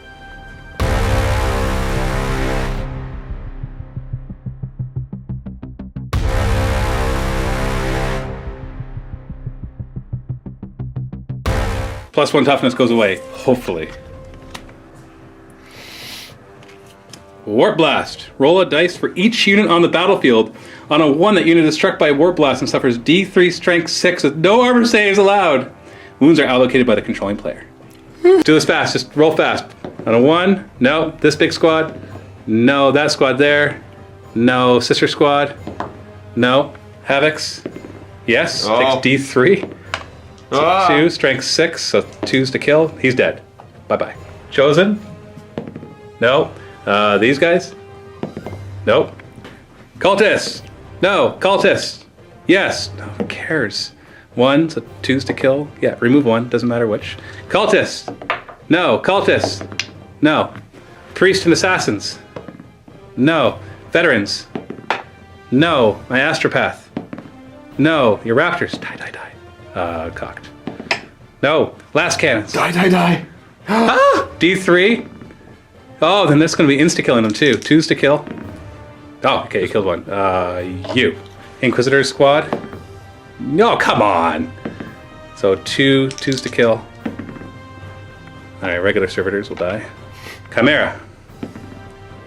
+1 toughness goes away, hopefully. Warp Blast. Roll a dice for each unit on the battlefield. On a 1, that unit is struck by a Warp Blast and suffers D3 Strength 6 with no armor saves allowed. Wounds are allocated by the controlling player. Do this fast, just roll fast. On a 1, no. This big squad, no. That squad there, no. Sister squad, no. Havocs, yes. Oh. Takes D3. So 2, Strength 6, so 2's to kill. He's dead. Bye-bye. Chosen, no. These guys? Nope. Cultists! No, cultists! Yes! No, who cares? 1, so 2's to kill. Yeah, remove 1, doesn't matter which. Cultists! No, cultists! No. Priest and assassins? No. Veterans? No. My astropath? No. Your raptors? Die, die, die. Cocked. No. Last cannons. Die, die, die. Ah! D3? Oh, then that's going to be insta-killing them too. 2's to kill. Oh, okay, you killed 1. You. Inquisitor squad. No, come on. So 2's to kill. Alright, regular servitors will die. Chimera.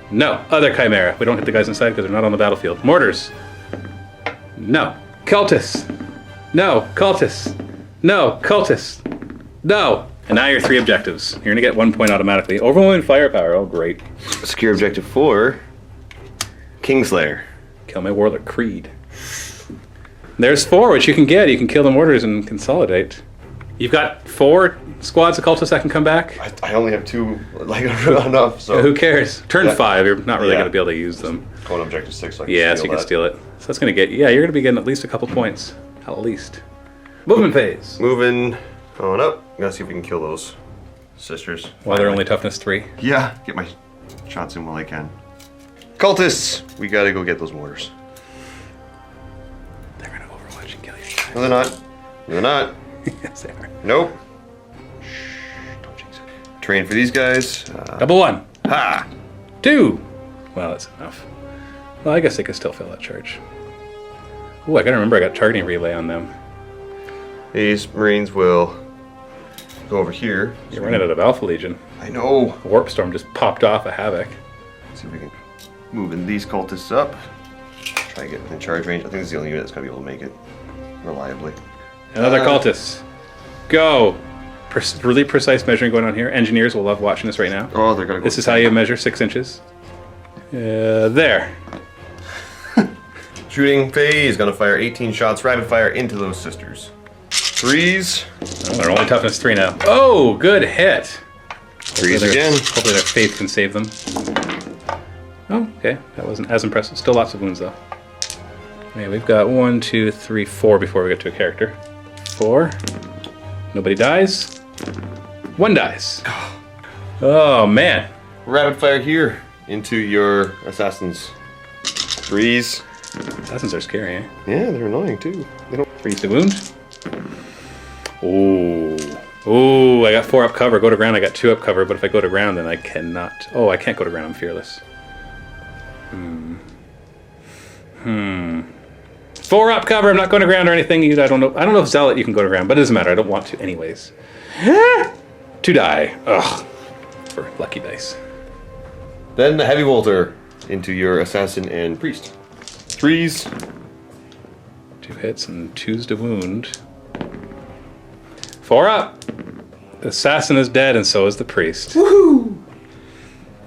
No, other Chimera. We don't hit the guys inside because they're not on the battlefield. Mortars. No. Cultists. No. Cultists. No. Cultists. No. And now your 3 objectives. You're going to get 1 point automatically. Overwhelming firepower. Oh, great. Secure objective 4. Kingslayer. Kill my Warlord Creed. There's 4, which you can get. You can kill the mortars and consolidate. You've got 4 squads of cultists that can come back. I only have 2, like enough. So Who cares? Turn Yeah. 5, you're not really Yeah. going to be able to use them. going to objective 6. So I can Yeah, steal so you can that. steal it. So that's going to get, yeah, you're going to be getting at least a couple points. At least. Movement phase. Moving on up. Gotta see if we can kill those sisters. Well, they're Finally. only toughness 3. Yeah, get my shots in while I can. Cultists! We gotta go get those mortars. They're going to overwatch and kill you. No, they're not. No, they're not. Yes, they are. Nope. Shh, don't jinx it. Train for these guys. Double 1. Ha! 2. Well, that's enough. Well, I guess they could still fill that charge. Ooh, I gotta remember I got targeting relay on them. These Marines will go over here. You're running out of Alpha Legion. I know. Warp Storm just popped off a Havoc. See if we can move in these cultists up. Try to get within charge range. I think this is the only unit that's gonna be able to make it reliably. Another cultist. Go! Really precise measuring going on here. Engineers will love watching this right now. Oh, they're gonna go. This is how you measure 6 inches. There. Shooting phase. Gonna fire 18 shots rapid fire into those sisters. 3s. Oh, they're only toughness 3 now. Oh, good hit. 3s again. Hopefully their faith can save them. Oh, okay. That wasn't as impressive. Still lots of wounds though. Okay, we've got 1, 2, 3, 4 before we get to a character. 4. Nobody dies. 1 dies. Oh man. Rapid fire here into your assassins. 3s. Assassins are scary, eh? Yeah, they're annoying too. They don't. 3 to wound. Ooh. Ooh, I got 4 up cover. Go to ground, I got 2 up cover, but if I go to ground, then I cannot. Oh, I can't go to ground, I'm fearless. 4 up cover, I'm not going to ground or anything. I don't know if Zealot you can go to ground, but it doesn't matter. I don't want to anyways. 2 die. Ugh. For lucky dice. Then the heavy bolter into your assassin and priest. 3s. 2 hits and 2's to wound. 4 up. The assassin is dead, and so is the priest. Woohoo!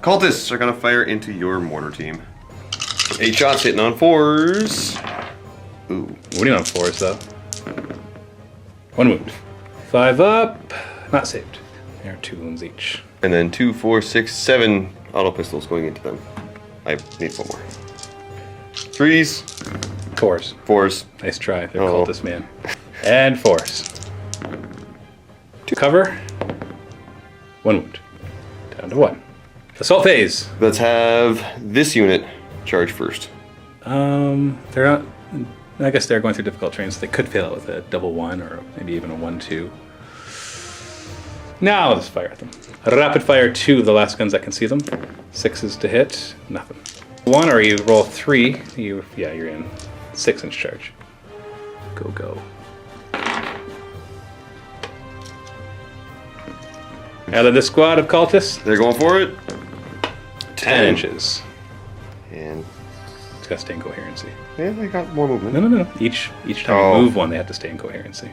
Cultists are gonna fire into your mortar team. 8 shots hitting on 4s. Ooh. Wounding on 4s though. 1 wound. 5 up. Not saved. There are 2 wounds each. And then 2, 4, 6, 7 auto pistols going into them. I need 4 more. 3s. 4s. 4s. Nice try. They're Oh. cultist man. And 4s. 2 cover. 1 wound. Down to 1. Assault phase. Let's have this unit charge first. They're not. And I guess they're going through difficult terrain, so they could fail it with a double 1 or maybe even a 1-2. Now let's fire at them. A rapid fire 2, the last guns that can see them. 6s to hit, nothing. 1, or you roll 3, you're in. 6-inch charge. Go. Out of this squad of cultists, They're going for it. 10 inches. And It's got to stay in coherency. yeah, they got more movement. No. Each time you move one, they have to stay in coherency.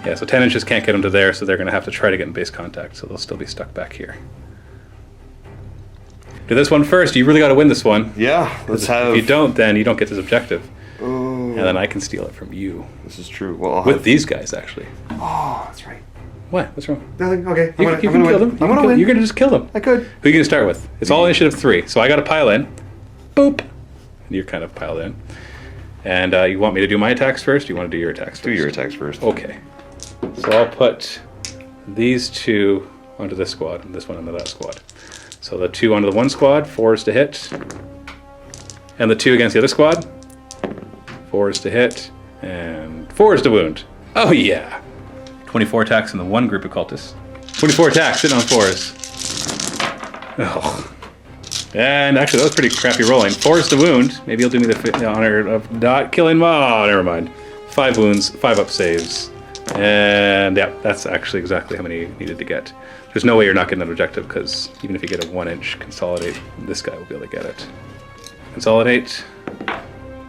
Yeah, so 10 inches can't get them to there, so they're going to have to try to get in base contact, so they'll still be stuck back here. Do this one first. You really got to win this one. Yeah, let's have. If you don't, then you don't get this objective. Oh, And then I can steal it from you. this is true. Well, I'll With have... these guys, actually. Oh, that's right. What? What's wrong? Nothing. Okay. You can kill them. I'm gonna win. You're going to just kill them. I could. Who are you going to start with? It's all initiative 3, so I got to pile in. Boop. You're kind of piled in. And you want me to do my attacks first? Or you want to do your attacks first? Do your attacks first. Okay. So I'll put these 2 onto this squad and this one onto that squad. So the 2 onto the one squad, 4s to hit. And the 2 against the other squad, 4s to hit and 4s to wound. Oh yeah. 24 attacks in the one group of cultists. 24 attacks, sitting on 4s. Oh. And actually, that was pretty crappy rolling. 4s to wound. Maybe you'll do me the honor of not killing. Oh, never mind. 5 wounds, 5 up saves. And yeah, that's actually exactly how many you needed to get. There's no way you're not getting that objective, because even if you get a 1-inch consolidate, this guy will be able to get it. Consolidate.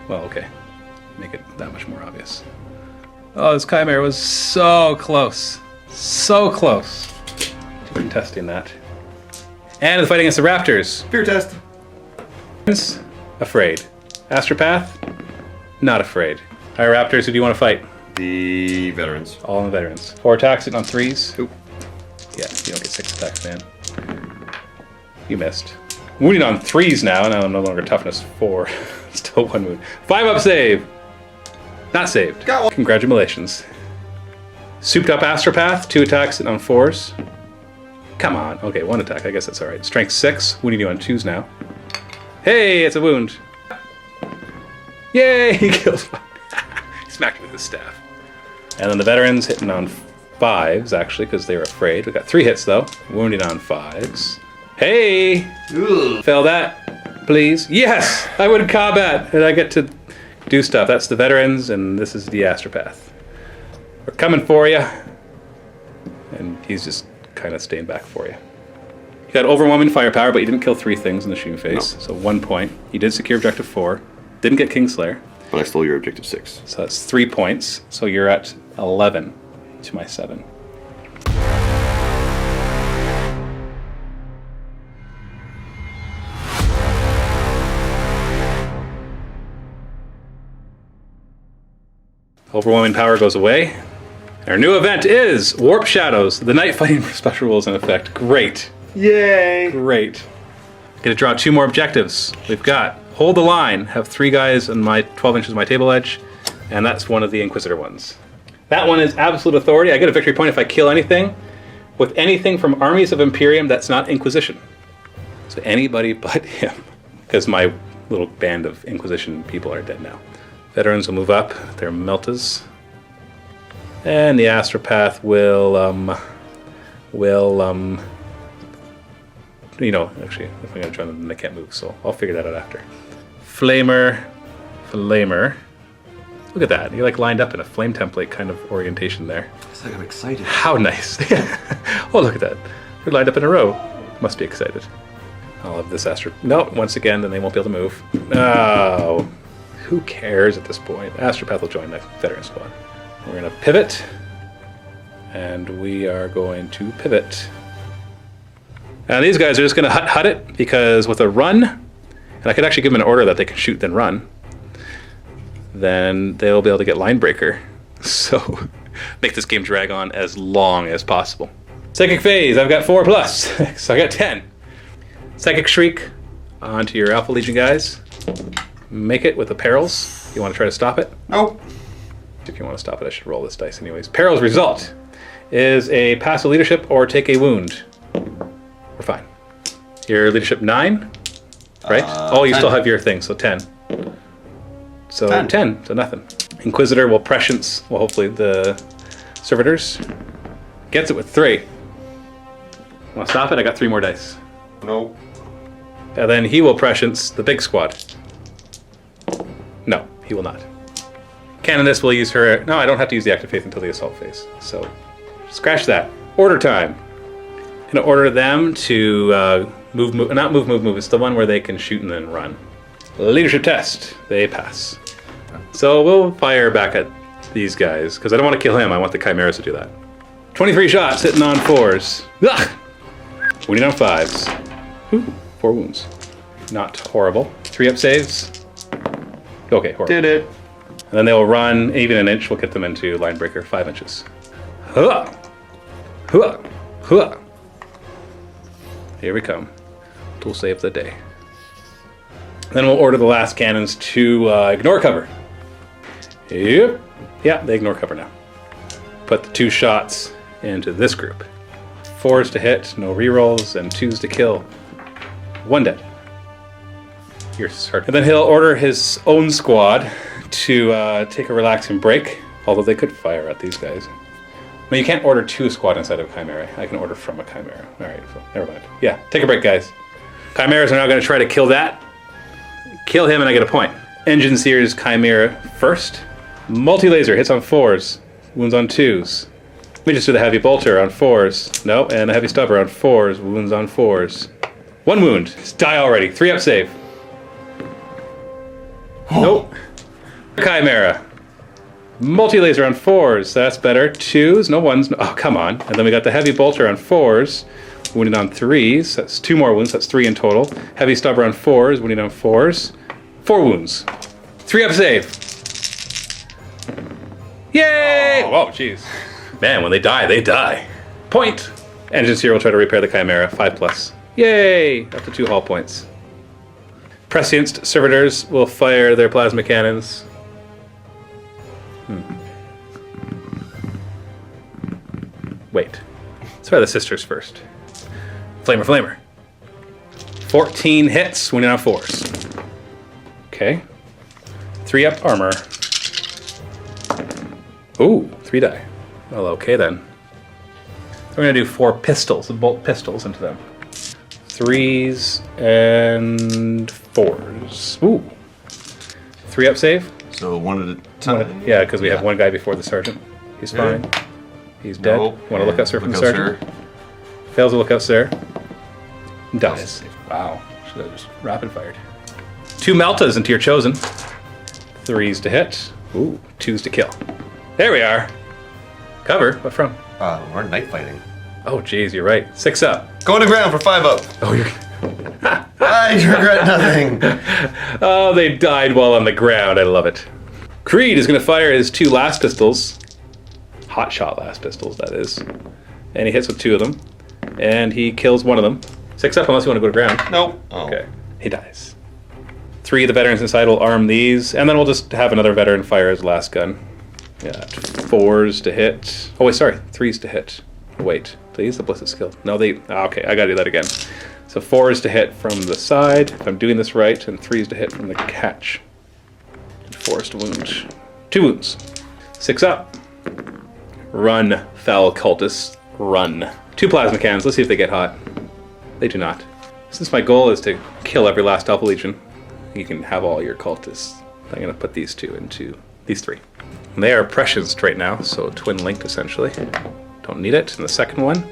Well, okay. Make it that much more obvious. Oh, this Chimera was so close. So close to contesting that. And the fight against the Raptors. Fear test. Afraid. Astropath? Not afraid. Alright, Raptors, who do you want to fight? The veterans. All the veterans. 4 attacks, hitting on 3s. Oop. Yeah, you don't get 6 attacks, man. You missed. Wounding on 3s now, and I'm no longer toughness 4. Still 1 wound. 5 up save! Not saved. Got one. Congratulations. Souped up Astropath, 2 attacks, hitting on 4s. Come on. Okay, 1 attack. I guess that's alright. Strength 6, wounding you on 2s now. Hey, it's a wound. Yay, he kills 1. He smacked me with his staff. And then the veterans hitting on 5s, actually, because they were afraid. We got 3 hits, though. Wounding on 5s. Hey! Ugh. Fail that, please. Yes! I win combat, and I get to do stuff. That's the veterans, and this is the Astropath. We're coming for you. And he's just kind of staying back for you. You got overwhelming firepower, but you didn't kill 3 things in the shooting phase. No. So 1 point. You did secure objective 4. Didn't get Kingslayer. But I stole your objective 6. So that's 3 points. So you're at 11 to my 7. Overwhelming power goes away. Our new event is Warp Shadows. The night fighting special rules in effect. Great. Yay! Great. Gonna draw 2 more objectives. We've got hold the line, have 3 guys on my 12 inches of my table edge, and that's one of the Inquisitor ones. That one is absolute authority. I get a victory point if I kill anything with anything from armies of Imperium that's not Inquisition. So anybody but him, because my little band of Inquisition people are dead now. Veterans will move up. They're Meltas. And the Astropath will, you know, actually, if I'm going to join them, then they can't move, so I'll figure that out after. Flamer. Look at that. You're like lined up in a flame template kind of orientation there. It's like I'm excited. How nice. Oh, look at that. You're lined up in a row. Must be excited. I'll have this Astro... No, once again, then they won't be able to move. Oh, who cares at this point? Astropath will join the veteran squad. We're going to pivot. And we are going to pivot. And these guys are just going to hut it, because with a run, and I could actually give them an order that they can shoot then run, then they'll be able to get line breaker. So make this game drag on as long as possible. Psychic phase, I've got 4+, so I got 10. Psychic shriek onto your Alpha Legion guys. Make it with the perils. You want to try to stop it? Nope. If you want to stop it, I should roll this dice anyways. Perils result is a pass of leadership or take a wound. We're fine. Your leadership 9, right? Oh, you 10. still have your thing, so 10. So 10, so nothing. Inquisitor will prescience, well, hopefully the servitors. Gets it with 3. Want to stop it? I got 3 more dice. No. And then he will prescience the big squad. No, he will not. Canoness will use her... No, I don't have to use the active faith until the assault phase. So, scratch that. Order time. I'm going to order them to move. Not move. It's the one where they can shoot and then run. Leadership test. They pass. So we'll fire back at these guys, because I don't want to kill him. I want the Chimeras to do that. 23 shots, hitting on 4s. Ugh! Wounding on 5s. Ooh, 4 wounds. Not horrible. 3 up saves. Okay, horrible. Did it. And then they will run even an inch. We'll get them into line breaker 5 inches. Huh! Huh! Huh! Here we come. Tool save of the day. Then we'll order the last cannons to ignore cover. Yep. Yeah, they ignore cover now. Put the 2 shots into this group. 4s to hit, no rerolls, and 2s to kill. 1 dead. You're hurt. And then he'll order his own squad to take a relaxing break, although they could fire at these guys. No, you can't order 2 squad inside of a Chimera. I can order from a Chimera. All right, so never mind. Yeah, take a break, guys. Chimeras are now going to try to kill that. Kill him and I get a point. Engine Sears Chimera first. Multi-laser hits on 4s, wounds on 2s. Let me just do the heavy bolter on 4s. No, and the heavy stubber on 4s, wounds on 4s. 1 wound. Just die already. 3 up save. Nope. Chimera. Multi-laser on 4s. That's better. 2s, no 1s. No, oh, come on. And then we got the heavy bolter on 4s. Wounded on 3s. That's 2 more wounds. That's 3 in total. Heavy stubber on 4s. Wounded on 4s. 4 wounds. 3 up save. Yay! Oh, jeez. Man, when they die, they die. Point! Engine Seer will try to repair the Chimera. 5+. Yay! Up to 2 hull points. Prescienced servitors will fire their plasma cannons. Wait. Let's fire the sisters first. Flamer. 14 hits, wounding on 4s. Okay. 3 up armor. Ooh, 3 die. Well, okay then. We're gonna do 4 pistols, bolt pistols into them. 3s and 4s. Ooh. 3 up save. So 1 at a time. Yeah, because we have 1 guy before the sergeant. He's fine. He's dead. Nope. Want to look out, sir, from the Lookout, sergeant? sir. Fails to look out, sir. Dies. Wow. Should have just rapid fired. 2 Meltas into your chosen. 3s to hit. Ooh, 2s to kill. There we are. Cover. What from? We're night fighting. Oh, geez, you're right. 6 up. Going to ground for 5 up. Oh, you're... I regret nothing. Oh, they died while on the ground. I love it. Creed is going to fire his 2 last pistols. Hot shot last pistols, that is. And he hits with 2 of them. And he kills 1 of them. 6 up unless you want to go to ground. Nope. Oh. Okay. He dies. 3 of the veterans inside will arm these. And then we'll just have another veteran fire his last gun. Yeah, 4s to hit. Oh, wait, sorry. 3s to hit. Wait. They use the Blissed Skill. No, they... okay, I gotta do that again. So 4s to hit from the side, if I'm doing this right, and 3s to hit from the catch. And 4s to wound. 2 wounds. 6 up. Run, foul cultists. Run. 2 plasma cannons. Let's see if they get hot. They do not. Since my goal is to kill every last Alpha Legion, you can have all your cultists. I'm going to put these 2 into these 3. And they are prescienced right now, so twin linked essentially. Don't need it. And the second one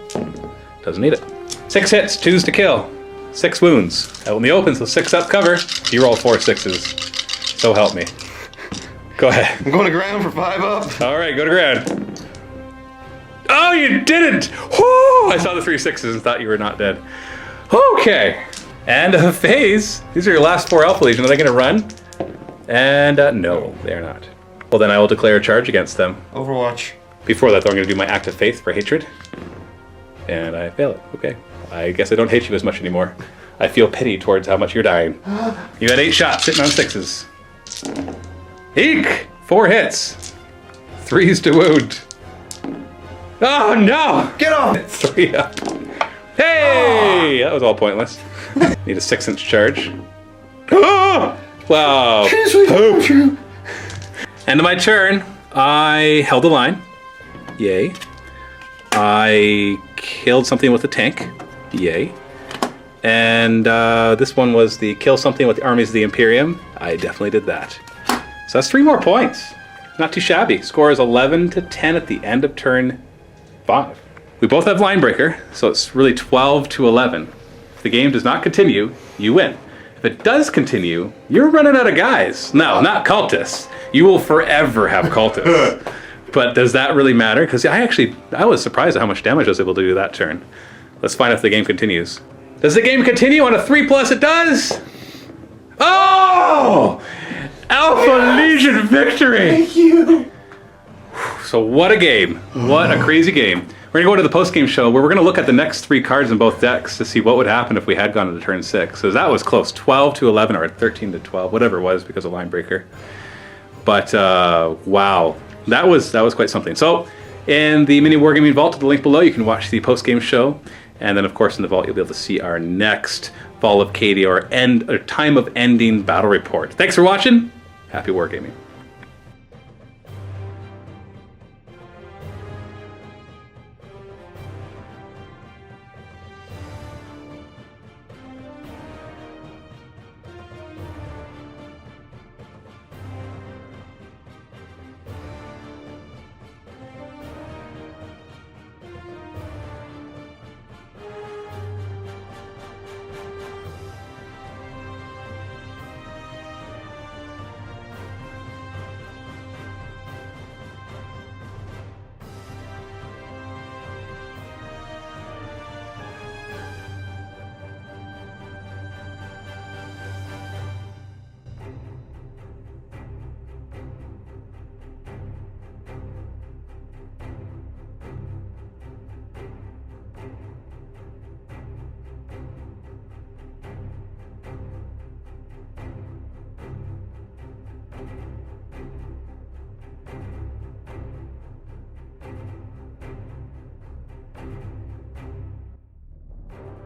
doesn't need it. 6 hits, 2s to kill. 6 wounds. Out in the open, so 6 up cover. You roll 4 6s. So help me. Go ahead. I'm going to ground for 5 up. All right, go to ground. Oh, you didn't! Whoo! I saw the 3 6s and thought you were not dead. Okay. And a phase. These are your last 4 Alpha Legion. Are they going to run? And no, they are not. Well, then I will declare a charge against them. Overwatch. Before that, though, I'm going to do my Act of Faith for hatred. And I fail it. Okay. I guess I don't hate you as much anymore. I feel pity towards how much you're dying. You had 8 shots, sitting on 6s. Eek! 4 hits. 3s to wound. Oh, no! Get off! 3 up. Hey! That was all pointless. Need a 6-inch charge. Oh! Wow. End of my turn. I held the line. Yay. I killed something with a tank. Yay. And this one was the kill something with the armies of the Imperium. I definitely did that. So that's 3 more points. Not too shabby. Score is 11 to 10 at the end of turn 5. We both have line breaker, so it's really 12 to 11. If the game does not continue, you win. If it does continue, you're running out of guys. No, not cultists. You will forever have cultists. But does that really matter? Because I was surprised at how much damage I was able to do that turn. Let's find out if the game continues. Does the game continue on a 3+? It does! Oh! Alpha Legion victory! Thank you! So what a game. What a crazy game. We're going to go to the post-game show where we're going to look at the next 3 cards in both decks to see what would happen if we had gone into turn 6. So that was close. 12 to 11 or 13 to 12, whatever it was because of line breaker. But wow. That was quite something. So in the MiniWarGaming Vault, the link below, you can watch the post-game show. And then, of course, in the Vault, you'll be able to see our next Fall of Katie or Time of Ending battle report. Thanks for watching. Happy wargaming.